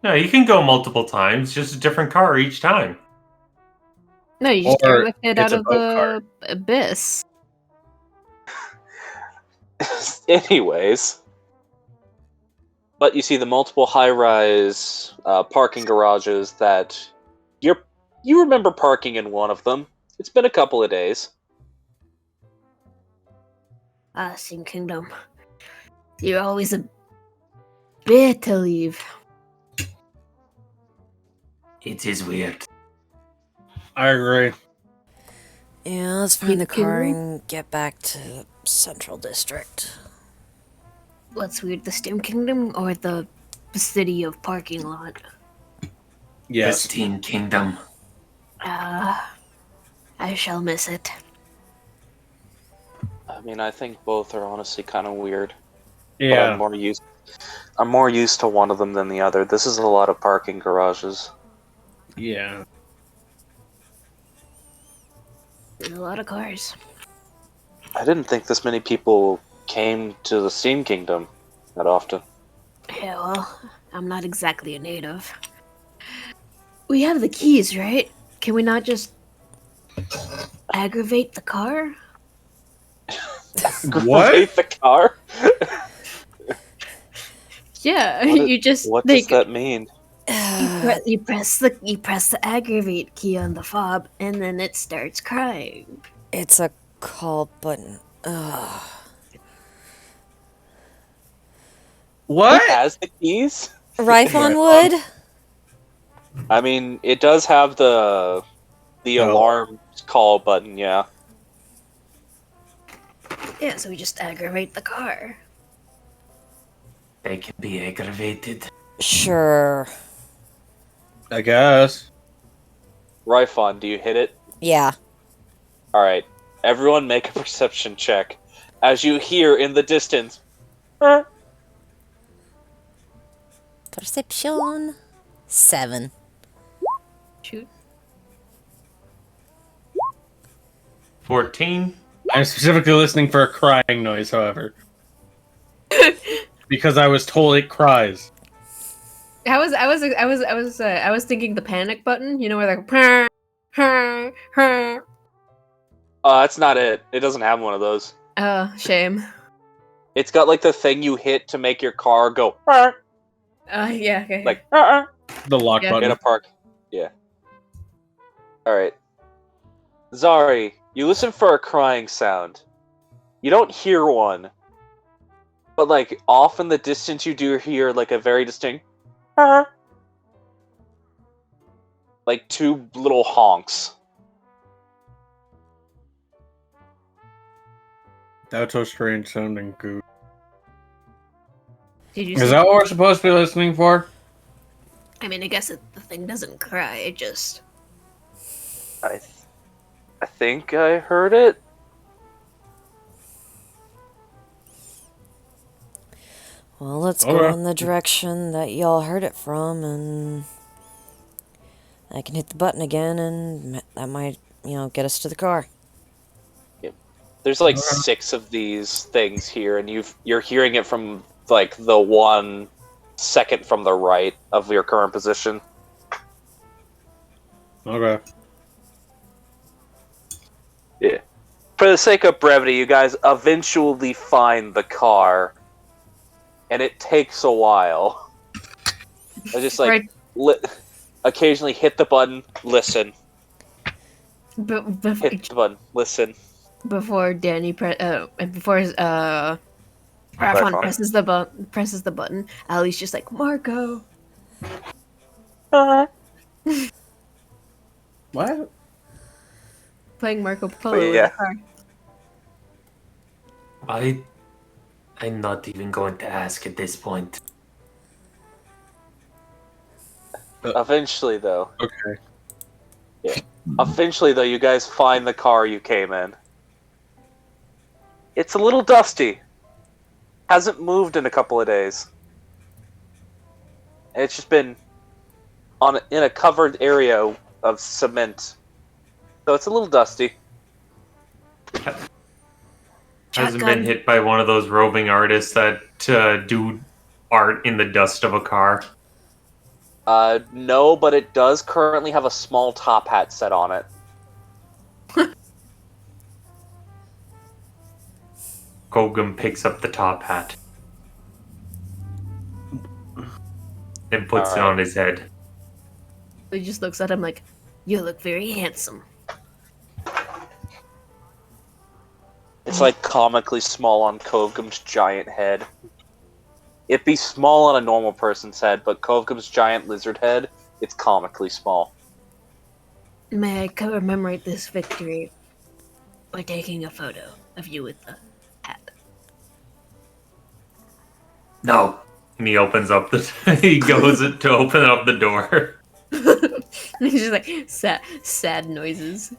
[SPEAKER 1] No, you can go multiple times, just a different car each time.
[SPEAKER 6] No, you just
[SPEAKER 3] Or
[SPEAKER 6] airlift it
[SPEAKER 3] it's
[SPEAKER 6] out
[SPEAKER 3] a
[SPEAKER 6] of
[SPEAKER 3] boat
[SPEAKER 6] the
[SPEAKER 3] cart.
[SPEAKER 6] abyss.
[SPEAKER 2] Anyways. But you see the multiple high-rise parking garages that you remember parking in one of them. It's been a couple of days.
[SPEAKER 6] Steam Kingdom. You're always a bit to leave.
[SPEAKER 1] It is weird.
[SPEAKER 3] I agree.
[SPEAKER 5] Yeah, let's find the
[SPEAKER 6] Steam
[SPEAKER 5] car
[SPEAKER 6] Kingdom?
[SPEAKER 5] and get back to Central District.
[SPEAKER 6] What's weird, the Steam Kingdom or the city of parking lot?
[SPEAKER 3] Yes.
[SPEAKER 1] The Steam Kingdom.
[SPEAKER 6] I shall miss it.
[SPEAKER 2] I mean, I think both are honestly kind of weird. But
[SPEAKER 3] Yeah.
[SPEAKER 2] I'm more used to one of them than the other. This is a lot of parking garages.
[SPEAKER 3] Yeah.
[SPEAKER 6] There's a lot of cars.
[SPEAKER 2] I didn't think this many people came to the Steam Kingdom that often.
[SPEAKER 6] Yeah, well, I'm not exactly a native. We have the keys, right? Can we not just aggravate the car?
[SPEAKER 3] What?
[SPEAKER 2] Aggravate the car?
[SPEAKER 6] Yeah,
[SPEAKER 2] What
[SPEAKER 6] you just
[SPEAKER 2] What
[SPEAKER 6] like
[SPEAKER 2] does that mean?
[SPEAKER 6] you press the aggravate key on the fob, and then it starts crying.
[SPEAKER 5] It's a call button. Ugh.
[SPEAKER 3] What?
[SPEAKER 2] Who has the keys?
[SPEAKER 5] Rifon would?
[SPEAKER 2] I mean, it does have the
[SPEAKER 3] Oh.
[SPEAKER 2] alarm call button, yeah.
[SPEAKER 6] Yeah, so we just aggravate the car.
[SPEAKER 1] They can be aggravated.
[SPEAKER 5] Sure.
[SPEAKER 3] I guess.
[SPEAKER 2] Ryphon, do you hit it?
[SPEAKER 5] Yeah.
[SPEAKER 2] Alright. Everyone make a perception check. As you hear in the distance.
[SPEAKER 5] Perception. 7.
[SPEAKER 6] Shoot.
[SPEAKER 1] 14.
[SPEAKER 3] I'm specifically listening for a crying noise, however. Because I was told it cries.
[SPEAKER 6] I was thinking the panic button. You know where they're
[SPEAKER 2] That's not it. It doesn't have one of those.
[SPEAKER 6] Oh, shame.
[SPEAKER 2] It's got like the thing you hit to make your car go
[SPEAKER 6] Yeah, okay.
[SPEAKER 2] like
[SPEAKER 3] The lock
[SPEAKER 6] Yeah.
[SPEAKER 2] in
[SPEAKER 3] button.
[SPEAKER 2] a park. Yeah. Alright. Zari, you listen for a crying sound. You don't hear one. But like off in the distance you do hear like a very distinct like two little honks.
[SPEAKER 3] That's so strange sounding goo.
[SPEAKER 6] Did you
[SPEAKER 3] Is
[SPEAKER 6] see?
[SPEAKER 3] that what we're supposed to be listening for?
[SPEAKER 6] I mean, I guess the thing doesn't cry. It just.
[SPEAKER 2] I think I heard it.
[SPEAKER 5] Well, let's go
[SPEAKER 3] Okay.
[SPEAKER 5] in the direction that y'all heard it from, and I can hit the button again, and that might, get us to the car.
[SPEAKER 2] There's like
[SPEAKER 3] Okay.
[SPEAKER 2] 6 of these things here, and you're hearing it from like the 1 second from the right of your current position.
[SPEAKER 3] Okay.
[SPEAKER 2] Yeah. For the sake of brevity, you guys eventually find the car, and it takes a while. I just like occasionally hit the button, listen. Hit the button, listen.
[SPEAKER 6] Before Danny before Raphon
[SPEAKER 2] Raphon.
[SPEAKER 6] presses the button, Ali's just like Marco.
[SPEAKER 3] What?
[SPEAKER 6] Playing Marco Polo in
[SPEAKER 2] yeah.
[SPEAKER 6] the car.
[SPEAKER 1] I'm not even going to ask at this point.
[SPEAKER 2] Eventually, though.
[SPEAKER 3] Okay.
[SPEAKER 2] Eventually, though, you guys find the car you came in. It's a little dusty. Hasn't moved in a couple of days. And it's just been in a covered area of cement. So it's a little dusty.
[SPEAKER 1] Hasn't
[SPEAKER 6] Shotgun.
[SPEAKER 1] been hit by one of those roving artists that do art in the dust of a car.
[SPEAKER 2] No, but it does currently have a small top hat set on it.
[SPEAKER 1] Kogum picks up the top hat and puts it
[SPEAKER 2] Alright.
[SPEAKER 1] on his head.
[SPEAKER 6] He just looks at him like, "You look very handsome."
[SPEAKER 2] It's like comically small on Kovgum's giant head. It'd be small on a normal person's head, but Kovgum's giant lizard head, it's comically small.
[SPEAKER 6] May I commemorate this victory by taking a photo of you with the hat?
[SPEAKER 1] No. And he opens up he goes to open up the door.
[SPEAKER 6] He's just like sad noises.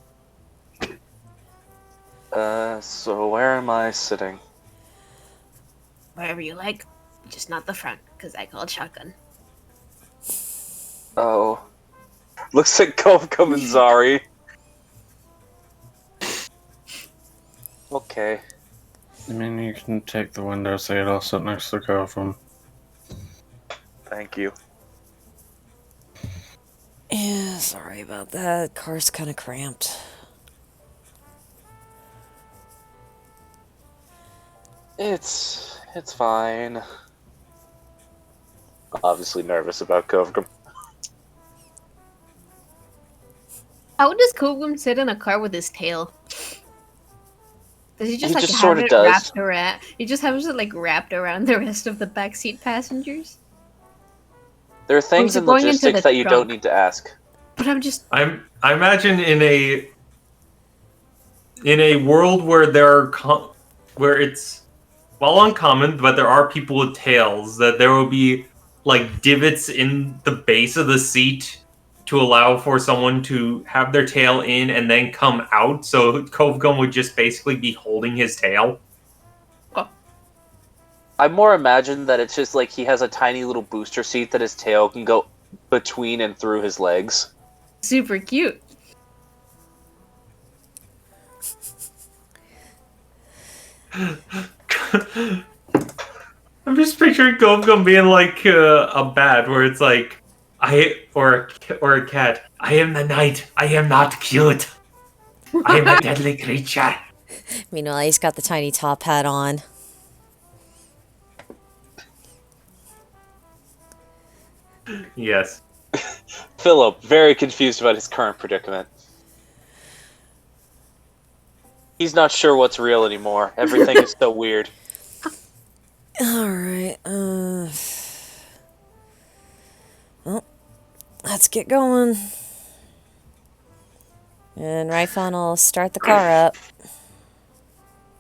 [SPEAKER 2] So where am I sitting?
[SPEAKER 6] Wherever you like, just not the front, because I called shotgun.
[SPEAKER 2] Oh. Looks like Kovgum and Zari. Okay.
[SPEAKER 3] I mean, you can take the window seat. I'll sit next to the car from.
[SPEAKER 2] Thank you.
[SPEAKER 5] Yeah, sorry about that. Car's kind of cramped.
[SPEAKER 2] It's fine. Obviously nervous about Kovgum.
[SPEAKER 6] How does Kogum sit in a car with his tail? Does he just
[SPEAKER 2] He
[SPEAKER 6] like
[SPEAKER 2] just
[SPEAKER 6] have
[SPEAKER 2] sorta
[SPEAKER 6] it
[SPEAKER 2] does.
[SPEAKER 6] wrapped around? He just has it like wrapped around the rest of the backseat passengers.
[SPEAKER 2] There are things
[SPEAKER 6] is it
[SPEAKER 2] in
[SPEAKER 6] going into
[SPEAKER 2] logistics
[SPEAKER 6] the
[SPEAKER 2] that you
[SPEAKER 6] trunk?
[SPEAKER 2] don't need to ask.
[SPEAKER 6] But I'm just
[SPEAKER 1] I imagine in a world where there are where it's uncommon, but there are people with tails, that there will be like divots in the base of the seat to allow for someone to have their tail in and then come out. So Kovgun would just basically be holding his tail.
[SPEAKER 2] I more imagine that it's just like he has a tiny little booster seat that his tail can go between and through his legs.
[SPEAKER 6] Super cute.
[SPEAKER 1] I'm just picturing Kovgun being like a bat, where it's like, or a cat. I am the night. I am not cute. I am a deadly creature.
[SPEAKER 5] Meanwhile, he's got the tiny top hat on.
[SPEAKER 1] Yes.
[SPEAKER 2] Philip, very confused about his current predicament. He's not sure what's real anymore. Everything is so weird.
[SPEAKER 5] Alright, well, let's get going. And Ryphon will start the car up.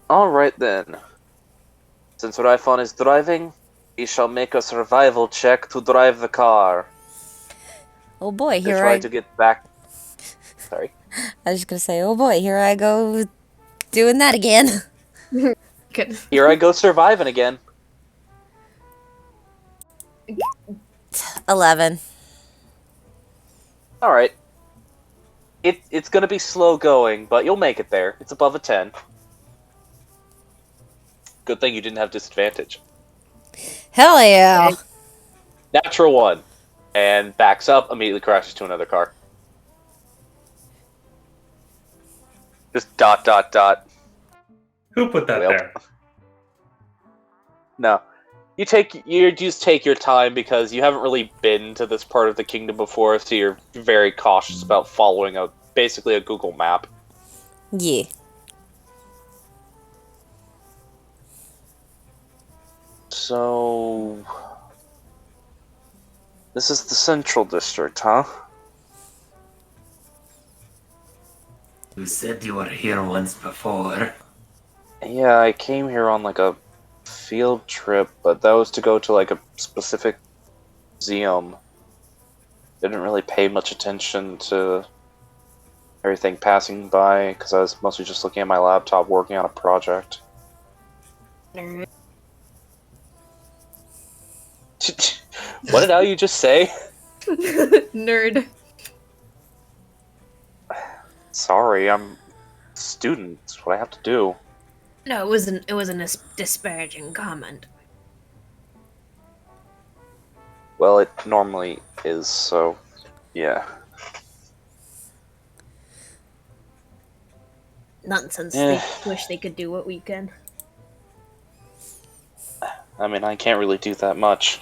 [SPEAKER 2] Alright then. Since Ryphon is driving, he shall make a survival check to drive the car.
[SPEAKER 5] Oh boy,
[SPEAKER 2] To
[SPEAKER 5] here
[SPEAKER 2] try
[SPEAKER 5] I...
[SPEAKER 2] to get back. Sorry.
[SPEAKER 5] I was just gonna say, oh boy, here I go doing that again.
[SPEAKER 6] Good.
[SPEAKER 2] Here I go surviving again.
[SPEAKER 5] 11.
[SPEAKER 2] Alright. It's gonna be slow going, but you'll make it there. It's above a 10. Good thing you didn't have disadvantage.
[SPEAKER 5] Hell yeah!
[SPEAKER 2] Natural 1. And backs up, immediately crashes to another car. Just dot, dot, dot.
[SPEAKER 1] Who put that
[SPEAKER 2] Well.
[SPEAKER 1] there?
[SPEAKER 2] No. You just take your time because you haven't really been to this part of the kingdom before, so you're very cautious about following basically a Google map.
[SPEAKER 5] Yeah.
[SPEAKER 2] So this is the central district, huh?
[SPEAKER 1] You said you were here once before.
[SPEAKER 2] Yeah, I came here on like a field trip, but that was to go to like a specific museum. Didn't really pay much attention to everything passing by because I was mostly just looking at my laptop working on a project.
[SPEAKER 6] Nerd.
[SPEAKER 2] What did you just say?
[SPEAKER 6] Nerd.
[SPEAKER 2] Sorry, I'm a student. That's what I have to do.
[SPEAKER 6] No, it wasn't. It wasn't a disparaging comment.
[SPEAKER 2] Well, it normally is, so yeah.
[SPEAKER 6] Nonsense.
[SPEAKER 2] Eh.
[SPEAKER 6] They wish they could do what we can.
[SPEAKER 2] I mean, I can't really do that much.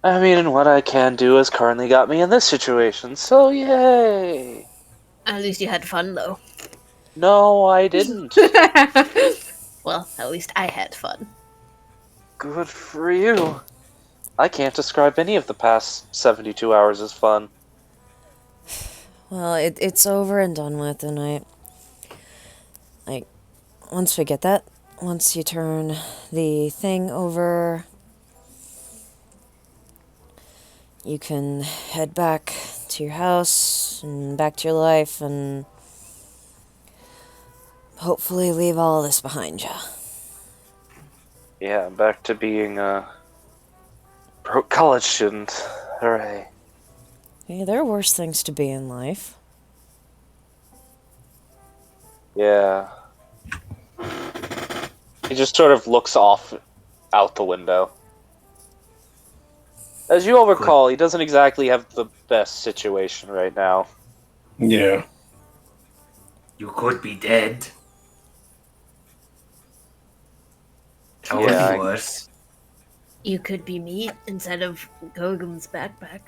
[SPEAKER 2] I mean, and what I can do has currently got me in this situation, so yay!
[SPEAKER 6] At least you had fun, though.
[SPEAKER 2] No, I didn't.
[SPEAKER 6] Well, at least I had fun.
[SPEAKER 2] Good for you. I can't describe any of the past 72 hours as fun.
[SPEAKER 5] Well, it's over and done with, and once we get that, once you turn the thing over, you can head back to your house and back to your life and hopefully leave all this behind you.
[SPEAKER 2] Yeah, back to being a broke college student. Hooray.
[SPEAKER 5] Hey, there are worse things to be in life.
[SPEAKER 2] Yeah. He just sort of looks off out the window. As you all recall, he doesn't exactly have the best situation right now.
[SPEAKER 3] Yeah.
[SPEAKER 1] You could be dead. That would
[SPEAKER 2] Yeah,
[SPEAKER 1] be worse.
[SPEAKER 6] You could be me instead of Gogun's backpack.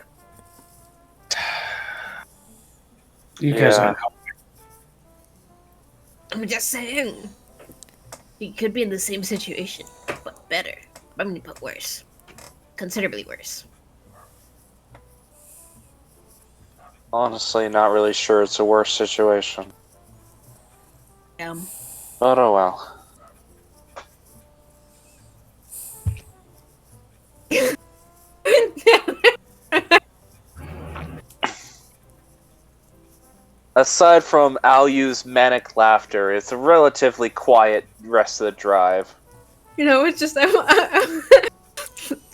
[SPEAKER 3] You guys
[SPEAKER 2] Yeah.
[SPEAKER 3] are
[SPEAKER 6] I'm just saying. You could be in the same situation, but better. I mean, but worse. Considerably worse.
[SPEAKER 2] Honestly, not really sure it's a worse situation. But oh well. aside from Alyu's manic laughter, it's a relatively quiet rest of the drive.
[SPEAKER 6] You know, it's just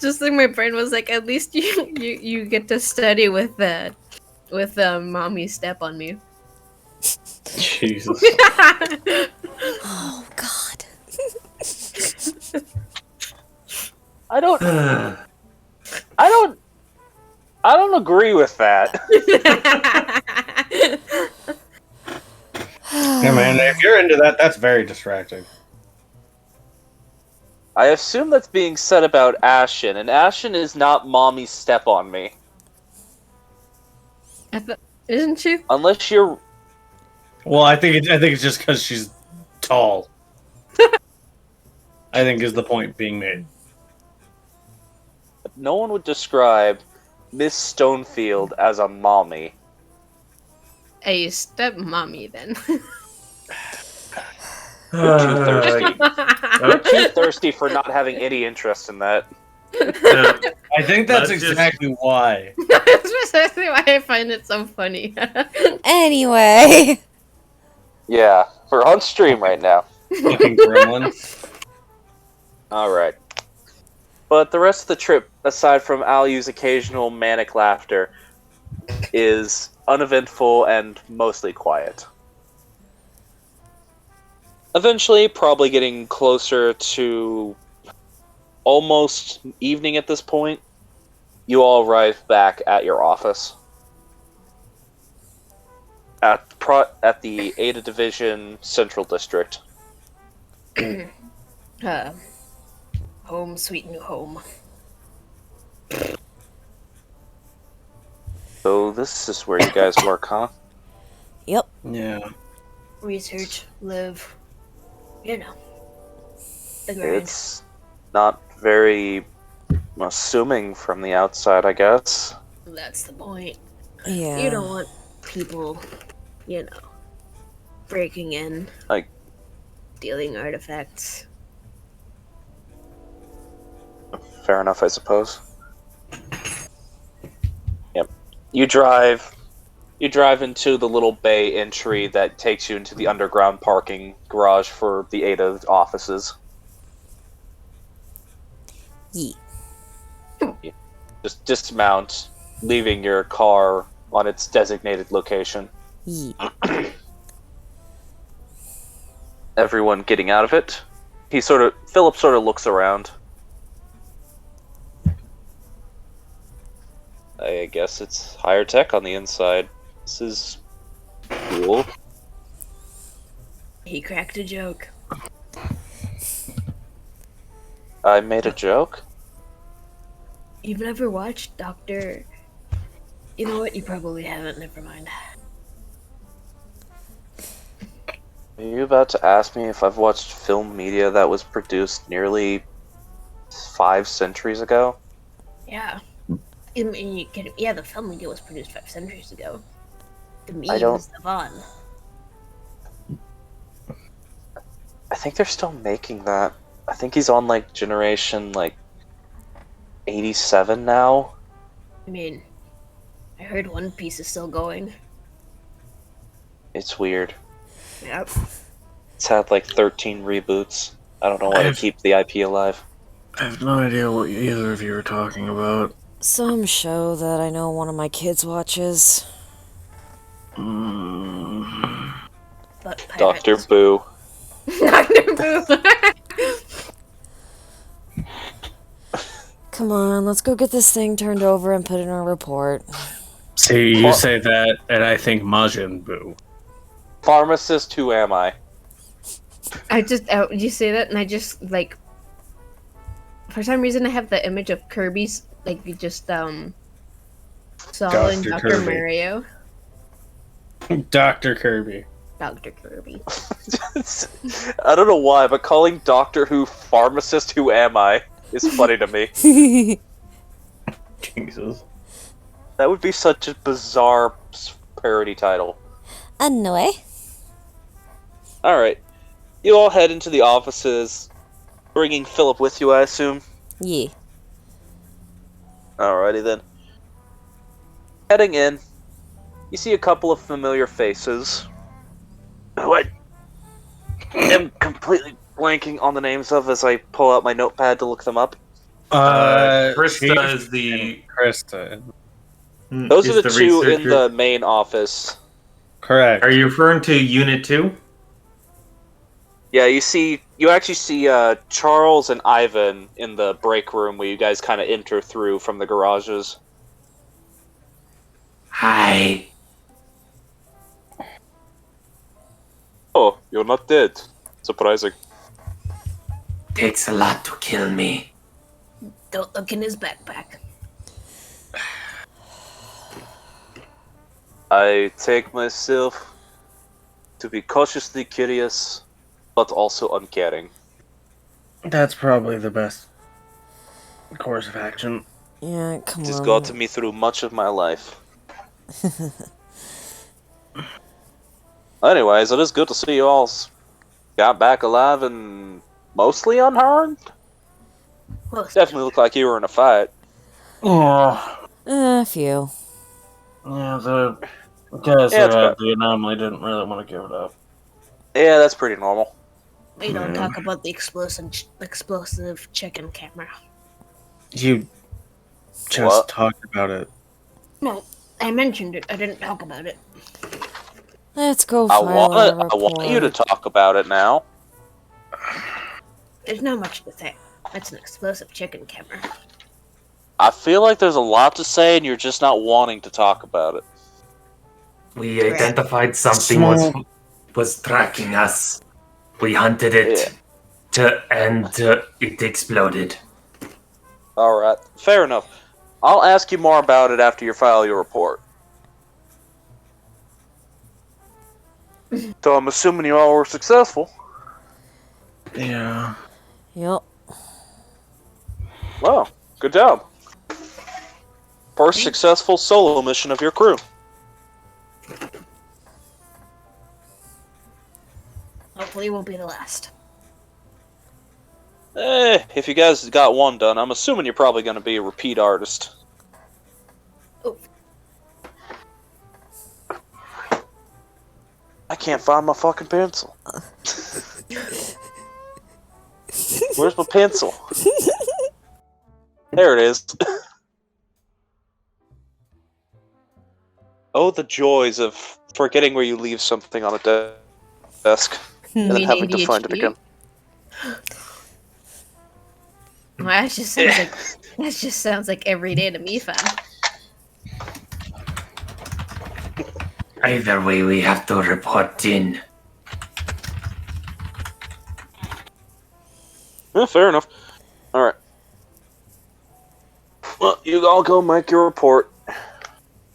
[SPEAKER 6] just like my brain was like, at least you get to study with mommy step on me.
[SPEAKER 3] Jesus.
[SPEAKER 5] Oh God.
[SPEAKER 2] I don't agree with that.
[SPEAKER 3] Yeah, man, if you're into that, that's very distracting.
[SPEAKER 2] I assume that's being said about Ashen, and Ashen is not mommy step on me.
[SPEAKER 6] Isn't she?
[SPEAKER 2] Unless you're
[SPEAKER 3] Well, I think it's just because she's tall. I think is the point being made.
[SPEAKER 2] no one would describe Miss Stonefield as a mommy.
[SPEAKER 6] A step mommy then.
[SPEAKER 2] You're too thirsty. You're too thirsty for not having any interest in that.
[SPEAKER 3] I think that's
[SPEAKER 1] That's just-
[SPEAKER 3] exactly why.
[SPEAKER 6] That's precisely why I find it so funny.
[SPEAKER 5] Anyway.
[SPEAKER 2] Yeah, we're on stream right now.
[SPEAKER 3] Fucking gremlin.
[SPEAKER 2] Alright. But the rest of the trip, aside from Alyu's occasional manic laughter, is uneventful and mostly quiet. Eventually, probably getting closer to almost evening at this point, you all arrive back at your office. At the Ada Division Central District.
[SPEAKER 6] Home, sweet new home.
[SPEAKER 2] So this is where you guys work, huh?
[SPEAKER 5] Yep.
[SPEAKER 3] Yeah.
[SPEAKER 6] Research, live, you know, the grind.
[SPEAKER 2] It's not very assuming from the outside, I guess.
[SPEAKER 6] That's the point.
[SPEAKER 5] Yeah.
[SPEAKER 6] You don't want people, breaking in,
[SPEAKER 2] Like-
[SPEAKER 6] stealing artifacts.
[SPEAKER 2] Fair enough, I suppose. Yep. You drive into the little bay entry that takes you into the underground parking garage for the Ada offices.
[SPEAKER 5] Yee.
[SPEAKER 2] Just dismount, leaving your car on its designated location.
[SPEAKER 5] Yee.
[SPEAKER 2] Everyone getting out of it. Philip sort of looks around. I guess it's higher tech on the inside. This is cool.
[SPEAKER 6] He cracked a joke.
[SPEAKER 2] I made a joke?
[SPEAKER 6] You've never watched Dr. You know what? You probably haven't. Never mind.
[SPEAKER 2] Are you about to ask me if I've watched film media that was produced nearly 5 centuries ago?
[SPEAKER 6] Yeah. I mean, the film media was produced 5 centuries ago. The
[SPEAKER 2] I don't-
[SPEAKER 6] memes live on.
[SPEAKER 2] I think they're still making that. I think he's on generation 87 now.
[SPEAKER 6] I mean, I heard One Piece is still going.
[SPEAKER 2] It's weird.
[SPEAKER 6] Yep.
[SPEAKER 2] It's had 13 reboots. I don't know why to keep the IP alive.
[SPEAKER 3] I have no idea what either of you are talking about.
[SPEAKER 5] Some show that I know one of my kids watches.
[SPEAKER 6] But
[SPEAKER 2] Dr. Boo.
[SPEAKER 6] Dr. Boo.
[SPEAKER 5] Come on, let's go get this thing turned over and put in our report.
[SPEAKER 3] See, you say that, and I think Majin Buu.
[SPEAKER 2] Pharmacist, who am I?
[SPEAKER 6] You say that, and I just for some reason I have the image of Kirby's saw in
[SPEAKER 3] Dr.
[SPEAKER 6] Dr.
[SPEAKER 3] Kirby.
[SPEAKER 6] Mario.
[SPEAKER 3] Dr. Kirby.
[SPEAKER 6] Dr. Kirby.
[SPEAKER 2] I don't know why, but calling Doctor Who Pharmacist, who am I, is funny to me.
[SPEAKER 3] Jesus.
[SPEAKER 2] That would be such a bizarre parody title.
[SPEAKER 5] Anyway.
[SPEAKER 2] Alright. You all head into the offices, bringing Philip with you, I assume?
[SPEAKER 5] Yeah.
[SPEAKER 2] Alrighty then. Heading in, You see a couple of familiar faces. Who I am completely blanking on the names of as I pull out my notepad to look them up.
[SPEAKER 1] Krista
[SPEAKER 3] Chief
[SPEAKER 1] is the
[SPEAKER 3] Krista.
[SPEAKER 2] Those
[SPEAKER 1] is
[SPEAKER 2] are the two in
[SPEAKER 1] researcher.
[SPEAKER 2] the main office.
[SPEAKER 3] Correct.
[SPEAKER 1] Are you referring to Unit 2?
[SPEAKER 2] Yeah, you actually see Charles and Ivan in the break room where you guys kind of enter through from the garages.
[SPEAKER 1] Hi.
[SPEAKER 2] Oh, you're not dead. Surprising.
[SPEAKER 1] Takes a lot to kill me.
[SPEAKER 6] Don't look in his backpack.
[SPEAKER 2] I take myself to be cautiously curious, but also uncaring.
[SPEAKER 3] That's probably the best course of action.
[SPEAKER 5] Yeah, come
[SPEAKER 2] It has
[SPEAKER 5] on.
[SPEAKER 2] gotten me through much of my life. Anyways, it is good to see you all got back alive and mostly unharmed.
[SPEAKER 6] Well,
[SPEAKER 2] Definitely look like you were in a fight.
[SPEAKER 3] Yeah,
[SPEAKER 5] A few.
[SPEAKER 3] the guys
[SPEAKER 2] Yeah,
[SPEAKER 3] that
[SPEAKER 2] it's
[SPEAKER 3] had the anomaly didn't really want to give it up.
[SPEAKER 2] Yeah, that's pretty normal.
[SPEAKER 6] we don't
[SPEAKER 3] Yeah.
[SPEAKER 6] talk about the explosive chicken camera.
[SPEAKER 3] You just
[SPEAKER 2] What?
[SPEAKER 3] talked about it.
[SPEAKER 6] No, I mentioned it. I didn't talk about it.
[SPEAKER 5] Let's go
[SPEAKER 2] I
[SPEAKER 5] file a
[SPEAKER 2] want you to
[SPEAKER 5] report.
[SPEAKER 2] talk about it now.
[SPEAKER 6] There's not much to say. It's an explosive chicken camera.
[SPEAKER 2] I feel like there's a lot to say, and you're just not wanting to talk about it.
[SPEAKER 1] We identified something was tracking us. We hunted it and it exploded.
[SPEAKER 2] All right, fair enough. I'll ask you more about it after you file your report. So I'm assuming you all were successful.
[SPEAKER 3] Yeah.
[SPEAKER 5] Yep.
[SPEAKER 2] Well, good job. First successful solo mission of your crew.
[SPEAKER 6] Hopefully, it won't be the last.
[SPEAKER 2] If you guys got one done, I'm assuming you're probably going to be a repeat artist.
[SPEAKER 6] Oh.
[SPEAKER 2] I can't find my fucking pencil. Where's my pencil? There it is. Oh, the joys of forgetting where you leave something on a desk and then
[SPEAKER 6] mean
[SPEAKER 2] having to find it
[SPEAKER 6] ADHD?
[SPEAKER 2] again.
[SPEAKER 6] Well, that just sounds like every day to me, fam.
[SPEAKER 1] Either way, we have to report in.
[SPEAKER 2] Yeah, fair enough. Alright. Well, you all go make your report.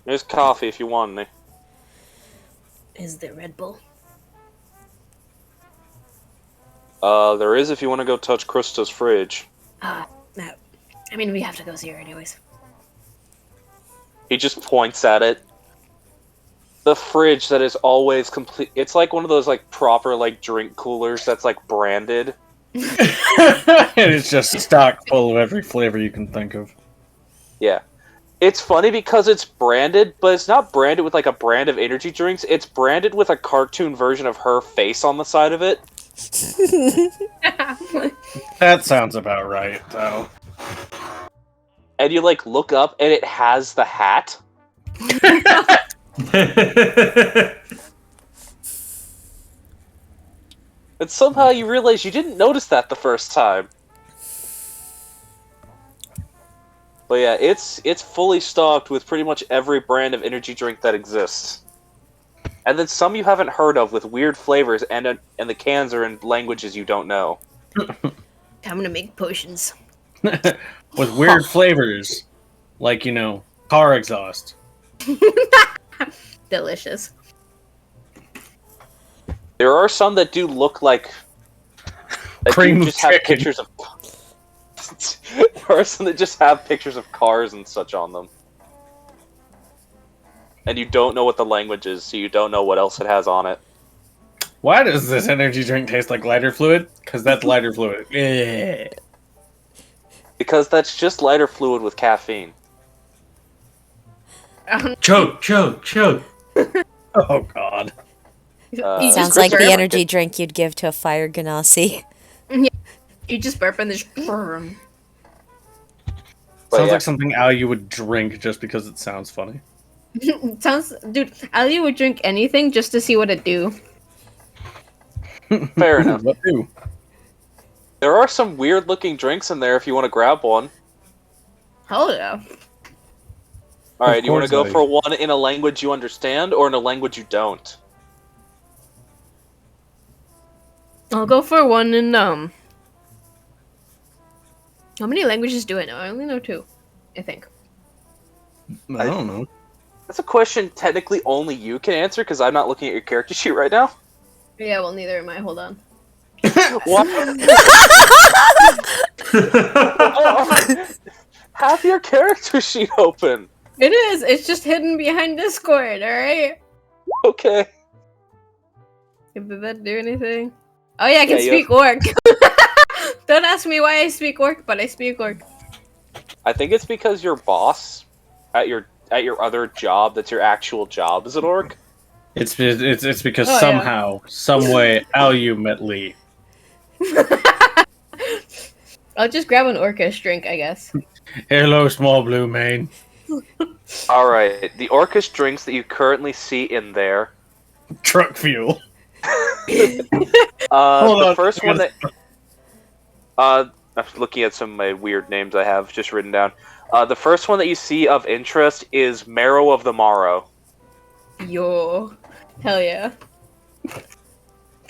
[SPEAKER 2] There's coffee if you want any.
[SPEAKER 6] Is there Red Bull?
[SPEAKER 2] There is if you want to go touch Krista's fridge.
[SPEAKER 6] No. I mean, we have to go see her anyways.
[SPEAKER 2] He just points at it. The fridge that is always complete. It's like one of those like proper like drink coolers that's like branded.
[SPEAKER 3] And it's just stocked full of every flavor you can think of.
[SPEAKER 2] Yeah. It's funny because it's branded, but it's not branded with like a brand of energy drinks. It's branded with a cartoon version of her face on the side of it.
[SPEAKER 3] That sounds about right, though.
[SPEAKER 2] And you like look up and it has the hat. And somehow you realize you didn't notice that the first time. But yeah, it's fully stocked with pretty much every brand of energy drink that exists. And then some you haven't heard of with weird flavors, and the cans are in languages you don't know.
[SPEAKER 6] Time to make potions.
[SPEAKER 3] With weird flavors. Like, car exhaust.
[SPEAKER 6] Delicious.
[SPEAKER 2] There are some that do look like
[SPEAKER 3] Cream
[SPEAKER 2] do just
[SPEAKER 3] chicken.
[SPEAKER 2] have pictures of. There are some that just have pictures of cars and such on them, and you don't know what the language is, so you don't know what else it has on it.
[SPEAKER 3] Why does this energy drink taste like lighter fluid? Because that's lighter fluid. Yeah.
[SPEAKER 2] Because that's just lighter fluid with caffeine.
[SPEAKER 1] Choke.
[SPEAKER 3] Oh god.
[SPEAKER 6] You
[SPEAKER 5] Sounds
[SPEAKER 6] just
[SPEAKER 5] like the
[SPEAKER 6] burp.
[SPEAKER 5] energy drink you'd give to a fire ganassi.
[SPEAKER 6] You just burp and there's.
[SPEAKER 2] But
[SPEAKER 3] Sounds
[SPEAKER 2] yeah.
[SPEAKER 3] like something Al you would drink just because it sounds funny.
[SPEAKER 6] Sounds, dude. Ali would drink anything just to see what it do.
[SPEAKER 2] Fair enough.
[SPEAKER 3] What do?
[SPEAKER 2] There are some weird looking drinks in there if you want to grab one.
[SPEAKER 6] Hell yeah.
[SPEAKER 2] Alright, you want to
[SPEAKER 3] course
[SPEAKER 2] go
[SPEAKER 3] I-
[SPEAKER 2] for one in a language you understand or in a language you don't?
[SPEAKER 6] I'll go for one in How many languages do I know? I only know 2, I think.
[SPEAKER 3] I don't know.
[SPEAKER 2] That's a question technically only you can answer because I'm not looking at your character sheet right now.
[SPEAKER 6] Yeah, well, neither am I. Hold on.
[SPEAKER 2] What? Have your character sheet open.
[SPEAKER 6] It is. It's just hidden behind Discord. All right.
[SPEAKER 2] Okay.
[SPEAKER 6] Did that do anything? Oh yeah, I can
[SPEAKER 2] Yeah, you
[SPEAKER 6] speak Orc. Don't ask me why I speak Orc, but I speak Orc.
[SPEAKER 2] I think it's because your boss at your other job, that's your actual job, is an orc.
[SPEAKER 3] It's because
[SPEAKER 6] Oh, yeah.
[SPEAKER 3] somehow, some way, Al you met Lee.
[SPEAKER 6] I'll just grab an Orcish drink, I guess.
[SPEAKER 3] Hello, small blue man.
[SPEAKER 2] Alright, the orcish drinks that you currently see in there.
[SPEAKER 3] Truck fuel.
[SPEAKER 2] The
[SPEAKER 3] on,
[SPEAKER 2] first
[SPEAKER 3] I
[SPEAKER 2] one
[SPEAKER 3] gotta-
[SPEAKER 2] that. I'm looking at some of my weird names I have just written down. The first one that you see of interest is Marrow of the Morrow.
[SPEAKER 6] Yo, hell yeah.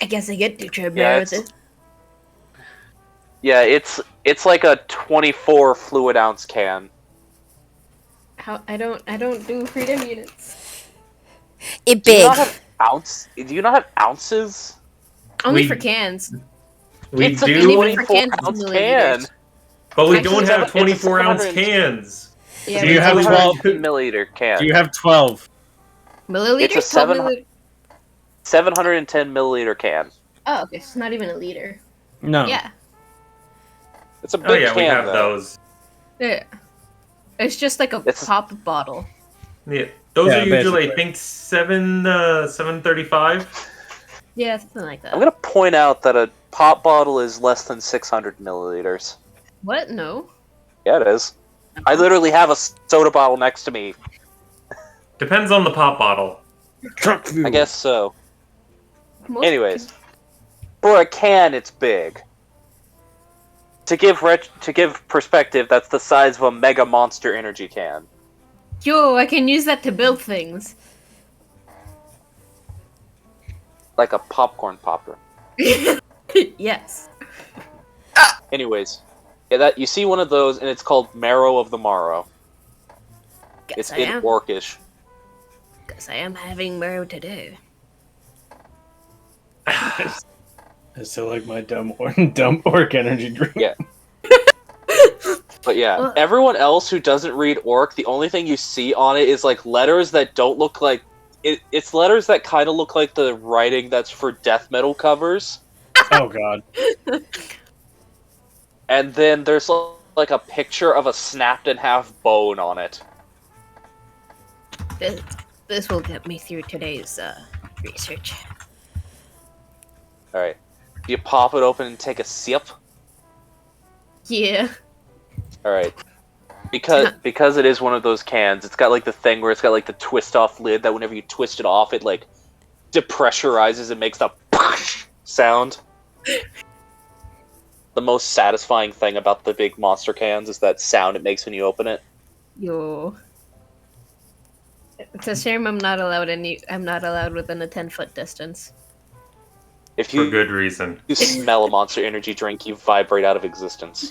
[SPEAKER 6] I guess I get to try
[SPEAKER 2] Yeah,
[SPEAKER 6] bear with
[SPEAKER 2] it's-
[SPEAKER 6] it.
[SPEAKER 2] Yeah, it's like a 24 fluid ounce can.
[SPEAKER 6] How I don't do freedom units.
[SPEAKER 5] It
[SPEAKER 2] Do you
[SPEAKER 5] big.
[SPEAKER 2] not have Do you not have ounces?
[SPEAKER 6] Only
[SPEAKER 1] We-
[SPEAKER 6] for cans.
[SPEAKER 1] We
[SPEAKER 2] It's a
[SPEAKER 1] do,
[SPEAKER 6] even for
[SPEAKER 2] 24
[SPEAKER 6] cans, it's
[SPEAKER 2] ounce
[SPEAKER 6] milliliters.
[SPEAKER 2] can.
[SPEAKER 1] but we
[SPEAKER 6] Actually,
[SPEAKER 1] don't
[SPEAKER 2] it's
[SPEAKER 1] have
[SPEAKER 2] a- it's a
[SPEAKER 1] 24-ounce
[SPEAKER 2] 700
[SPEAKER 1] cans.
[SPEAKER 6] Yeah,
[SPEAKER 3] Do you
[SPEAKER 6] we
[SPEAKER 3] have
[SPEAKER 6] do.
[SPEAKER 3] 12?
[SPEAKER 2] milliliter can?
[SPEAKER 3] Do you have 12?
[SPEAKER 6] Milliliters?
[SPEAKER 2] It's a
[SPEAKER 6] 12
[SPEAKER 2] 700
[SPEAKER 6] milliliters?
[SPEAKER 2] 710 milliliter can.
[SPEAKER 6] Oh, okay, so it's not even a liter.
[SPEAKER 3] No.
[SPEAKER 6] Yeah.
[SPEAKER 2] It's a big
[SPEAKER 1] Oh yeah,
[SPEAKER 2] can.
[SPEAKER 1] we have
[SPEAKER 2] though.
[SPEAKER 1] those.
[SPEAKER 6] Yeah. It's just like a
[SPEAKER 2] It's-
[SPEAKER 6] pop bottle.
[SPEAKER 1] Yeah, those
[SPEAKER 3] Yeah,
[SPEAKER 1] are usually
[SPEAKER 3] basically.
[SPEAKER 1] I think 735.
[SPEAKER 6] Yeah, something like that.
[SPEAKER 2] I'm gonna point out that a pop bottle is less than 600 milliliters.
[SPEAKER 6] What? No.
[SPEAKER 2] Yeah, it is. I literally have a soda bottle next to me.
[SPEAKER 1] Depends on the pop bottle.
[SPEAKER 3] Truck fuel.
[SPEAKER 2] I guess so.
[SPEAKER 6] Most
[SPEAKER 2] Anyways, for a can, it's big. To give perspective, that's the size of a Mega Monster Energy can.
[SPEAKER 6] Yo, I can use that to build things.
[SPEAKER 2] Like a popcorn popper.
[SPEAKER 6] Yes.
[SPEAKER 2] Anyways, yeah, that you see one of those, and it's called Marrow of the Morrow.
[SPEAKER 6] Guess
[SPEAKER 2] It's
[SPEAKER 6] I
[SPEAKER 2] in
[SPEAKER 6] am.
[SPEAKER 2] Orcish.
[SPEAKER 6] Guess I am having marrow today.
[SPEAKER 3] I still like my dumb orc energy drink.
[SPEAKER 2] Yeah. But yeah,
[SPEAKER 6] Well-
[SPEAKER 2] everyone else who doesn't read Orc, the only thing you see on it is like letters that don't look like it's letters that kind of look like the writing that's for death metal covers.
[SPEAKER 3] Oh god.
[SPEAKER 2] And then there's like a picture of a snapped in half bone on it.
[SPEAKER 6] This will get me through today's research.
[SPEAKER 2] All right, you pop it open and take a sip.
[SPEAKER 6] Yeah.
[SPEAKER 2] All right, because it is one of those cans, it's got like the thing where it's got like the twist off lid that whenever you twist it off, it like depressurizes and makes the sound. The most satisfying thing about the big monster cans is that sound it makes when you open it.
[SPEAKER 6] Yo. It's a shame I'm not allowed within a 10-foot distance.
[SPEAKER 2] If
[SPEAKER 1] For
[SPEAKER 2] you
[SPEAKER 1] good reason.
[SPEAKER 2] you smell a Monster Energy drink, you vibrate out of existence.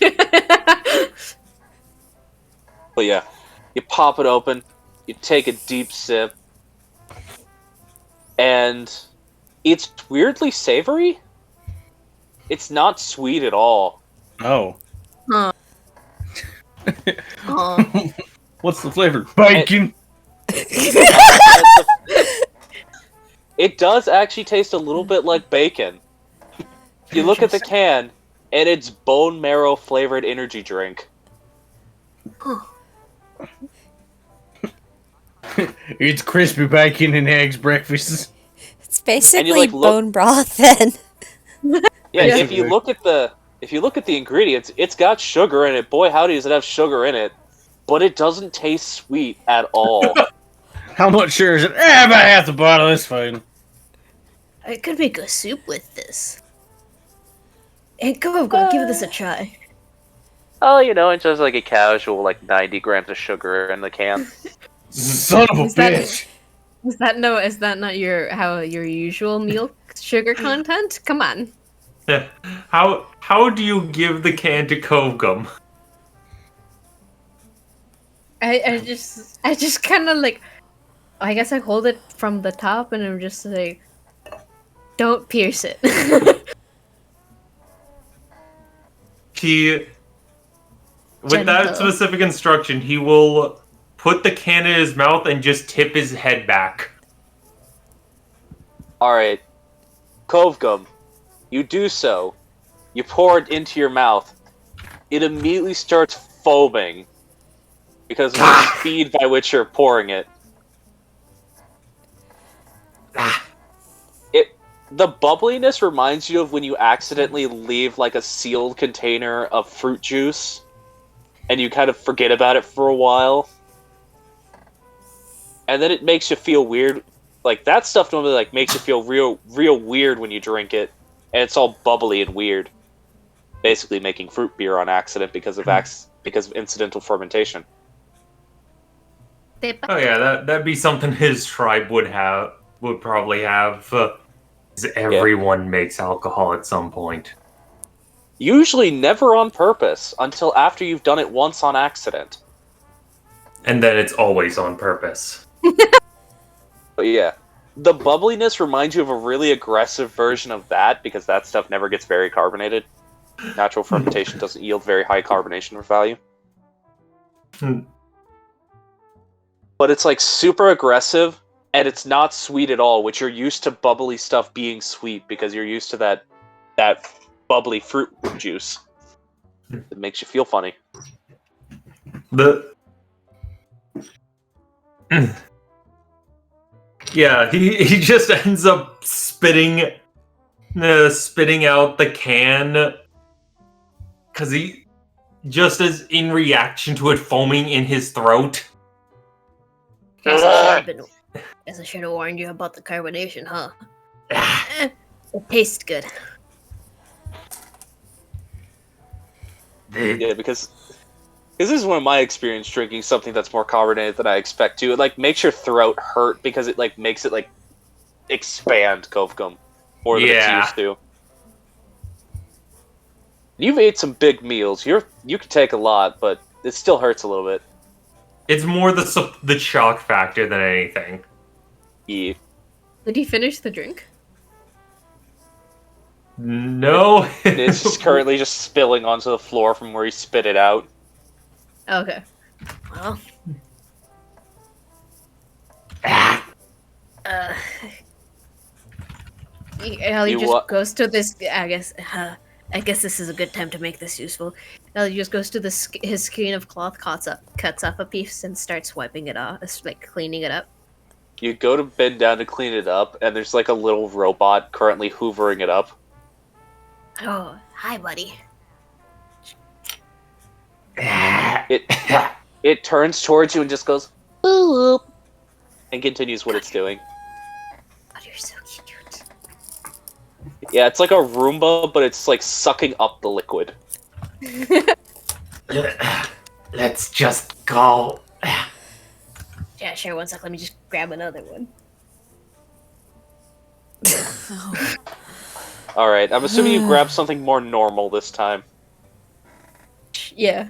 [SPEAKER 2] But yeah, you pop it open, you take a deep sip, and it's weirdly savory. It's not sweet at all.
[SPEAKER 3] Oh.
[SPEAKER 6] Aw.
[SPEAKER 3] What's the flavor? Bacon.
[SPEAKER 2] It does actually taste a little bit like bacon. You look at the can, and it's bone marrow flavored energy drink.
[SPEAKER 3] It's crispy bacon and eggs breakfast.
[SPEAKER 5] It's basically
[SPEAKER 2] like, look-
[SPEAKER 5] bone broth then.
[SPEAKER 2] Yeah, if
[SPEAKER 3] Basically.
[SPEAKER 2] you look at the ingredients, it's got sugar in it. Boy, howdy, does it have sugar in it. But it doesn't taste sweet at all.
[SPEAKER 3] How much sugar is it? About half the bottle. It's fine.
[SPEAKER 6] I could make a soup with this. Hey, go, give this a try.
[SPEAKER 2] Oh, it's just like a casual, 90 grams of sugar in the can.
[SPEAKER 3] Son of a
[SPEAKER 6] Is that-
[SPEAKER 3] bitch.
[SPEAKER 6] Is that not your usual milk sugar content? Come on.
[SPEAKER 1] How do you give the can to Cove Gum?
[SPEAKER 6] I just kind of I guess I hold it from the top and I'm just like, don't pierce it.
[SPEAKER 1] He, with that
[SPEAKER 6] Gentle.
[SPEAKER 1] specific instruction, he will put the can in his mouth and just tip his head back.
[SPEAKER 2] Alright. Cove Gum. You do so. You pour it into your mouth. It immediately starts foaming. Because of the speed by which you're pouring it. The bubbliness reminds you of when you accidentally leave a sealed container of fruit juice and you kind of forget about it for a while. And then it makes you feel weird. That stuff normally makes you feel real weird when you drink it, and it's all bubbly and weird. Basically making fruit beer on accident because of incidental fermentation.
[SPEAKER 1] Oh yeah, that'd be something his tribe would probably have. 'Cause everyone makes alcohol at some point.
[SPEAKER 2] Usually never on purpose, until after you've done it once on accident.
[SPEAKER 1] And then it's always on purpose.
[SPEAKER 2] But yeah, the bubbliness reminds you of a really aggressive version of that, because that stuff never gets very carbonated. Natural fermentation doesn't yield very high carbonation value.
[SPEAKER 1] Hmm.
[SPEAKER 2] But it's super aggressive, and it's not sweet at all, which you're used to bubbly stuff being sweet, because you're used to that bubbly fruit juice. It makes you feel funny.
[SPEAKER 1] Yeah, he just ends up spitting out the can because he just as in reaction to it foaming in his throat.
[SPEAKER 6] Guess I should have warned you about the carbonation, huh? It tastes good.
[SPEAKER 2] Yeah, because this is one of my experience drinking something that's more carbonated than I expect to. It makes your throat hurt because it makes it expand Cove Gum more than it's used to. You've ate some big meals. You can take a lot, but it still hurts a little bit.
[SPEAKER 1] It's more the shock factor than anything.
[SPEAKER 2] Yeah.
[SPEAKER 6] Did he finish the drink?
[SPEAKER 1] No.
[SPEAKER 2] It's just currently just spilling onto the floor from where he spit it out.
[SPEAKER 6] Okay. Well. Ellie
[SPEAKER 2] You
[SPEAKER 6] just
[SPEAKER 2] what?
[SPEAKER 6] goes to this. I guess this is a good time to make this useful. Ellie just goes to his screen of cloth, cuts off a piece, and starts wiping it off, cleaning it up.
[SPEAKER 2] You go to bend down to clean it up, and there's a little robot currently hoovering it up.
[SPEAKER 6] Oh, hi, buddy.
[SPEAKER 2] It turns towards you and just goes boop, and continues what it's doing.
[SPEAKER 6] Oh, you're so cute.
[SPEAKER 2] Yeah, it's like a Roomba, but it's sucking up the liquid.
[SPEAKER 1] Let's just go.
[SPEAKER 6] Yeah, sure. One sec. Let me just grab another one.
[SPEAKER 2] Alright, I'm assuming you grabbed something more normal this time.
[SPEAKER 6] Yeah.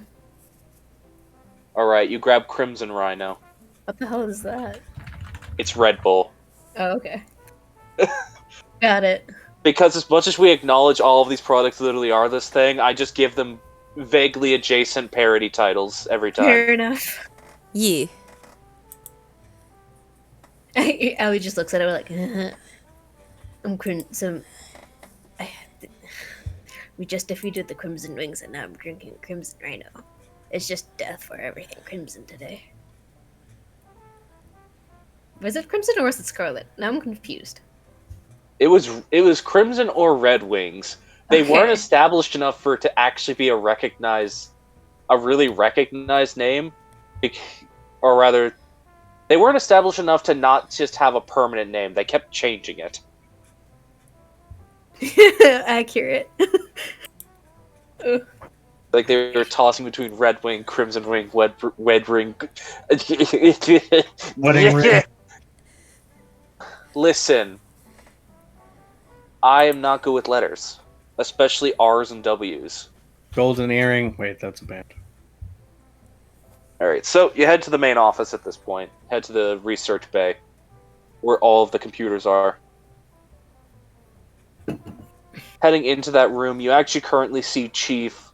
[SPEAKER 2] Alright, you grab Crimson Rhino.
[SPEAKER 6] What the hell is that?
[SPEAKER 2] It's Red Bull.
[SPEAKER 6] Oh, okay. Got it.
[SPEAKER 2] Because as much as we acknowledge all of these products literally are this thing, I just give them vaguely adjacent parody titles every time.
[SPEAKER 6] Fair enough.
[SPEAKER 5] Yeah.
[SPEAKER 6] Ellie just looks at it like, I'm crimson. We just defeated the Crimson Wings, and now I'm drinking Crimson Rhino. It's just death for everything Crimson today. Was it Crimson or was it Scarlet? Now I'm confused.
[SPEAKER 2] It was Crimson or Red Wings. They
[SPEAKER 6] Okay.
[SPEAKER 2] weren't established enough for it to actually be a really recognized name, or rather, they weren't established enough to not just have a permanent name. They kept changing it.
[SPEAKER 6] Accurate.
[SPEAKER 2] Like they were tossing between Red Wing, Crimson Wing, Wed Ring.
[SPEAKER 3] Wedding ring.
[SPEAKER 2] Listen, I am not good with letters, especially R's and W's.
[SPEAKER 3] Golden earring. Wait, that's a band.
[SPEAKER 2] Alright, so you head to the main office at this point. Head to the research bay, where all of the computers are. Heading into that room, you actually currently see Chief,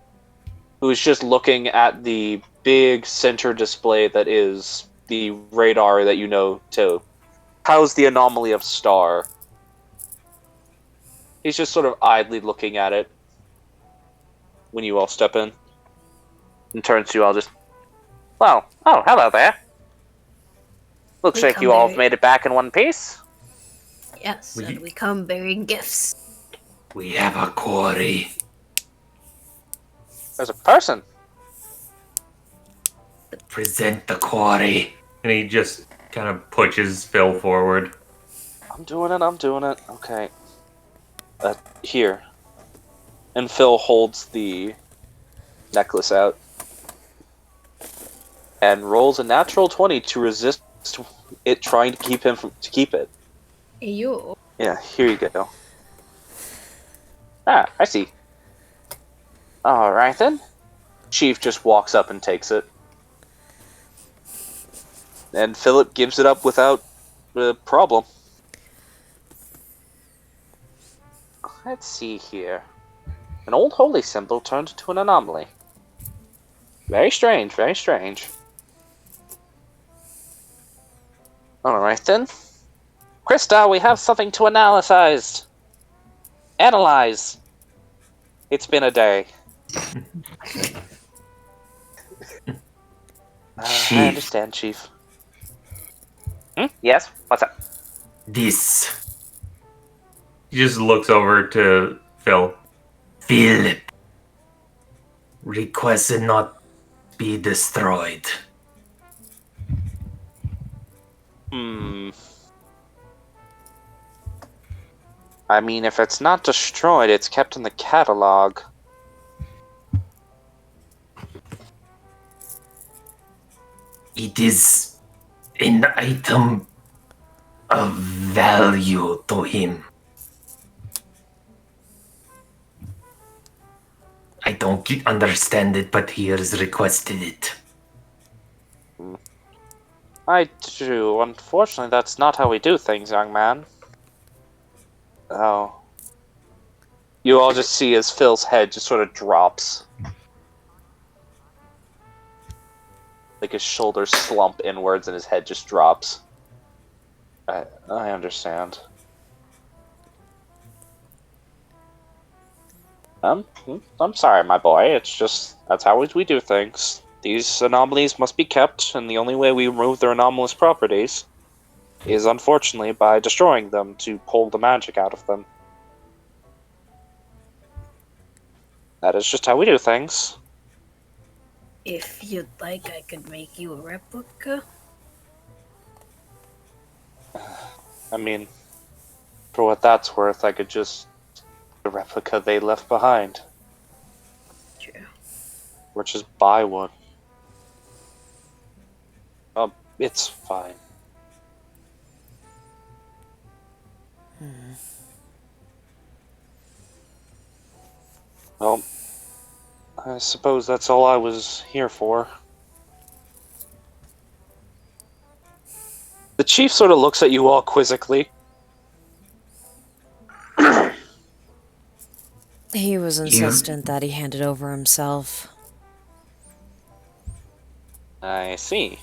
[SPEAKER 2] who is just looking at the big center display that is the radar that you know to house the anomaly of Star. He's just sort of idly looking at it when you all step in. And turns to you all just, well, oh, hello there. Looks
[SPEAKER 6] We
[SPEAKER 2] like
[SPEAKER 6] come
[SPEAKER 2] you all
[SPEAKER 6] very-
[SPEAKER 2] have made it back in one piece.
[SPEAKER 6] Yes,
[SPEAKER 1] We-
[SPEAKER 6] and we come bearing gifts.
[SPEAKER 1] We have a quarry.
[SPEAKER 2] There's a person.
[SPEAKER 1] Present the quarry. And he just kind of pushes Phil forward.
[SPEAKER 2] I'm doing it. Okay. Here. And Phil holds the necklace out. And rolls a natural 20 to resist it trying to keep it.
[SPEAKER 6] Yo.
[SPEAKER 2] Yeah, here you go. Ah, I see. Alright then. Chief just walks up and takes it. And Philip gives it up without a problem. Let's see here. An old holy symbol turned into an anomaly. Very strange, very strange. Alright then. Krista, we have something to analyze. Analyze. It's been a day.
[SPEAKER 1] Chief.
[SPEAKER 2] I understand, Chief. Yes? What's up?
[SPEAKER 1] This. He just looks over to Phil. Philip. Requested not be destroyed.
[SPEAKER 2] I mean, if it's not destroyed, it's kept in the catalog.
[SPEAKER 1] It is an item of value to him. I don't understand it, but he has requested it.
[SPEAKER 2] I do. Unfortunately, that's not how we do things, young man. Oh. You all just see as Phil's head just sort of drops. Like his shoulders slump inwards and his head just drops. I understand. I'm sorry, my boy. It's just, that's how we do things. These anomalies must be kept, and the only way we remove their anomalous properties is, unfortunately, by destroying them to pull the magic out of them. That is just how we do things.
[SPEAKER 6] If you'd like, I could make you a replica.
[SPEAKER 2] I mean, for what that's worth, I could just the replica they left behind,
[SPEAKER 6] True.
[SPEAKER 2] or just buy one. It's fine. Well, I suppose that's all I was here for. The chief sort of looks at you all quizzically.
[SPEAKER 5] He was insistent that he handed over himself.
[SPEAKER 2] I see.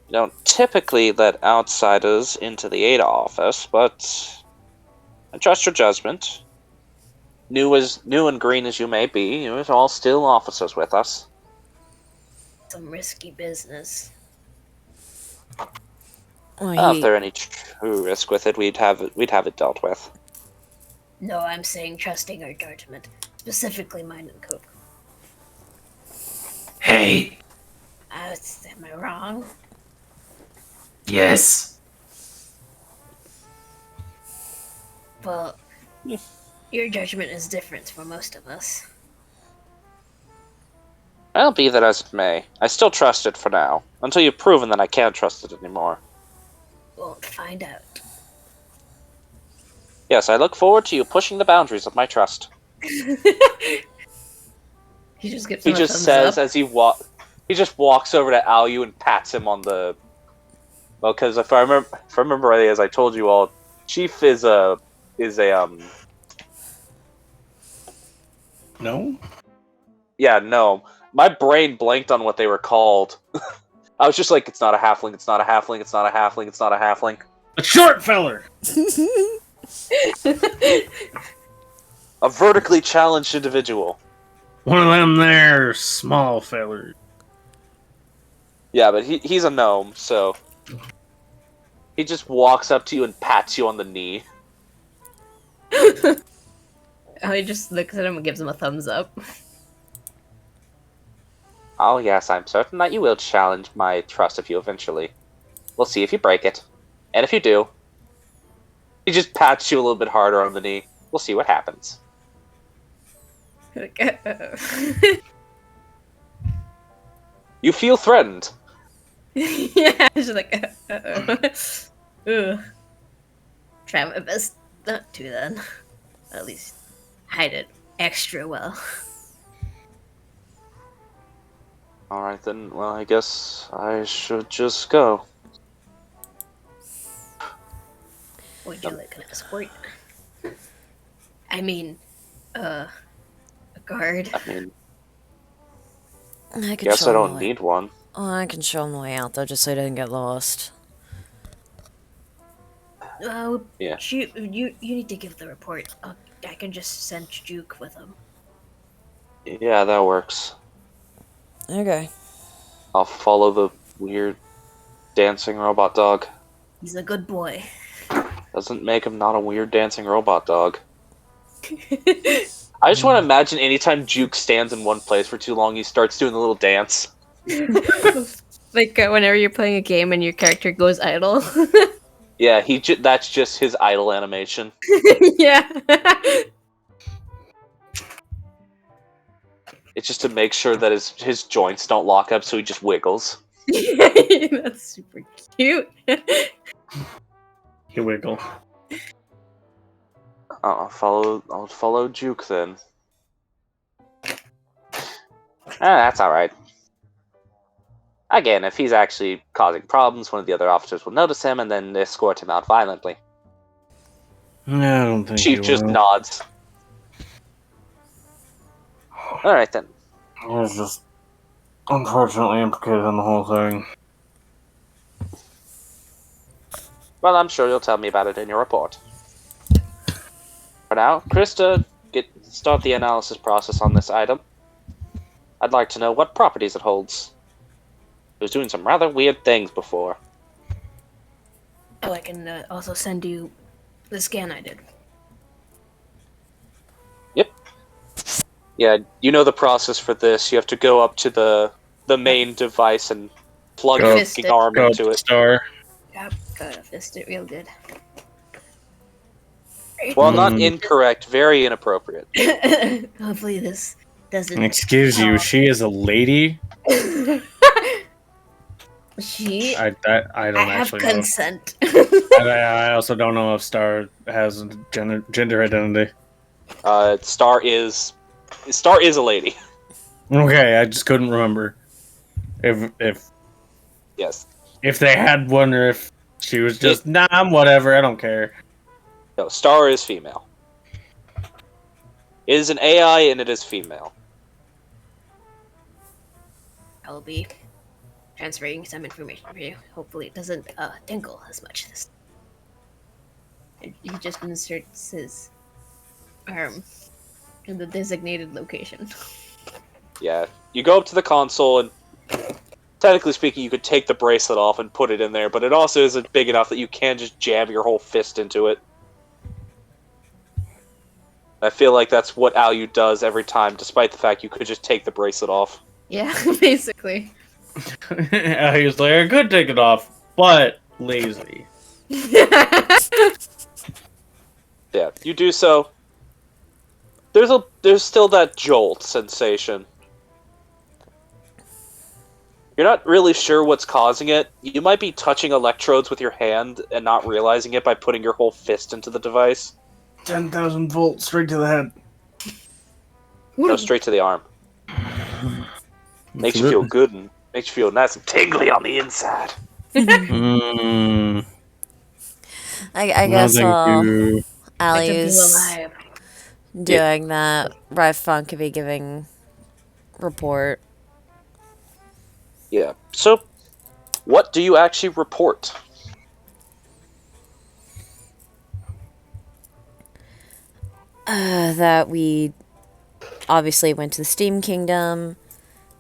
[SPEAKER 2] You don't typically let outsiders into the Ada office, but I trust your judgment. New and green as you may be, you're all still officers with us.
[SPEAKER 6] Some risky business.
[SPEAKER 5] Oh,
[SPEAKER 2] If there any true risk with it, we'd have it dealt with.
[SPEAKER 6] No, I'm saying trusting our judgment, specifically mine and Coke.
[SPEAKER 1] Hey,
[SPEAKER 6] Am I wrong?
[SPEAKER 1] yes.
[SPEAKER 6] Well, your judgment is different for most of us.
[SPEAKER 2] Well, be that as it may, I still trust it for now, until you've proven that I can't trust it anymore.
[SPEAKER 6] Won't find out.
[SPEAKER 2] Yes, I look forward to you pushing the boundaries of my trust.
[SPEAKER 6] He just gives
[SPEAKER 2] He
[SPEAKER 6] him a
[SPEAKER 2] just
[SPEAKER 6] thumbs
[SPEAKER 2] says
[SPEAKER 6] up.
[SPEAKER 2] as he walks over to Alyu and pats him on the. Well, because if I remember rightly, as I told you all, Chief is a
[SPEAKER 3] No?
[SPEAKER 2] yeah, no. My brain blanked on what they were called. I was just like, it's not a halfling, it's not a halfling, it's not a halfling, it's not a halfling.
[SPEAKER 3] A short feller!
[SPEAKER 2] A vertically challenged individual.
[SPEAKER 3] One of them there small fellers.
[SPEAKER 2] Yeah, but he's a gnome, so he just walks up to you and pats you on the knee.
[SPEAKER 6] Oh, he just looks at him and gives him a thumbs up.
[SPEAKER 2] Oh yes, I'm certain that you will challenge my trust of you eventually. We'll see if you break it. And if you do, he just pats you a little bit harder on the knee. We'll see what happens.
[SPEAKER 6] Like,
[SPEAKER 2] You feel threatened.
[SPEAKER 6] yeah, just like, Ugh. Try my best not to then. At least hide it extra well.
[SPEAKER 2] Alright then, well I guess I should just go.
[SPEAKER 6] Would you like an escort? I mean, a guard.
[SPEAKER 2] I mean,
[SPEAKER 5] I can
[SPEAKER 2] guess
[SPEAKER 5] show
[SPEAKER 2] I
[SPEAKER 5] him
[SPEAKER 2] don't
[SPEAKER 5] the way.
[SPEAKER 2] need one.
[SPEAKER 5] Oh, I can show him the way out though, just so he doesn't get lost.
[SPEAKER 2] Yeah.
[SPEAKER 6] You need to give the report. I can just send Juke with him.
[SPEAKER 2] Yeah, that works.
[SPEAKER 5] Okay.
[SPEAKER 2] I'll follow the weird dancing robot dog.
[SPEAKER 6] He's a good boy.
[SPEAKER 2] Doesn't make him not a weird dancing robot dog. I just want to imagine anytime Juke stands in one place for too long, he starts doing the little dance.
[SPEAKER 6] Like whenever you're playing a game and your character goes idle.
[SPEAKER 2] Yeah, that's just his idle animation.
[SPEAKER 6] Yeah.
[SPEAKER 2] It's just to make sure that his joints don't lock up, so he just wiggles.
[SPEAKER 6] That's super cute.
[SPEAKER 3] You wiggle.
[SPEAKER 2] I'll follow Juke then. That's alright. Again, if he's actually causing problems, one of the other officers will notice him and then escort him out violently.
[SPEAKER 3] I don't think
[SPEAKER 2] Chief
[SPEAKER 3] you
[SPEAKER 2] just
[SPEAKER 3] will.
[SPEAKER 2] nods. Alright then.
[SPEAKER 3] I was just unfortunately implicated in the whole thing.
[SPEAKER 2] Well, I'm sure you'll tell me about it in your report. For now, Krista, start the analysis process on this item. I'd like to know what properties it holds. It was doing some rather weird things before.
[SPEAKER 6] Oh, I can also send you the scan I did.
[SPEAKER 2] Yep. Yeah, you know the process for this. You have to go up to the main device and plug
[SPEAKER 3] Go.
[SPEAKER 2] your
[SPEAKER 6] Fist
[SPEAKER 2] fucking
[SPEAKER 6] it.
[SPEAKER 2] arm
[SPEAKER 3] Go up
[SPEAKER 2] into
[SPEAKER 3] to
[SPEAKER 2] it.
[SPEAKER 3] Star.
[SPEAKER 6] Yep, gotta fist it real good.
[SPEAKER 2] Well, not incorrect, very inappropriate.
[SPEAKER 6] Hopefully this doesn't.
[SPEAKER 3] Excuse you, she is a lady?
[SPEAKER 6] She.
[SPEAKER 3] I don't
[SPEAKER 6] I have
[SPEAKER 3] actually know.
[SPEAKER 6] consent.
[SPEAKER 3] I also don't know if Star has a gender identity.
[SPEAKER 2] Star is a lady.
[SPEAKER 3] Okay, I just couldn't remember if
[SPEAKER 2] Yes.
[SPEAKER 3] they had one or if she was just nah, I'm whatever. I don't care.
[SPEAKER 2] No, Star is female. It is an AI and it is female.
[SPEAKER 6] I'll be transferring some information for you. Hopefully it doesn't tingle as much this. And he just inserts his arm in the designated location.
[SPEAKER 2] Yeah. You go up to the console and technically speaking, you could take the bracelet off and put it in there, but it also isn't big enough that you can just jam your whole fist into it. I feel like that's what Alu does every time, despite the fact you could just take the bracelet off.
[SPEAKER 6] Yeah, basically.
[SPEAKER 3] He was like, I could take it off, but lazy.
[SPEAKER 2] Yeah, you do so. There's still that jolt sensation. You're not really sure what's causing it. You might be touching electrodes with your hand and not realizing it by putting your whole fist into the device.
[SPEAKER 3] 10,000 volts straight to the head.
[SPEAKER 2] No, straight to the arm. Makes you feel good and makes you feel nice and tingly on the inside.
[SPEAKER 3] Mm,
[SPEAKER 5] I
[SPEAKER 3] no,
[SPEAKER 5] guess
[SPEAKER 3] thank
[SPEAKER 5] while
[SPEAKER 3] you.
[SPEAKER 6] I took you
[SPEAKER 5] Ali's
[SPEAKER 6] alive.
[SPEAKER 5] doing that, Ryfon could be giving report.
[SPEAKER 2] Yeah. So, what do you actually report?
[SPEAKER 5] That we obviously went to the Steam Kingdom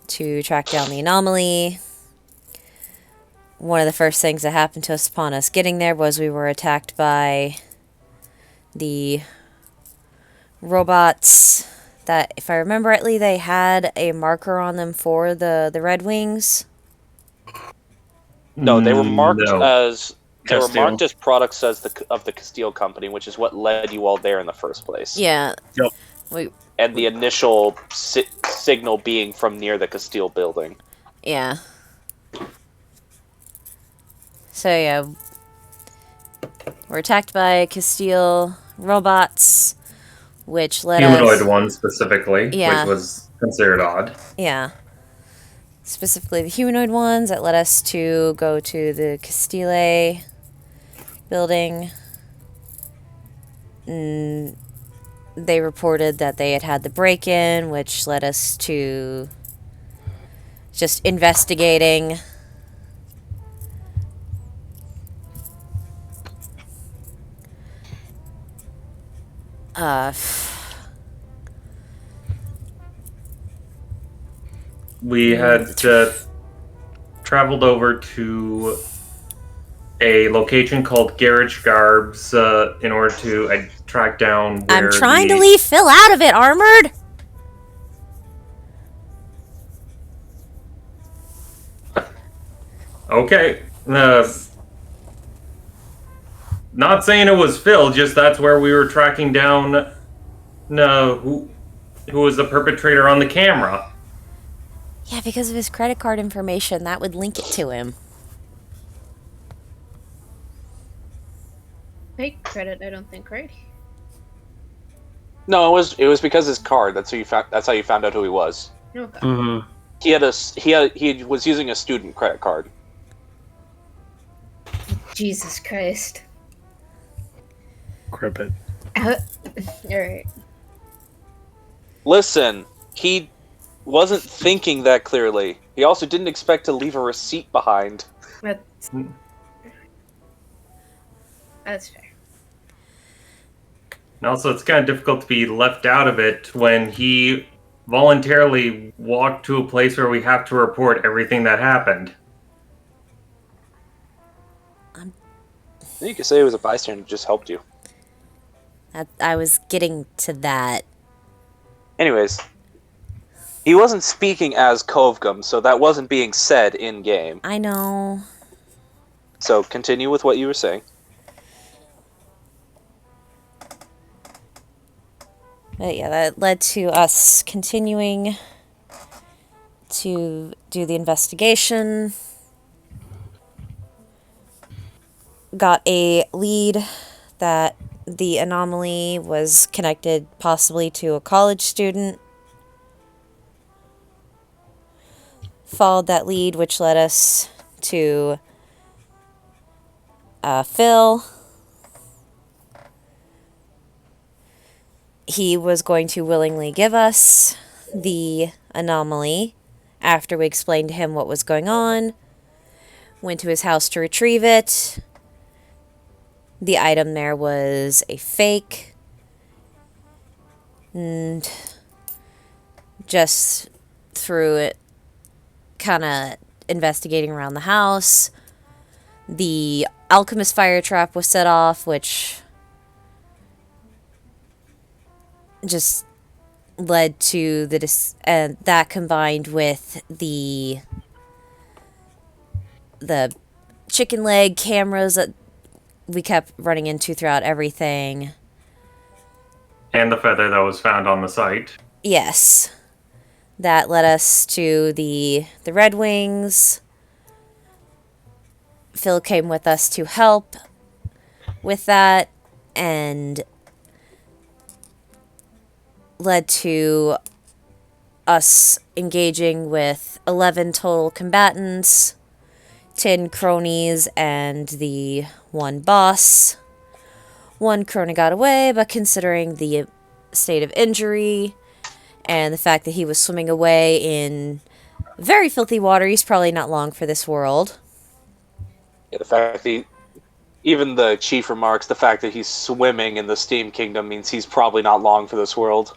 [SPEAKER 5] to track down the anomaly. One of the first things that happened to us upon us getting there was we were attacked by the robots that, if I remember rightly, they had a marker on them for the Red Wings.
[SPEAKER 2] No, they were marked
[SPEAKER 1] No.
[SPEAKER 2] as
[SPEAKER 1] Castile.
[SPEAKER 2] products of the Castile Company, which is what led you all there in the first place.
[SPEAKER 5] Yeah.
[SPEAKER 3] Yep.
[SPEAKER 2] And the initial signal being from near the Castile building.
[SPEAKER 5] Yeah. So yeah, we're attacked by Castile robots, which led
[SPEAKER 1] Humanoid
[SPEAKER 5] us...
[SPEAKER 1] one specifically,
[SPEAKER 5] Yeah.
[SPEAKER 1] which was considered odd.
[SPEAKER 5] Yeah. Specifically the humanoid ones that led us to go to the Castile building. And they reported that they had had the break-in, which led us to just investigating.
[SPEAKER 1] We had traveled over to a location called Garage Garbs in order to track down where
[SPEAKER 5] I'm trying to
[SPEAKER 1] the-
[SPEAKER 5] leave Phil out of it, Armored!
[SPEAKER 1] Okay. Not saying it was Phil, just that's where we were tracking down who was the perpetrator on the camera.
[SPEAKER 5] Yeah, because of his credit card information, that would link it to him.
[SPEAKER 6] Fake credit, I don't think, right?
[SPEAKER 2] No, it was because his card. That's how you found out who he was.
[SPEAKER 6] Okay.
[SPEAKER 3] Mm-hmm.
[SPEAKER 2] He was using a student credit card.
[SPEAKER 6] Jesus Christ.
[SPEAKER 3] Crippet.
[SPEAKER 6] Alright.
[SPEAKER 2] Listen, he wasn't thinking that clearly. He also didn't expect to leave a receipt behind.
[SPEAKER 6] That's fair.
[SPEAKER 1] And also, it's kind of difficult to be left out of it when he voluntarily walked to a place where we have to report everything that happened.
[SPEAKER 2] You could say he was a bystander who just helped you.
[SPEAKER 5] I was getting to that.
[SPEAKER 2] Anyways, he wasn't speaking as Kovgum, so that wasn't being said in-game.
[SPEAKER 5] I know.
[SPEAKER 2] So continue with what you were saying.
[SPEAKER 5] But yeah, that led to us continuing to do the investigation. Got a lead that the anomaly was connected possibly to a college student. Followed that lead, which led us to Phil. He was going to willingly give us the anomaly after we explained to him what was going on. Went to his house to retrieve it. The item there was a fake. And just through it, kind of investigating around the house. The alchemist fire trap was set off, which just led to that combined with the chicken leg cameras that we kept running into throughout everything.
[SPEAKER 1] And the feather that was found on the site.
[SPEAKER 5] Yes. That led us to the Red Wings. Phil came with us to help with that, and led to us engaging with 11 total combatants, 10 cronies, and the one boss. One crony got away, but considering the state of injury and the fact that he was swimming away in very filthy water, he's probably not long for this world.
[SPEAKER 2] Yeah, the fact that even the chief remarks the fact that he's swimming in the Steam Kingdom means he's probably not long for this world.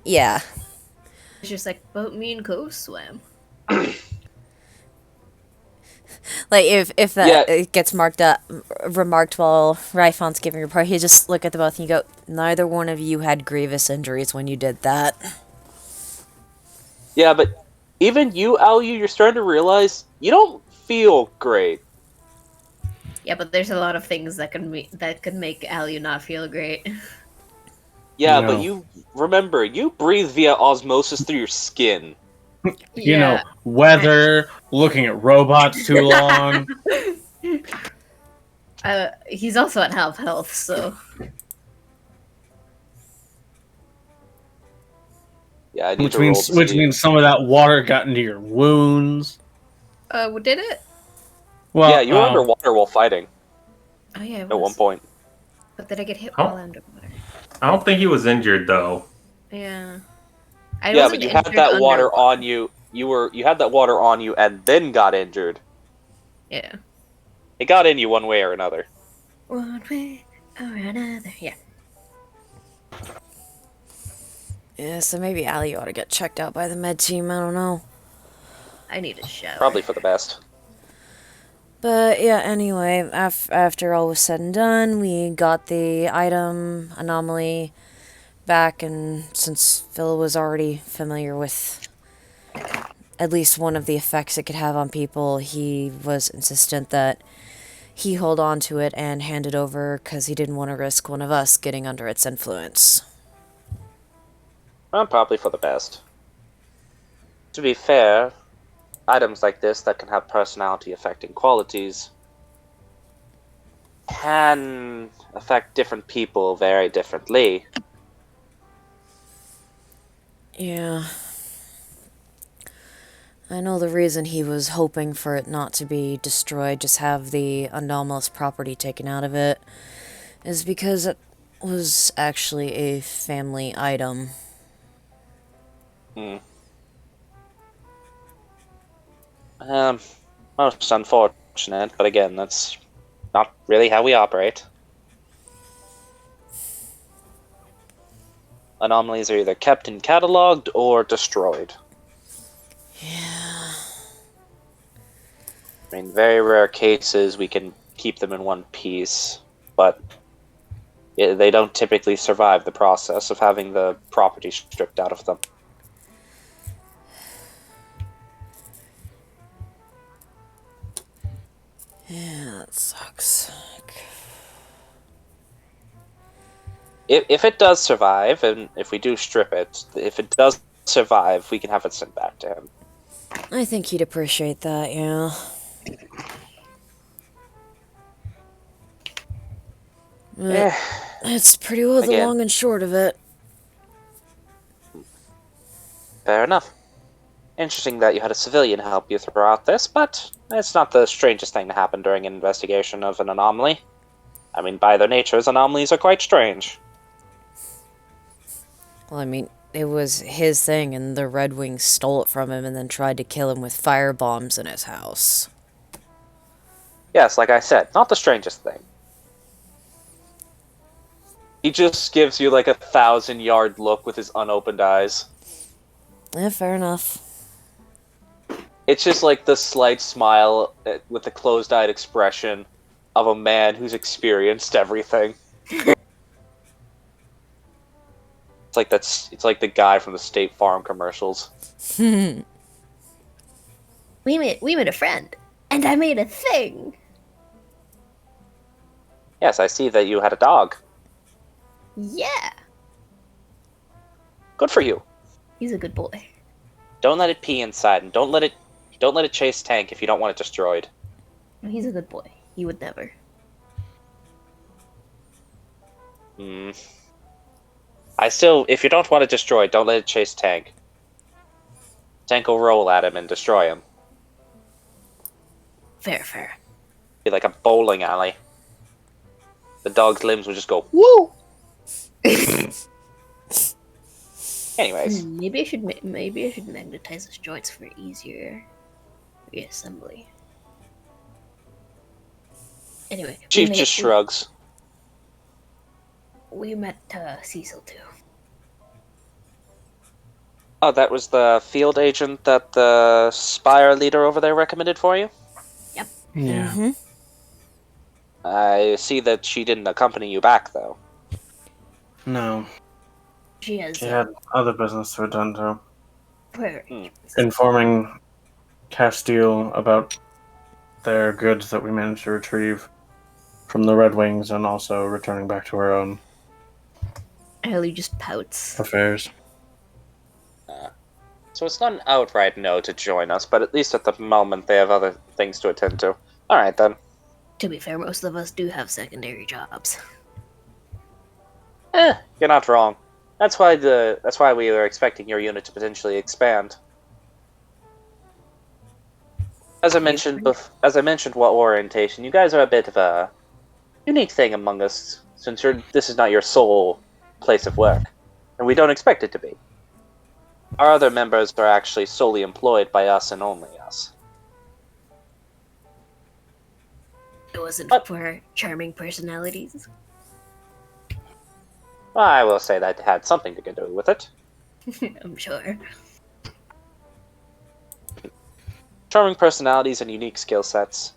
[SPEAKER 5] Yeah.
[SPEAKER 6] It's just like, but me and Co swam.
[SPEAKER 5] Like, if that
[SPEAKER 2] Yeah.
[SPEAKER 5] it gets remarked while Raifon's giving a report, he just look at the both and you go, neither one of you had grievous injuries when you did that.
[SPEAKER 2] Yeah, but even you, Alu, you're starting to realize you don't feel great.
[SPEAKER 6] Yeah, but there's a lot of things that could make Alu not feel great.
[SPEAKER 2] Yeah,
[SPEAKER 3] No.
[SPEAKER 2] but you remember, you breathe via osmosis through your skin.
[SPEAKER 3] You know, weather, looking at robots too long.
[SPEAKER 6] He's also at half health, so
[SPEAKER 2] Yeah, I need
[SPEAKER 3] Which
[SPEAKER 2] to roll
[SPEAKER 3] means
[SPEAKER 2] to
[SPEAKER 3] which
[SPEAKER 2] see.
[SPEAKER 3] means some of that water got into your wounds.
[SPEAKER 6] did it?
[SPEAKER 3] Well,
[SPEAKER 2] Yeah, you were underwater while fighting
[SPEAKER 6] Oh yeah, it
[SPEAKER 2] at one
[SPEAKER 6] was.
[SPEAKER 2] point.
[SPEAKER 6] But did I get hit
[SPEAKER 1] Oh.
[SPEAKER 6] while underwater?
[SPEAKER 1] I don't think he was injured though.
[SPEAKER 6] Yeah.
[SPEAKER 2] Yeah, but you had that water on you. You had that water on you and then got injured.
[SPEAKER 6] Yeah.
[SPEAKER 2] It got in you one way or another.
[SPEAKER 6] One way or another. Yeah.
[SPEAKER 5] Yeah, so maybe Ali ought to get checked out by the med team, I don't know.
[SPEAKER 6] I need a shower.
[SPEAKER 2] Probably for the best.
[SPEAKER 5] But yeah, anyway, after all was said and done, we got the item anomaly back, and since Phil was already familiar with at least one of the effects it could have on people, he was insistent that he hold on to it and hand it over because he didn't want to risk one of us getting under its influence.
[SPEAKER 2] Well, probably for the best. To be fair, items like this that can have personality-affecting qualities can affect different people very differently.
[SPEAKER 5] Yeah. I know the reason he was hoping for it not to be destroyed, just have the anomalous property taken out of it, is because it was actually a family item.
[SPEAKER 2] Most unfortunate, but again, that's not really how we operate. Anomalies are either kept and cataloged or destroyed.
[SPEAKER 5] Yeah.
[SPEAKER 2] I mean, very rare cases we can keep them in one piece, but they don't typically survive the process of having the property stripped out of them.
[SPEAKER 5] Yeah, that sucks.
[SPEAKER 2] If it does survive, and if we do strip it, if it does survive, we can have it sent back to him.
[SPEAKER 5] I think he'd appreciate that, yeah.
[SPEAKER 2] Eh,
[SPEAKER 5] It's pretty well the
[SPEAKER 2] Again.
[SPEAKER 5] long and short of it.
[SPEAKER 2] fair enough. Interesting that you had a civilian help you throughout this, but it's not the strangest thing to happen during an investigation of an anomaly. I mean, by their natures, anomalies are quite strange.
[SPEAKER 5] Well, I mean, it was his thing, and the Red Wings stole it from him and then tried to kill him with fire bombs in his house.
[SPEAKER 2] Yes, like I said, not the strangest thing. He just gives you like a 1,000-yard look with his unopened eyes.
[SPEAKER 5] Yeah, fair enough.
[SPEAKER 2] It's just like the slight smile with the closed-eyed expression of a man who's experienced everything. It's like the guy from the State Farm commercials.
[SPEAKER 6] We made a friend, and I made a thing.
[SPEAKER 2] Yes, I see that you had a dog.
[SPEAKER 6] Yeah,
[SPEAKER 2] Good for you.
[SPEAKER 6] he's a good boy.
[SPEAKER 2] Don't let it pee inside, and don't let it chase Tank if you don't want it destroyed.
[SPEAKER 6] He's a good boy. He would never.
[SPEAKER 2] If you don't want it destroyed, don't let it chase Tank. Tank will roll at him and destroy him.
[SPEAKER 6] Fair.
[SPEAKER 2] Be like a bowling alley. The dog's limbs will just go woo. Anyways,
[SPEAKER 6] Maybe I should magnetize his joints for easier reassembly. Anyway,
[SPEAKER 2] Chief just shrugs.
[SPEAKER 6] We met Cecil too.
[SPEAKER 2] Oh, that was the field agent that the Spire leader over there recommended for you?
[SPEAKER 3] Yeah.
[SPEAKER 5] Mm-hmm.
[SPEAKER 2] I see that she didn't accompany you back, though.
[SPEAKER 3] No.
[SPEAKER 6] She has
[SPEAKER 3] She had other business to attend to.
[SPEAKER 6] priorities.
[SPEAKER 3] Informing Castile about their goods that we managed to retrieve from the Red Wings and also returning back to her own
[SPEAKER 6] Ellie just pouts.
[SPEAKER 3] affairs.
[SPEAKER 2] So it's not an outright no to join us, but at least at the moment they have other things to attend to. Alright then.
[SPEAKER 6] To be fair, most of us do have secondary jobs.
[SPEAKER 2] You're not wrong. That's why we were expecting your unit to potentially expand. As I mentioned what orientation, you guys are a bit of a unique thing among us, since this is not your sole place of work, and we don't expect it to be. Our other members are actually solely employed by us and only us.
[SPEAKER 6] It wasn't
[SPEAKER 2] But-
[SPEAKER 6] for our charming personalities.
[SPEAKER 2] Well, I will say that had something to do with it.
[SPEAKER 6] I'm sure.
[SPEAKER 2] Charming personalities and unique skill sets.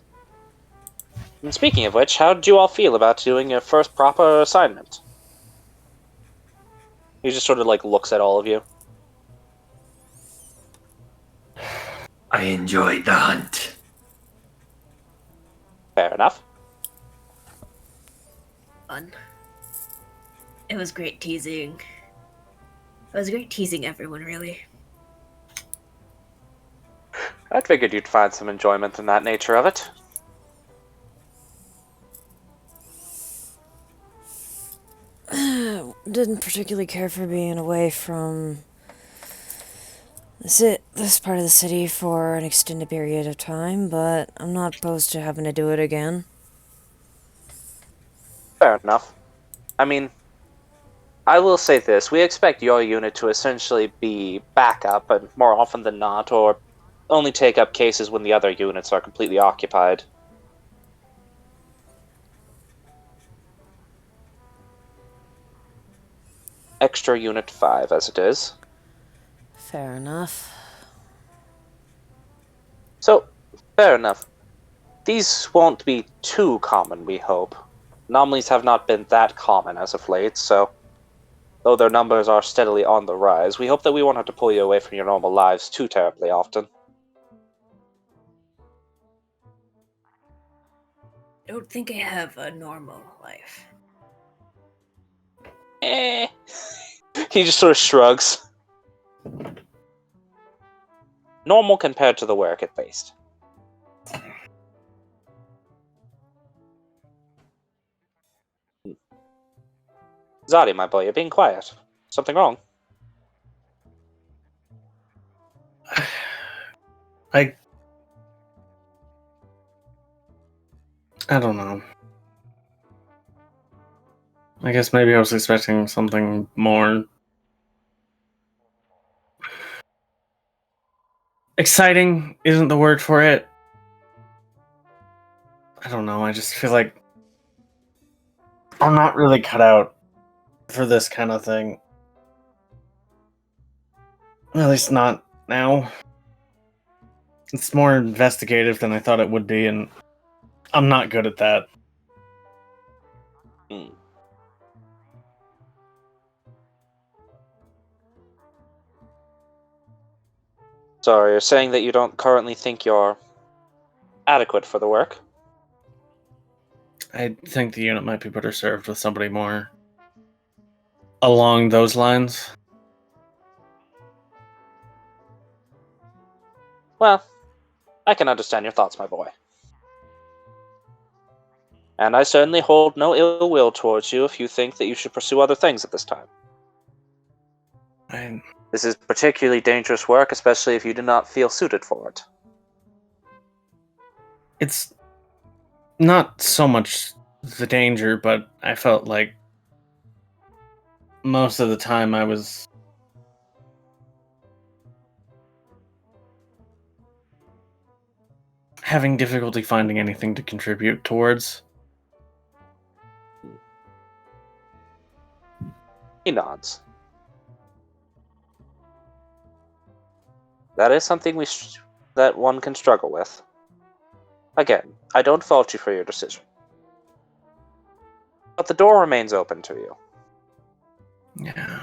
[SPEAKER 2] And speaking of which, how did you all feel about doing your first proper assignment? He just sort of like looks at all of you.
[SPEAKER 1] I enjoyed the hunt.
[SPEAKER 2] Fair enough.
[SPEAKER 6] Fun. It was great teasing. It was great teasing everyone, really.
[SPEAKER 2] I figured you'd find some enjoyment in that nature of it.
[SPEAKER 5] Didn't particularly care for being away from this part of the city for an extended period of time, but I'm not opposed to having to do it again.
[SPEAKER 2] Fair enough. I mean, I will say this. We expect your unit to essentially be backup, and more often than not, or only take up cases when the other units are completely occupied. Extra Unit 5, as it is.
[SPEAKER 5] Fair enough.
[SPEAKER 2] So, fair enough. These won't be too common, we hope. Anomalies have not been that common as of late, so though their numbers are steadily on the rise, we hope that we won't have to pull you away from your normal lives too terribly often.
[SPEAKER 6] I don't think I have a normal life.
[SPEAKER 2] Eh. He just sort of shrugs. Normal compared to the work, at least. Zadi, my boy, you're being quiet. Something wrong?
[SPEAKER 3] I don't know. I guess maybe I was expecting something more exciting isn't the word for it. I don't know, I just feel like I'm not really cut out for this kind of thing. At least not now. It's more investigative than I thought it would be, and I'm not good at that.
[SPEAKER 2] Hmm. So you're saying that you don't currently think you're adequate for the work?
[SPEAKER 3] I think the unit might be better served with somebody more along those lines.
[SPEAKER 2] Well, I can understand your thoughts, my boy. And I certainly hold no ill will towards you if you think that you should pursue other things at this time. This is particularly dangerous work, especially if you do not feel suited for it.
[SPEAKER 3] It's not so much the danger, but I felt like most of the time I was having difficulty finding anything to contribute towards.
[SPEAKER 2] He nods. That is something that one can struggle with. Again, I don't fault you for your decision. But the door remains open to you.
[SPEAKER 3] Yeah.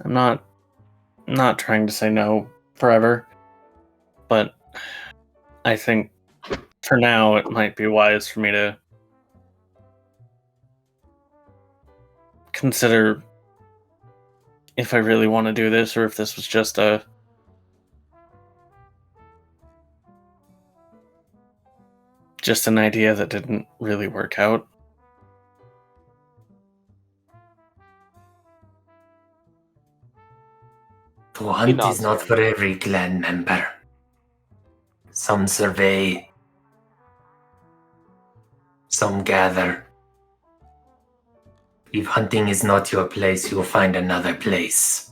[SPEAKER 3] I'm not trying to say no forever, but I think for now it might be wise for me to consider if I really want to do this or if this was just an idea that didn't really work out.
[SPEAKER 1] To hunt is not for every clan member. Some survey, some gather. If hunting is not your place, you'll find another place.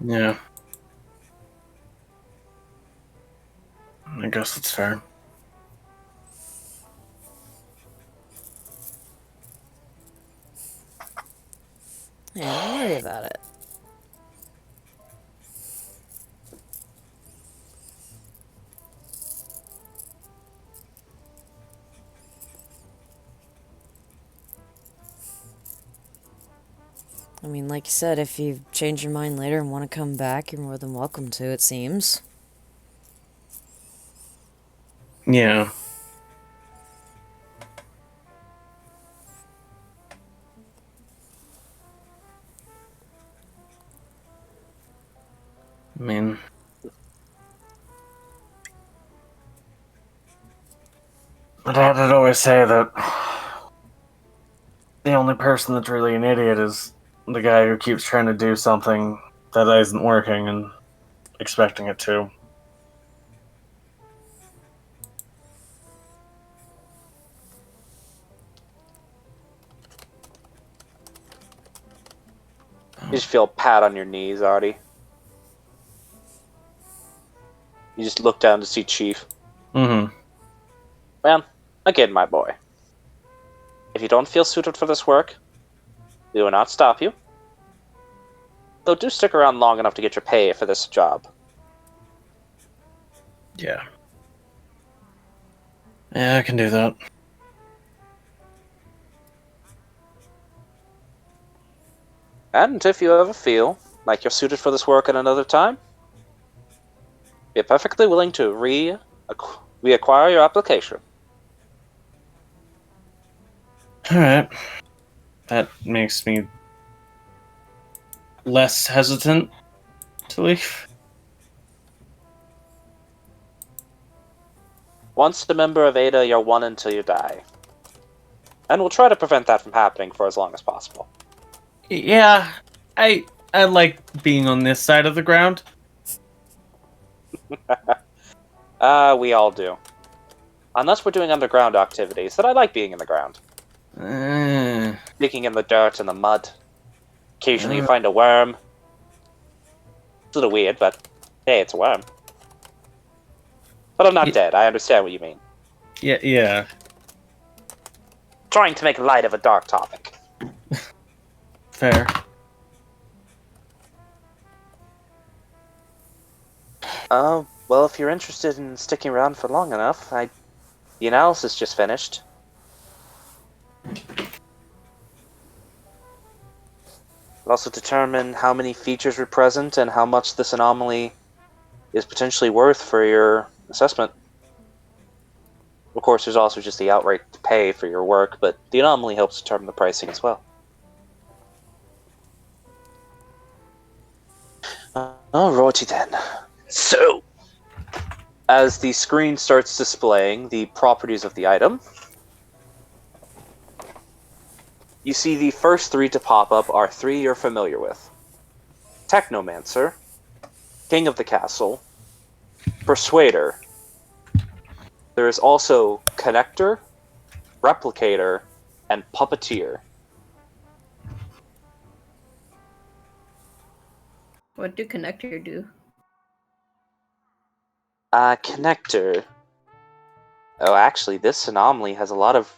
[SPEAKER 3] Yeah. I guess that's fair.
[SPEAKER 5] Yeah, don't worry about it. I mean, like you said, if you change your mind later and want to come back, you're more than welcome to, it seems.
[SPEAKER 3] Yeah. I mean, my dad would always say that the only person that's really an idiot is the guy who keeps trying to do something that isn't working and expecting it to.
[SPEAKER 2] You just feel a pat on your knees, Artie. You just look down to see Chief.
[SPEAKER 3] Mm-hmm.
[SPEAKER 2] Well, again, my boy. If you don't feel suited for this work, we will not stop you. Though do stick around long enough to get your pay for this job.
[SPEAKER 3] Yeah. Yeah, I can do that.
[SPEAKER 2] And if you ever feel like you're suited for this work at another time, be perfectly willing to reacquire your application.
[SPEAKER 3] Alright. That makes me less hesitant to leave.
[SPEAKER 2] Once a member of Ada, you're one until you die. And we'll try to prevent that from happening for as long as possible.
[SPEAKER 3] Yeah, I like being on this side of the ground.
[SPEAKER 2] We all do. Unless we're doing underground activities, then I like being in the ground. Digging in the dirt and the mud. Occasionally you find a worm. It's a little weird, but hey, it's a worm. But I'm not dead, I understand what you mean.
[SPEAKER 3] Yeah.
[SPEAKER 2] trying to make light of a dark topic.
[SPEAKER 3] Fair.
[SPEAKER 2] Well, if you're interested in sticking around for long enough, the analysis just finished. It'll also determine how many features were present and how much this anomaly is potentially worth for your assessment. Of course, there's also just the outright pay for your work, but the anomaly helps determine the pricing as well. Alrighty then. So, as the screen starts displaying the properties of the item, you see the first 3 to pop up are 3 you're familiar with. Technomancer, King of the Castle, Persuader. There is also Connector, Replicator, and Puppeteer.
[SPEAKER 6] What do Connector do?
[SPEAKER 2] Connector. Oh, actually, this anomaly has a lot of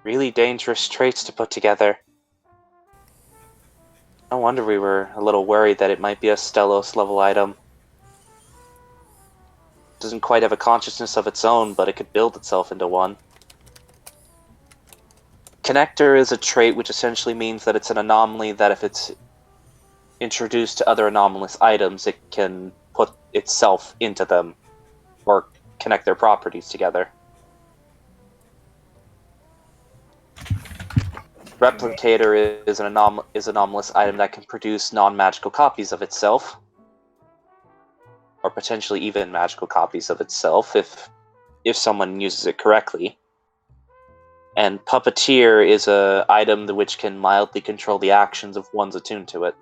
[SPEAKER 2] really dangerous traits to put together. No wonder we were a little worried that it might be a Stelos level item. It doesn't quite have a consciousness of its own, but it could build itself into one. Connector is a trait which essentially means that it's an anomaly that if it's introduced to other anomalous items, it can put itself into them, or connect their properties together. Replicator is an anomalous item that can produce non-magical copies of itself, or potentially even magical copies of itself if someone uses it correctly. And Puppeteer is an item which can mildly control the actions of ones attuned to it.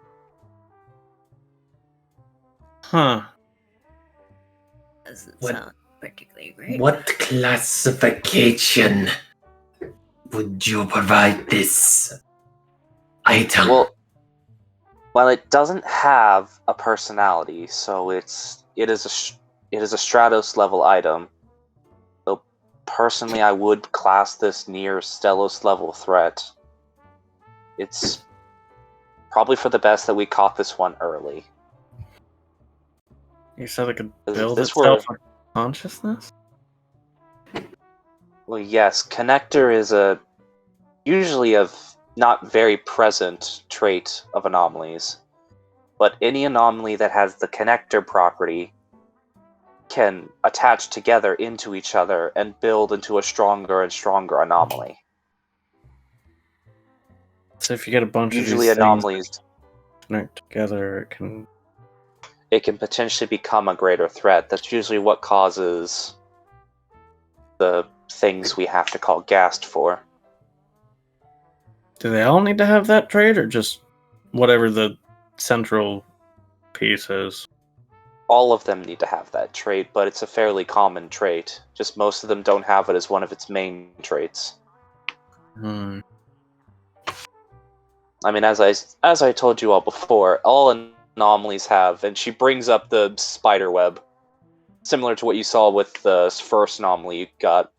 [SPEAKER 3] Huh.
[SPEAKER 6] Doesn't
[SPEAKER 7] What-
[SPEAKER 6] sound particularly great.
[SPEAKER 7] What classification would you provide this item?
[SPEAKER 2] Well, it doesn't have a personality, so it is a Stratos level item. So personally, I would class this near Stelos level threat. It's probably for the best that we caught this one early.
[SPEAKER 3] You said it could
[SPEAKER 2] If
[SPEAKER 3] build
[SPEAKER 2] this
[SPEAKER 3] itself a consciousness?
[SPEAKER 2] Well, yes, Connector is usually a not very present trait of anomalies, but any anomaly that has the Connector property can attach together into each other and build into a stronger and stronger anomaly.
[SPEAKER 3] So if you get a bunch
[SPEAKER 2] Usually
[SPEAKER 3] of these
[SPEAKER 2] anomalies,
[SPEAKER 3] things connect together,
[SPEAKER 2] it can potentially become a greater threat. That's usually what causes the things we have to call Ghast for.
[SPEAKER 3] do they all need to have that trait, or just whatever the central piece is?
[SPEAKER 2] All of them need to have that trait, but it's a fairly common trait. Just most of them don't have it as one of its main traits.
[SPEAKER 3] Hmm.
[SPEAKER 2] I mean, as I told you all before, all anomalies have, and she brings up the spider web, similar to what you saw with the first anomaly you got.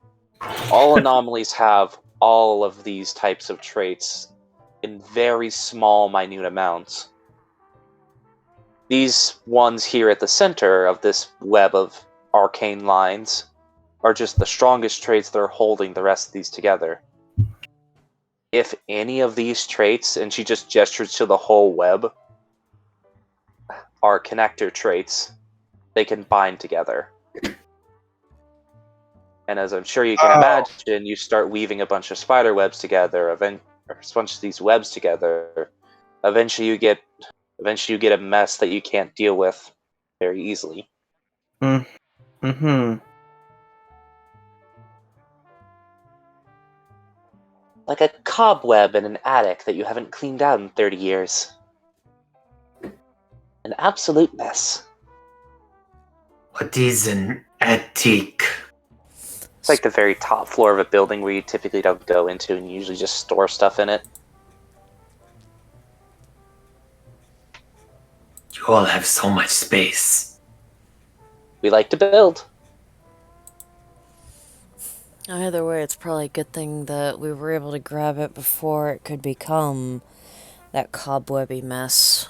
[SPEAKER 2] All anomalies have all of these types of traits in very small, minute amounts. These ones here at the center of this web of arcane lines are just the strongest traits that are holding the rest of these together. If any of these traits, and she just gestures to the whole web, are Connector traits, they can bind together. And as I'm sure you can imagine, you start weaving a bunch of spider webs together, or a bunch of these webs together. Eventually you get a mess that you can't deal with very easily.
[SPEAKER 3] Mm-hmm.
[SPEAKER 2] Like a cobweb in an attic that you haven't cleaned out in 30 years. An absolute mess.
[SPEAKER 7] What is an attic?
[SPEAKER 2] It's like the very top floor of a building where you typically don't go into and you usually just store stuff in it.
[SPEAKER 7] You all have so much space.
[SPEAKER 2] We like to build.
[SPEAKER 5] Either way, it's probably a good thing that we were able to grab it before it could become that cobwebby mess.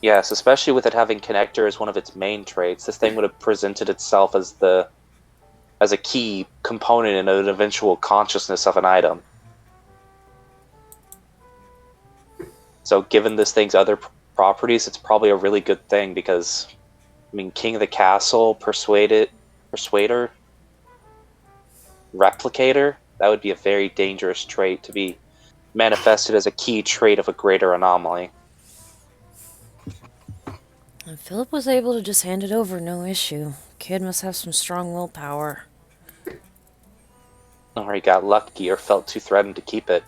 [SPEAKER 2] Yes, especially with it having connector as one of its main traits, this thing would have presented itself as a key component in an eventual consciousness of an item. So given this thing's other properties, it's probably a really good thing because, I mean, King of the Castle, Persuader, Replicator, that would be a very dangerous trait to be manifested as a key trait of a greater anomaly.
[SPEAKER 5] And Philip was able to just hand it over, no issue. Kid must have some strong willpower.
[SPEAKER 2] Or he got lucky or felt too threatened to keep it.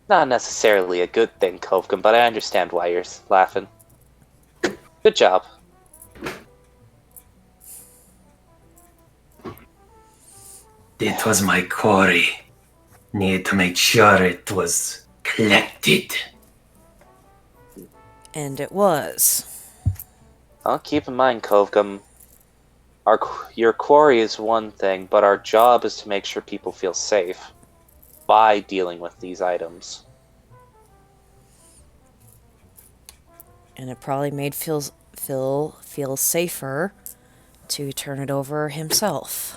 [SPEAKER 2] Not necessarily a good thing, Kovkin, but I understand why you're laughing. Good job.
[SPEAKER 7] It was my quarry. Needed to make sure it was collected.
[SPEAKER 5] And it was.
[SPEAKER 2] Well, keep in mind, Kovgum, your quarry is one thing, but our job is to make sure people feel safe by dealing with these items.
[SPEAKER 5] And it probably made Phil feel safer to turn it over himself.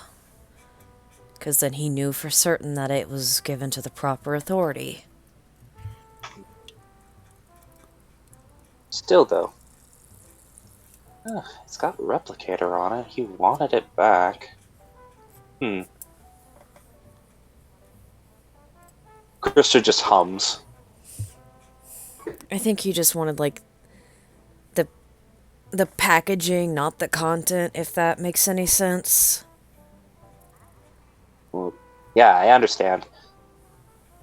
[SPEAKER 5] Because then he knew for certain that it was given to the proper authority.
[SPEAKER 2] Still, though. It's got Replicator on it. He wanted it back. Krister just hums.
[SPEAKER 5] I think he just wanted, like, the packaging, not the content, if that makes any sense.
[SPEAKER 2] Well, yeah, I understand.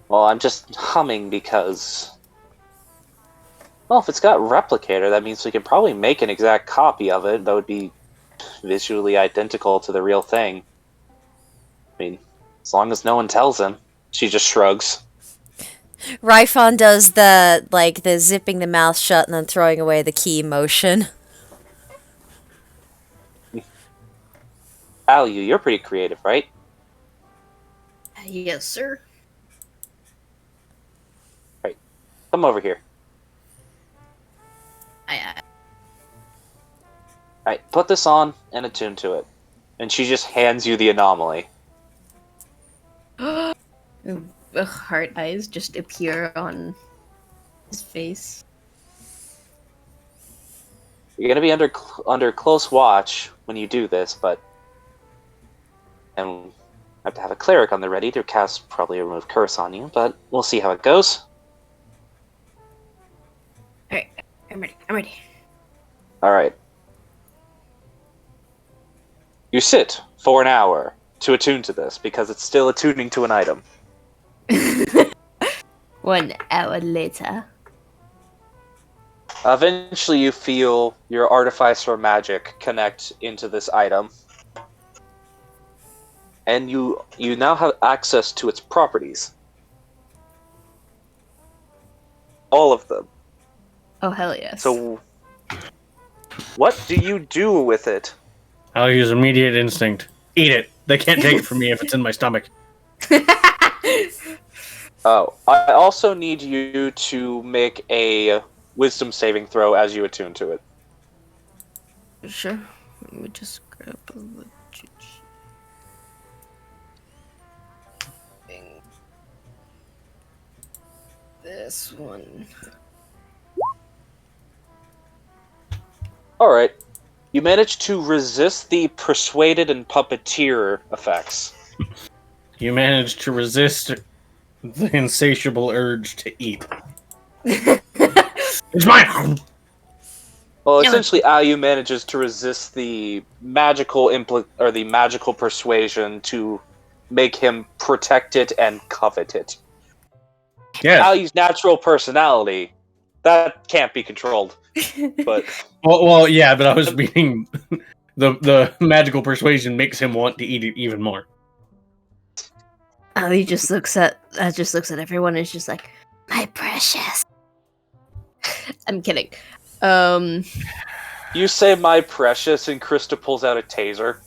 [SPEAKER 2] Well, I'm just humming because... Well, if it's got Replicator, that means we can probably make an exact copy of it that would be visually identical to the real thing. I mean, as long as no one tells him. She just shrugs.
[SPEAKER 5] Ryphon does the zipping the mouth shut and then throwing away the key motion.
[SPEAKER 2] Alu, you're pretty creative, right?
[SPEAKER 6] Yes, sir.
[SPEAKER 2] Right. Come over here. Alright, put this on and attune to it. And she just hands you the anomaly.
[SPEAKER 6] Heart eyes just appear on his face.
[SPEAKER 2] You're gonna be under close watch when you do this, and I have to have a cleric on the ready to cast probably a remove curse on you, but we'll see how it goes.
[SPEAKER 6] Alright, I'm ready.
[SPEAKER 2] Alright. You sit for an hour to attune to this, because it's still attuning to an item.
[SPEAKER 6] 1 hour later.
[SPEAKER 2] Eventually you feel your artificer magic connect into this item. And you now have access to its properties. All of them.
[SPEAKER 6] Oh, hell yes.
[SPEAKER 2] So, what do you do with it?
[SPEAKER 3] I'll use immediate instinct. Eat it. They can't take it from me if it's in my stomach.
[SPEAKER 2] Oh, I also need you to make a wisdom saving throw as you attune to it.
[SPEAKER 6] Sure. Let me just grab a this one.
[SPEAKER 2] Alright. You managed to resist the persuaded and puppeteer effects.
[SPEAKER 3] You managed to resist the insatiable urge to eat. It's mine!
[SPEAKER 2] Well, essentially, Ayu manages to resist the magical the magical persuasion to make him protect it and covet it.
[SPEAKER 3] Yeah.
[SPEAKER 2] Ayu's natural personality, that can't be controlled. But
[SPEAKER 3] Well, yeah, but I was meaning the magical persuasion makes him want to eat it even more.
[SPEAKER 6] Ali just looks at everyone and is just like, my precious. I'm kidding.
[SPEAKER 2] You say my precious, and Krista pulls out a taser.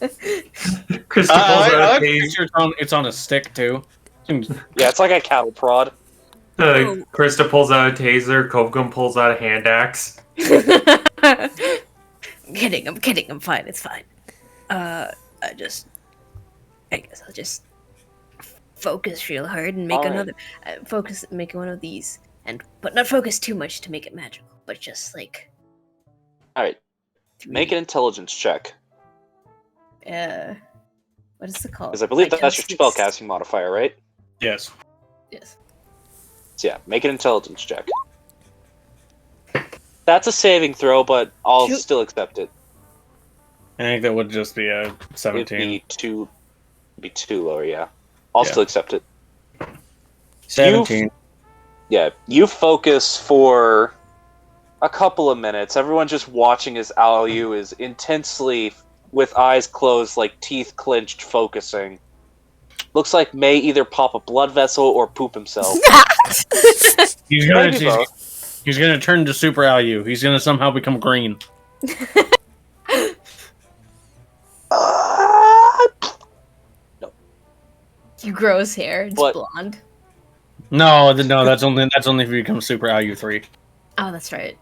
[SPEAKER 1] Krista pulls
[SPEAKER 3] I
[SPEAKER 1] out
[SPEAKER 3] like
[SPEAKER 1] a
[SPEAKER 3] the
[SPEAKER 1] taser.
[SPEAKER 3] picture it's on a stick too.
[SPEAKER 2] Yeah, it's like a cattle prod.
[SPEAKER 1] Krista pulls out a taser. Kovgun pulls out a hand axe.
[SPEAKER 6] I'm kidding, I'm fine, it's fine. I guess I'll just focus real hard and make
[SPEAKER 2] Alright.
[SPEAKER 6] another make one of these, but not focus too much to make it magical, but just like
[SPEAKER 2] Alright, make an intelligence check.
[SPEAKER 6] what is it called?
[SPEAKER 2] Because I believe that's your
[SPEAKER 6] Psychosis.
[SPEAKER 2] spellcasting modifier, right?
[SPEAKER 3] Yes.
[SPEAKER 6] Yes.
[SPEAKER 2] So yeah, make an intelligence check. That's a saving throw, but I'll
[SPEAKER 6] Shoot.
[SPEAKER 2] still accept it.
[SPEAKER 3] I think that would just be a
[SPEAKER 2] It'd
[SPEAKER 3] 17.
[SPEAKER 2] be too lower, yeah. I'll
[SPEAKER 3] Yeah.
[SPEAKER 2] still accept it.
[SPEAKER 3] 17.
[SPEAKER 2] Yeah, you focus for a couple of minutes. Everyone just watching as Alu is intensely, with eyes closed, like teeth clenched, focusing. Looks like May either pop a blood vessel or poop himself.
[SPEAKER 3] He's
[SPEAKER 2] Maybe
[SPEAKER 3] gonna,
[SPEAKER 2] both.
[SPEAKER 3] he's gonna turn to Super Alu. He's gonna somehow become green.
[SPEAKER 6] You grow his hair, it's
[SPEAKER 2] What?
[SPEAKER 6] blonde.
[SPEAKER 3] No, that's only if he becomes Super Alu 3.
[SPEAKER 6] Oh, that's right.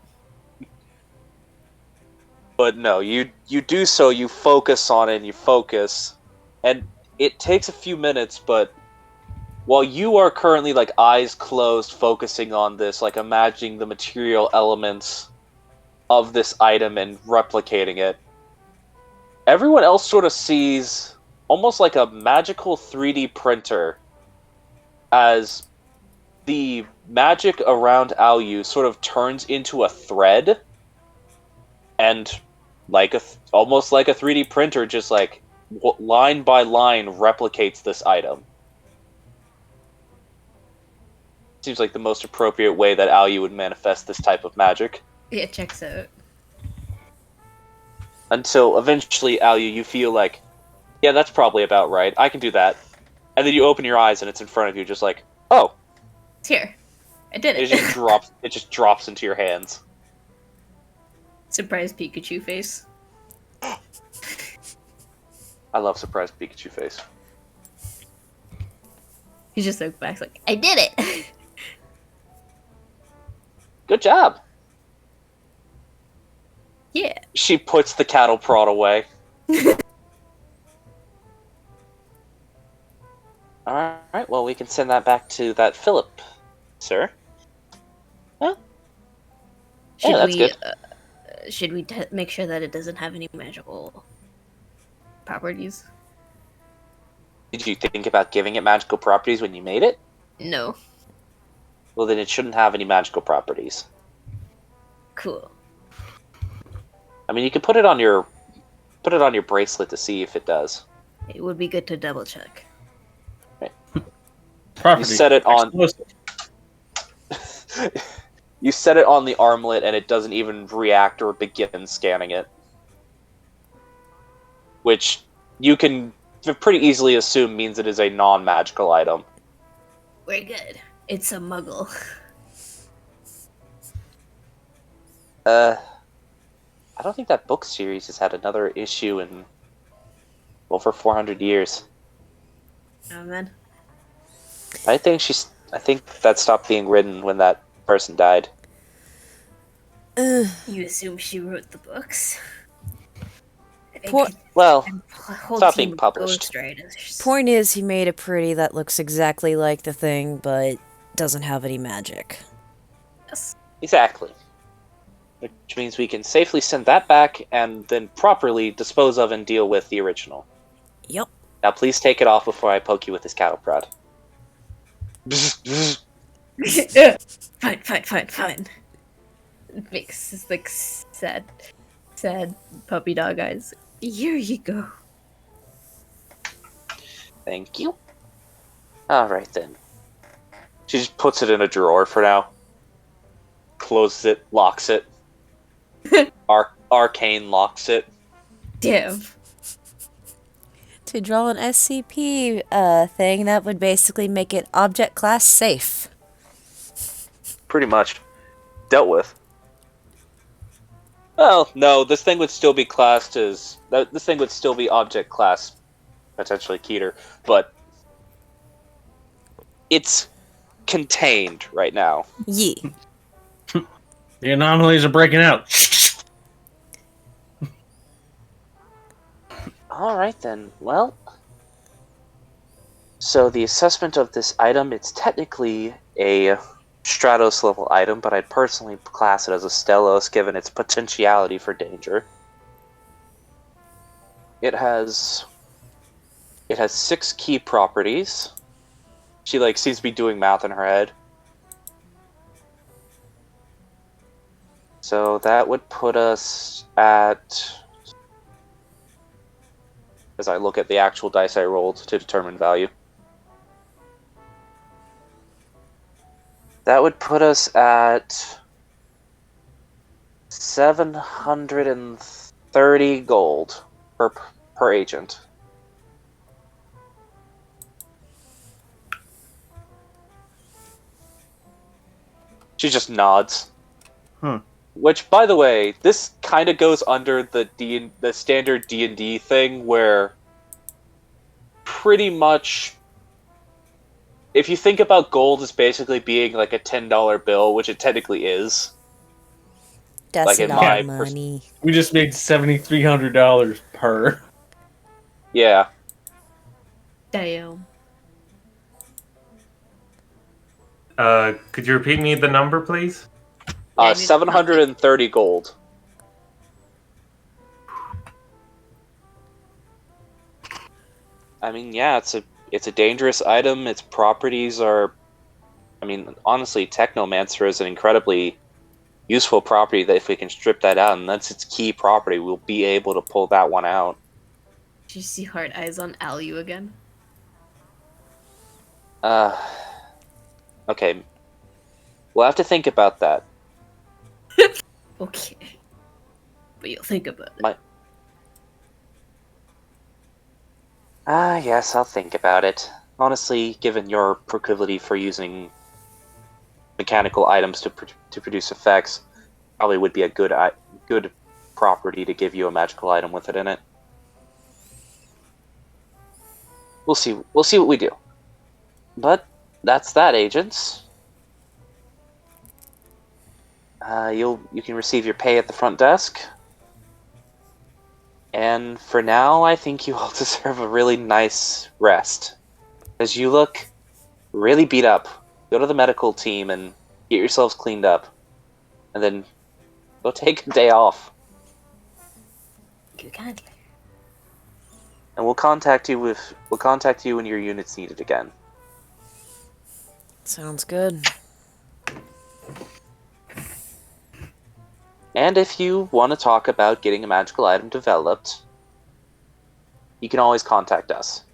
[SPEAKER 2] But no, you do so, you focus on it, and you focus. And it takes a few minutes, but while you are currently, like, eyes closed, focusing on this, like, imagining the material elements of this item and replicating it, everyone else sort of sees almost like a magical 3D printer as the magic around Alu sort of turns into a thread, and like almost like a 3D printer, just like line by line replicates this item. Seems like the most appropriate way that Alu would manifest this type of magic.
[SPEAKER 6] Yeah, it checks out.
[SPEAKER 2] Until eventually, Alu, you feel like, yeah, that's probably about right. I can do that. And then you open your eyes and it's in front of you, just like, oh,
[SPEAKER 6] It's here. I did
[SPEAKER 2] it
[SPEAKER 6] it.
[SPEAKER 2] just drops. It just drops into your hands.
[SPEAKER 6] Surprise Pikachu face.
[SPEAKER 2] I love surprise Pikachu face.
[SPEAKER 6] He just looked back like, I did it!
[SPEAKER 2] Good job.
[SPEAKER 6] Yeah.
[SPEAKER 2] She puts the cattle prod away. Alright, well, we can send that back to that Philip, sir.
[SPEAKER 6] Should
[SPEAKER 2] that's
[SPEAKER 6] we,
[SPEAKER 2] good.
[SPEAKER 6] Should we make sure that it doesn't have any magical properties?
[SPEAKER 2] Did you think about giving it magical properties when you made it?
[SPEAKER 6] No.
[SPEAKER 2] Well, then it shouldn't have any magical properties.
[SPEAKER 6] Cool.
[SPEAKER 2] I mean, you could put it on your bracelet to see if it does.
[SPEAKER 6] It would be good to double check.
[SPEAKER 3] Property.
[SPEAKER 2] You set it on.
[SPEAKER 3] Explosive.
[SPEAKER 2] You set it on the armlet, and it doesn't even react or begin scanning it. Which you can pretty easily assume means it is a non-magical item.
[SPEAKER 6] We're good. It's a muggle.
[SPEAKER 2] I don't think that book series has had another issue in over 400 years.
[SPEAKER 6] Oh man.
[SPEAKER 2] I think that stopped being written when that person died.
[SPEAKER 6] You assume she wrote the books?
[SPEAKER 5] Poor-
[SPEAKER 2] Well,
[SPEAKER 6] Whole
[SPEAKER 2] stop
[SPEAKER 6] team
[SPEAKER 2] being
[SPEAKER 6] of
[SPEAKER 2] published.
[SPEAKER 6] ghostwriters.
[SPEAKER 5] Point is, he made a pretty that looks exactly like the thing, but doesn't have any magic.
[SPEAKER 6] Yes.
[SPEAKER 2] exactly. Which means we can safely send that back and then properly dispose of and deal with the original.
[SPEAKER 5] Yep.
[SPEAKER 2] Now please take it off before I poke you with this cattle prod.
[SPEAKER 6] Fine. It makes this like sad puppy dog eyes. Here you go.
[SPEAKER 2] Thank you. Alright then. She just puts it in a drawer for now. Closes it, locks it. Arcane locks it.
[SPEAKER 6] Damn.
[SPEAKER 5] To draw an SCP thing, that would basically make it object class safe.
[SPEAKER 2] Pretty much. Dealt with. Well, no, this thing would still be classed as... This thing would still be object class, potentially Keter, but it's contained right now.
[SPEAKER 5] Yeah.
[SPEAKER 3] The anomalies are breaking out.
[SPEAKER 2] Alright then, well... So the assessment of this item, it's technically a Stratos level item, but I'd personally class it as a Stelos given its potentiality for danger. It has 6 key properties. She seems to be doing math in her head. So that would put us at, as I look at the actual dice I rolled to determine value. That would put us at 730 gold per agent. She just nods. Which, by the way, this kind of goes under the standard D&D thing where pretty much, if you think about gold as basically being like a $10 bill, which it technically is.
[SPEAKER 5] That's
[SPEAKER 2] Like in
[SPEAKER 5] a lot
[SPEAKER 2] my
[SPEAKER 5] of money.
[SPEAKER 3] We just made $7,300 per.
[SPEAKER 2] Yeah.
[SPEAKER 6] Damn.
[SPEAKER 1] Could you repeat me the number, please?
[SPEAKER 2] 730 gold. I mean, yeah, it's a dangerous item. Its properties are, I mean, honestly, Technomancer is an incredibly useful property that if we can strip that out, and that's its key property, we'll be able to pull that one out.
[SPEAKER 6] Did you see hard eyes on Alu again?
[SPEAKER 2] Okay. We'll have to think about that.
[SPEAKER 6] Okay. But you'll think about it.
[SPEAKER 2] Yes, I'll think about it. Honestly, given your proclivity for using mechanical items to produce effects, probably would be a good property to give you a magical item with it in it. We'll see what we do. But that's that, agents. You can receive your pay at the front desk. And for now, I think you all deserve a really nice rest. As you look really beat up, go to the medical team and get yourselves cleaned up. And then go take a day off.
[SPEAKER 6] You can't.
[SPEAKER 2] And we'll contact you when your unit's needed again.
[SPEAKER 5] Sounds good.
[SPEAKER 2] And if you want to talk about getting a magical item developed, you can always contact us.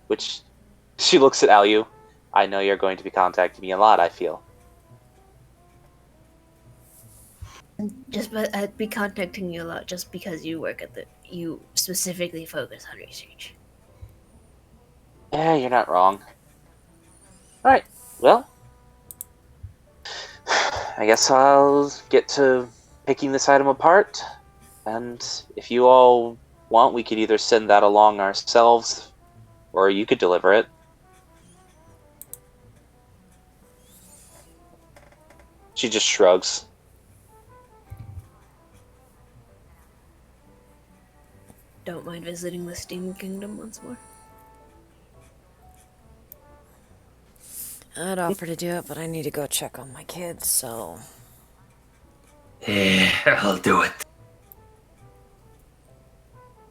[SPEAKER 2] Which, she looks at Alu. I know you're going to be contacting me a lot, I feel.
[SPEAKER 6] I'd be contacting you a lot just because you you specifically focus on research.
[SPEAKER 2] Yeah, you're not wrong. Alright, well, I guess I'll get to picking this item apart, and if you all want, we could either send that along ourselves, or you could deliver it. She just shrugs.
[SPEAKER 6] Don't mind visiting the Steam Kingdom once more.
[SPEAKER 5] I'd offer to do it, but I need to go check on my kids, so...
[SPEAKER 7] I'll do it.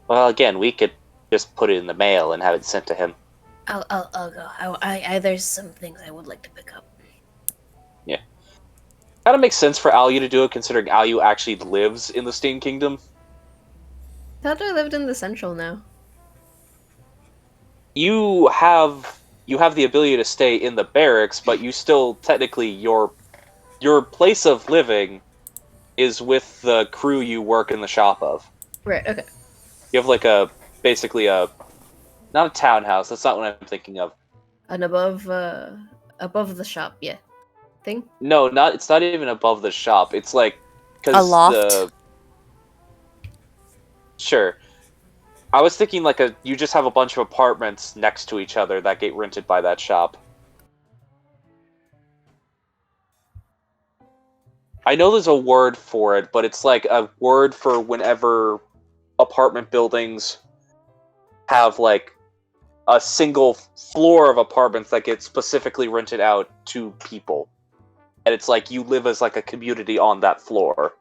[SPEAKER 2] Well, again, we could just put it in the mail and have it sent to him.
[SPEAKER 6] I'll go. There's some things I would like to pick up.
[SPEAKER 2] Yeah. Kind of makes sense for Alu to do it, considering Alu actually lives in the Steam Kingdom.
[SPEAKER 6] Thought I lived in the Central now.
[SPEAKER 2] You have the ability to stay in the barracks, but you still technically your place of living is with the crew you work in the shop of.
[SPEAKER 6] Right. Okay.
[SPEAKER 2] You have basically not a townhouse. That's not what I'm thinking of.
[SPEAKER 6] And above the shop, yeah. thing?
[SPEAKER 2] No, it's not even above the shop. It's like
[SPEAKER 5] A loft?
[SPEAKER 2] Sure. I was thinking like you just have a bunch of apartments next to each other that get rented by that shop. I know there's a word for it, but it's like a word for whenever apartment buildings have like a single floor of apartments that get specifically rented out to people. And it's like you live as like a community on that floor.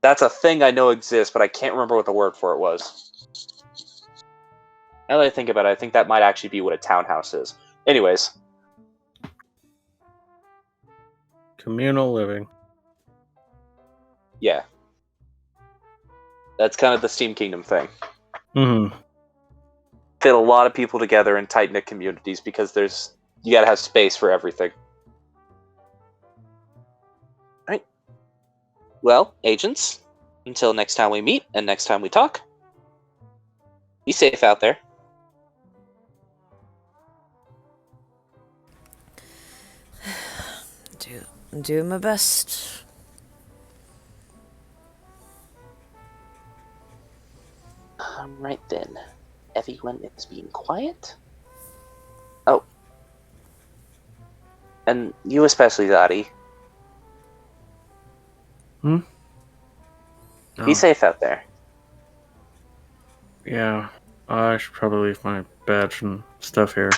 [SPEAKER 2] That's a thing I know exists, but I can't remember what the word for it was. Now that I think about it, I think that might actually be what a townhouse is. Anyways.
[SPEAKER 3] Communal living.
[SPEAKER 2] Yeah. That's kind of the Steam Kingdom thing.
[SPEAKER 3] Mm-hmm.
[SPEAKER 2] Fit a lot of people together in tight-knit communities because you gotta have space for everything. Right. Well, agents, until next time we meet and next time we talk, be safe out there.
[SPEAKER 5] Do my best.
[SPEAKER 2] Right then. Everyone is being quiet. Oh. And you especially, Dottie.
[SPEAKER 3] Hmm?
[SPEAKER 2] Be
[SPEAKER 3] Oh,
[SPEAKER 2] safe out there.
[SPEAKER 3] yeah. I should probably leave my badge and stuff here.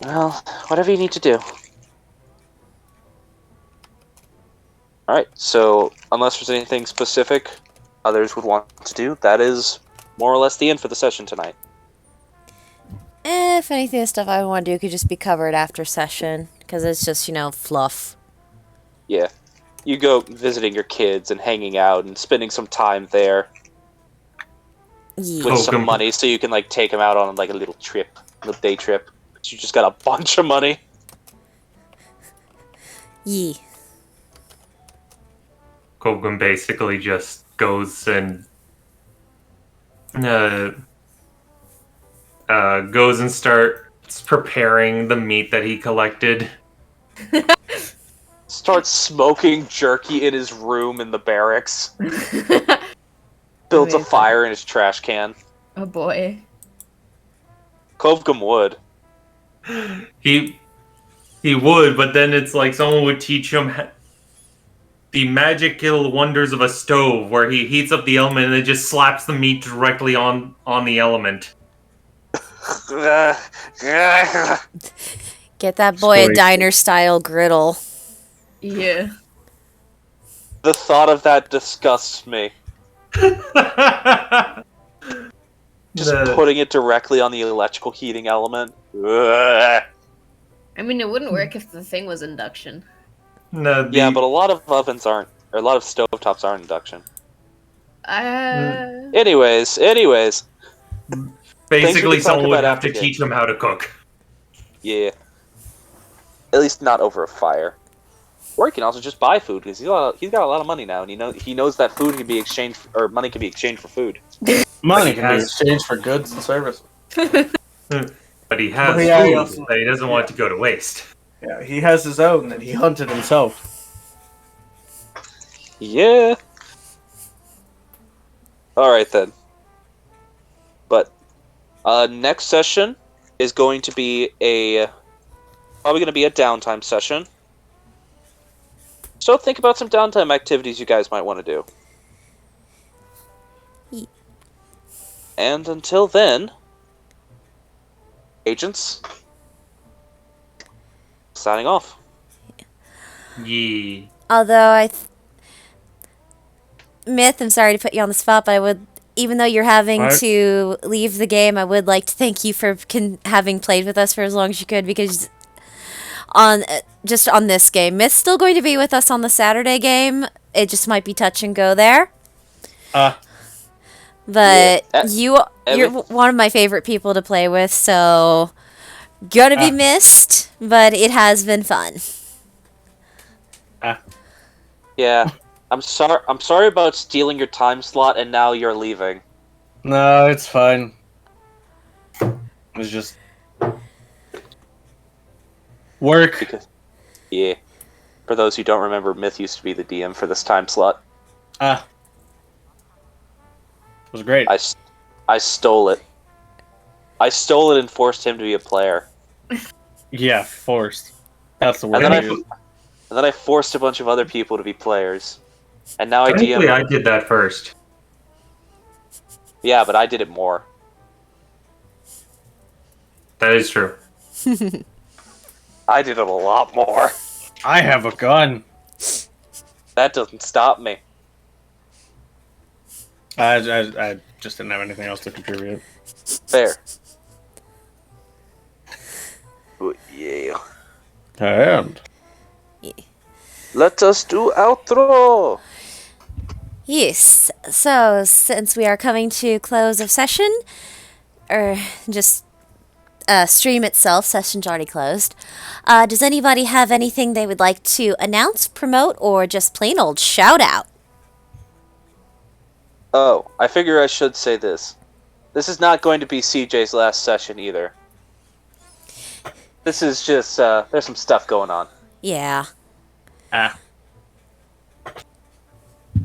[SPEAKER 2] Well, whatever you need to do. Alright, so unless there's anything specific others would want to do, that is more or less the end for the session tonight.
[SPEAKER 5] If anything, the stuff I want to do could just be covered after session, because it's just, fluff.
[SPEAKER 2] Yeah. You go visiting your kids and hanging out and spending some time there
[SPEAKER 5] Yeah.
[SPEAKER 2] with
[SPEAKER 1] Oh,
[SPEAKER 2] some
[SPEAKER 1] com-
[SPEAKER 2] money so you can take them out on a little trip, a little day trip. But you just got a bunch of money.
[SPEAKER 5] Yeah.
[SPEAKER 1] Kogum basically just goes and starts preparing the meat that he collected.
[SPEAKER 2] Starts smoking jerky in his room in the barracks. Builds a
[SPEAKER 6] Amazing.
[SPEAKER 2] fire in his trash can.
[SPEAKER 6] Oh boy.
[SPEAKER 2] Kovgum would.
[SPEAKER 1] He would, but then it's like someone would teach him the magical wonders of a stove, where he heats up the element and it just slaps the meat directly on the element.
[SPEAKER 5] Get that boy a
[SPEAKER 3] Story.
[SPEAKER 5] diner-style griddle.
[SPEAKER 6] Yeah.
[SPEAKER 2] The thought of that disgusts me. Just
[SPEAKER 1] The-
[SPEAKER 2] putting it directly on the electrical heating element. Ugh.
[SPEAKER 6] I mean, it wouldn't work if the thing was induction.
[SPEAKER 1] No,
[SPEAKER 2] Yeah, but a lot of ovens aren't, or a lot of stovetops aren't induction. Anyways.
[SPEAKER 1] basically
[SPEAKER 2] talk
[SPEAKER 1] someone would
[SPEAKER 2] about
[SPEAKER 1] have to
[SPEAKER 2] after
[SPEAKER 1] teach him how to cook.
[SPEAKER 2] Yeah. At least not over a fire. Or he can also just buy food because he's got a lot of money now, and he knows that food can be exchanged or money can be exchanged for food.
[SPEAKER 3] Money
[SPEAKER 1] he
[SPEAKER 3] can be
[SPEAKER 1] has-
[SPEAKER 3] exchanged for goods and services.
[SPEAKER 1] But he has
[SPEAKER 8] But yeah, he
[SPEAKER 1] food
[SPEAKER 8] also-
[SPEAKER 1] that he doesn't want to go to waste.
[SPEAKER 8] Yeah, he has his own that he hunted himself.
[SPEAKER 2] Yeah. All right then. But next session is going to be probably going to be a downtime session. So think about some downtime activities you guys might want to do.
[SPEAKER 5] Ye-
[SPEAKER 2] And until then, agents, signing off.
[SPEAKER 1] Yee.
[SPEAKER 5] Although Myth, I'm sorry to put you on the spot, but even though you're having
[SPEAKER 3] What?
[SPEAKER 5] to leave the game, I would like to thank you for having played with us for as long as you could, because just on this game, Myth's still going to be with us on the Saturday game. It just might be touch and go there. But
[SPEAKER 2] Yeah.
[SPEAKER 5] you're one of my favorite people to play with, so gonna be missed, but it has been fun.
[SPEAKER 2] Yeah. I'm sorry about stealing your time slot and now you're leaving.
[SPEAKER 3] No, it's fine. It was just work.
[SPEAKER 2] Because, yeah. For those who don't remember, Myth used to be the DM for this time slot.
[SPEAKER 3] Ah, it was great.
[SPEAKER 2] I stole it. I stole it and forced him to be a player.
[SPEAKER 3] Yeah, forced. That's the word.
[SPEAKER 2] And then,
[SPEAKER 3] to use.
[SPEAKER 2] and then I forced a bunch of other people to be players. And now I
[SPEAKER 1] Technically,
[SPEAKER 2] DM.
[SPEAKER 1] I did that first.
[SPEAKER 2] Yeah, but I did it more.
[SPEAKER 1] That is true.
[SPEAKER 2] I did it a lot more.
[SPEAKER 3] I have a gun.
[SPEAKER 2] That doesn't stop me.
[SPEAKER 3] I just didn't have anything else to contribute.
[SPEAKER 2] Fair. But yeah.
[SPEAKER 3] And
[SPEAKER 2] Let us do outro.
[SPEAKER 5] Yes. So, since we are coming to close of session, or just stream itself, session's already closed. Does anybody have anything they would like to announce, promote, or just plain old shout out?
[SPEAKER 2] Oh, I figure I should say this. This is not going to be CJ's last session either. This is just, there's some stuff going on.
[SPEAKER 5] Yeah.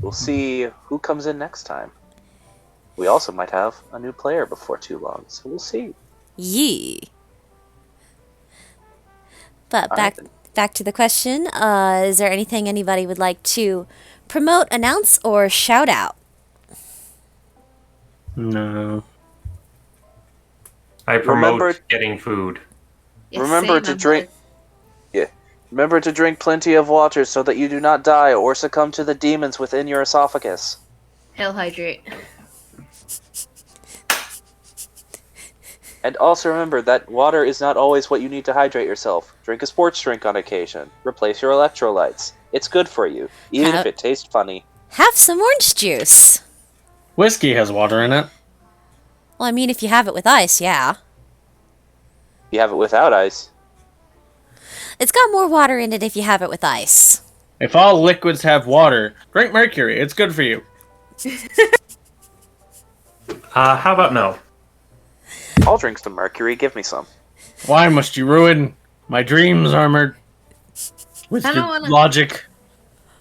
[SPEAKER 2] We'll see who comes in next time. We also might have a new player before too long, so we'll see.
[SPEAKER 5] Yee. But
[SPEAKER 2] Alright
[SPEAKER 5] back to the question. Is there anything anybody would like to promote, announce, or shout out?
[SPEAKER 3] no.
[SPEAKER 1] I promote
[SPEAKER 2] Remember-
[SPEAKER 1] getting food.
[SPEAKER 6] Yes,
[SPEAKER 2] Remember
[SPEAKER 6] same,
[SPEAKER 2] to
[SPEAKER 6] I'm
[SPEAKER 2] drink-
[SPEAKER 6] like,
[SPEAKER 2] Remember to drink plenty of water so that you do not die or succumb to the demons within your esophagus.
[SPEAKER 6] Hell hydrate.
[SPEAKER 2] And also remember that water is not always what you need to hydrate yourself. Drink a sports drink on occasion. Replace your electrolytes. It's good for you, even if it tastes funny.
[SPEAKER 5] Have some orange juice.
[SPEAKER 3] Whiskey has water in it.
[SPEAKER 5] Well, I mean, if you have it with ice, yeah.
[SPEAKER 2] If you have it without ice,
[SPEAKER 5] It's got more water in it if you have it with ice.
[SPEAKER 3] If all liquids have water, drink mercury. It's good for you.
[SPEAKER 1] How about no?
[SPEAKER 2] I'll drink some mercury. Give me some.
[SPEAKER 3] Why must you ruin my dreams, Armored? With
[SPEAKER 6] I don't
[SPEAKER 3] your
[SPEAKER 6] wanna-
[SPEAKER 3] logic.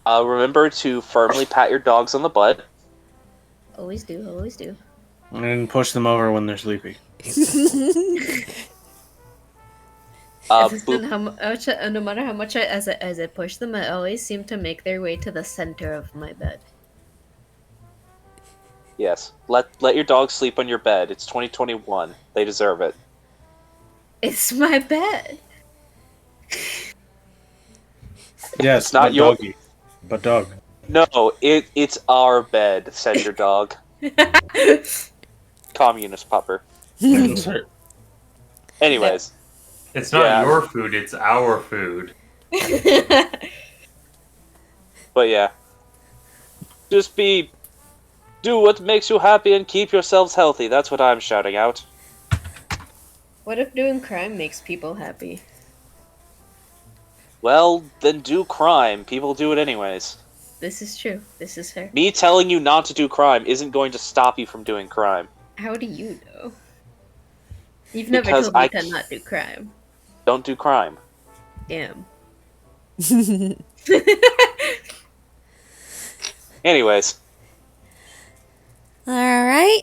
[SPEAKER 2] Remember to firmly pat your dogs on the butt.
[SPEAKER 6] Always do, always do.
[SPEAKER 3] And push them over when they're sleepy.
[SPEAKER 2] Boop.
[SPEAKER 6] No matter how much as I push them, I always seem to make their way to the center of my bed.
[SPEAKER 2] Yes. Let your dogs sleep on your bed. It's 2021. They deserve it.
[SPEAKER 6] It's my bed.
[SPEAKER 3] Yes,
[SPEAKER 2] It's not
[SPEAKER 3] but
[SPEAKER 2] your-
[SPEAKER 3] doggy. But dog.
[SPEAKER 2] No, it's our bed, said your dog. Communist pupper.
[SPEAKER 3] Sir.
[SPEAKER 2] Anyways,
[SPEAKER 1] It's not
[SPEAKER 2] Yeah.
[SPEAKER 1] your food, it's our food.
[SPEAKER 2] but yeah. Just do what makes you happy and keep yourselves healthy. That's what I'm shouting out.
[SPEAKER 6] What if doing crime makes people happy?
[SPEAKER 2] Well, then do crime. People do it anyways.
[SPEAKER 6] This is true. This is fair.
[SPEAKER 2] Me telling you not to do crime isn't going to stop you from doing crime.
[SPEAKER 6] How do you know? You've never
[SPEAKER 2] Because
[SPEAKER 6] told me
[SPEAKER 2] I
[SPEAKER 6] to not do crime.
[SPEAKER 2] Don't do crime.
[SPEAKER 6] Damn.
[SPEAKER 2] Anyways,
[SPEAKER 5] All right.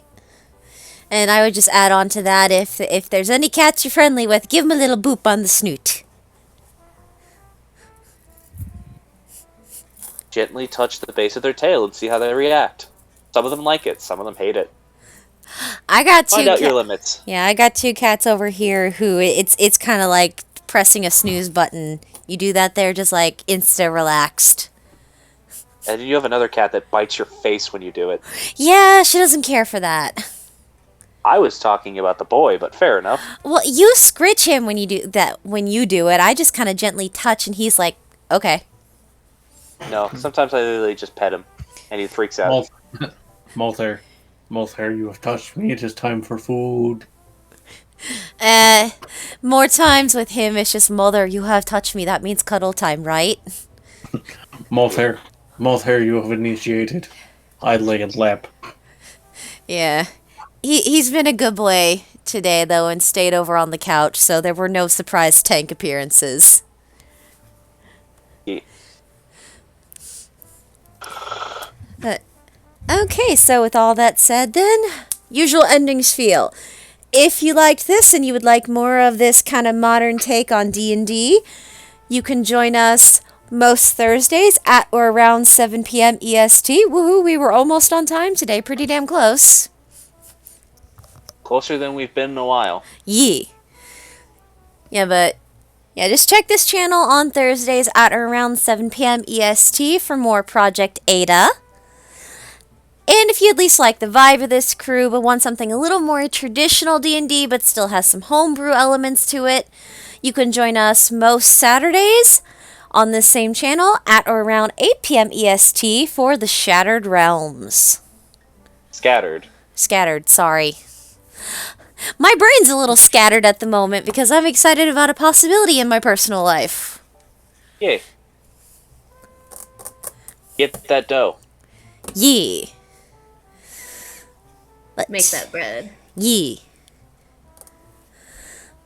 [SPEAKER 5] And I would just add on to that, if there's any cats you're friendly with, give them a little boop on the snoot.
[SPEAKER 2] gently touch the base of their tail and see how they react. Some of them like it, some of them hate it.
[SPEAKER 5] I got
[SPEAKER 2] Find
[SPEAKER 5] two.
[SPEAKER 2] out your limits.
[SPEAKER 5] Yeah, I got two cats over here who it's kind of like pressing a snooze button. You do that, they're just like insta relaxed.
[SPEAKER 2] And you have another cat that bites your face when you do it.
[SPEAKER 5] Yeah, she doesn't care for that.
[SPEAKER 2] I was talking about the boy, but fair enough.
[SPEAKER 5] Well, you scritch him when you do that. When you do it, I just kind of gently touch, and he's like, "Okay."
[SPEAKER 2] No, sometimes I literally just pet him, and he freaks out.
[SPEAKER 3] Molthair, you have touched me. It is time for food.
[SPEAKER 5] More times with him, it's just, "Mother, you have touched me. That means cuddle time, right?"
[SPEAKER 3] Molthair, you have initiated. I lay and lap.
[SPEAKER 5] Yeah. He's been a good boy today, though, and stayed over on the couch, so there were no surprise tank appearances.
[SPEAKER 2] Yeah.
[SPEAKER 5] Okay, so with all that said then, usual endings feel. If you liked this and you would like more of this kind of modern take on D&D, you can join us most Thursdays at or around 7 p.m. EST. Woohoo, we were almost on time today, pretty damn close.
[SPEAKER 2] Closer than we've been in a while.
[SPEAKER 5] Yeah, but just check this channel on Thursdays at or around 7 p.m. EST for more Project Ada. And if you at least like the vibe of this crew, but want something a little more traditional D&D, but still has some homebrew elements to it, you can join us most Saturdays on this same channel at or around 8 p.m. EST for the Shattered Realms. Scattered, sorry. My brain's a little scattered at the moment because I'm excited about a possibility in my personal life.
[SPEAKER 2] Yeah. Get that dough.
[SPEAKER 5] Yeah. But,
[SPEAKER 6] Make that bread.
[SPEAKER 5] yeah.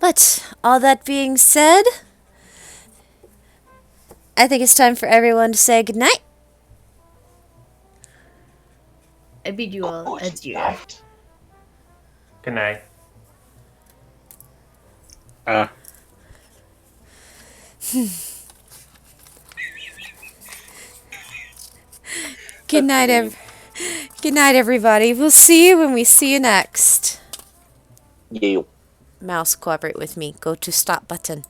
[SPEAKER 5] But, all that being said, I think it's time for everyone to say goodnight.
[SPEAKER 6] I bid you all adieu.
[SPEAKER 1] Good night. Good night, everybody. We'll see you when we see you next.
[SPEAKER 2] Yeah.
[SPEAKER 5] Mouse, cooperate with me. Go to stop button.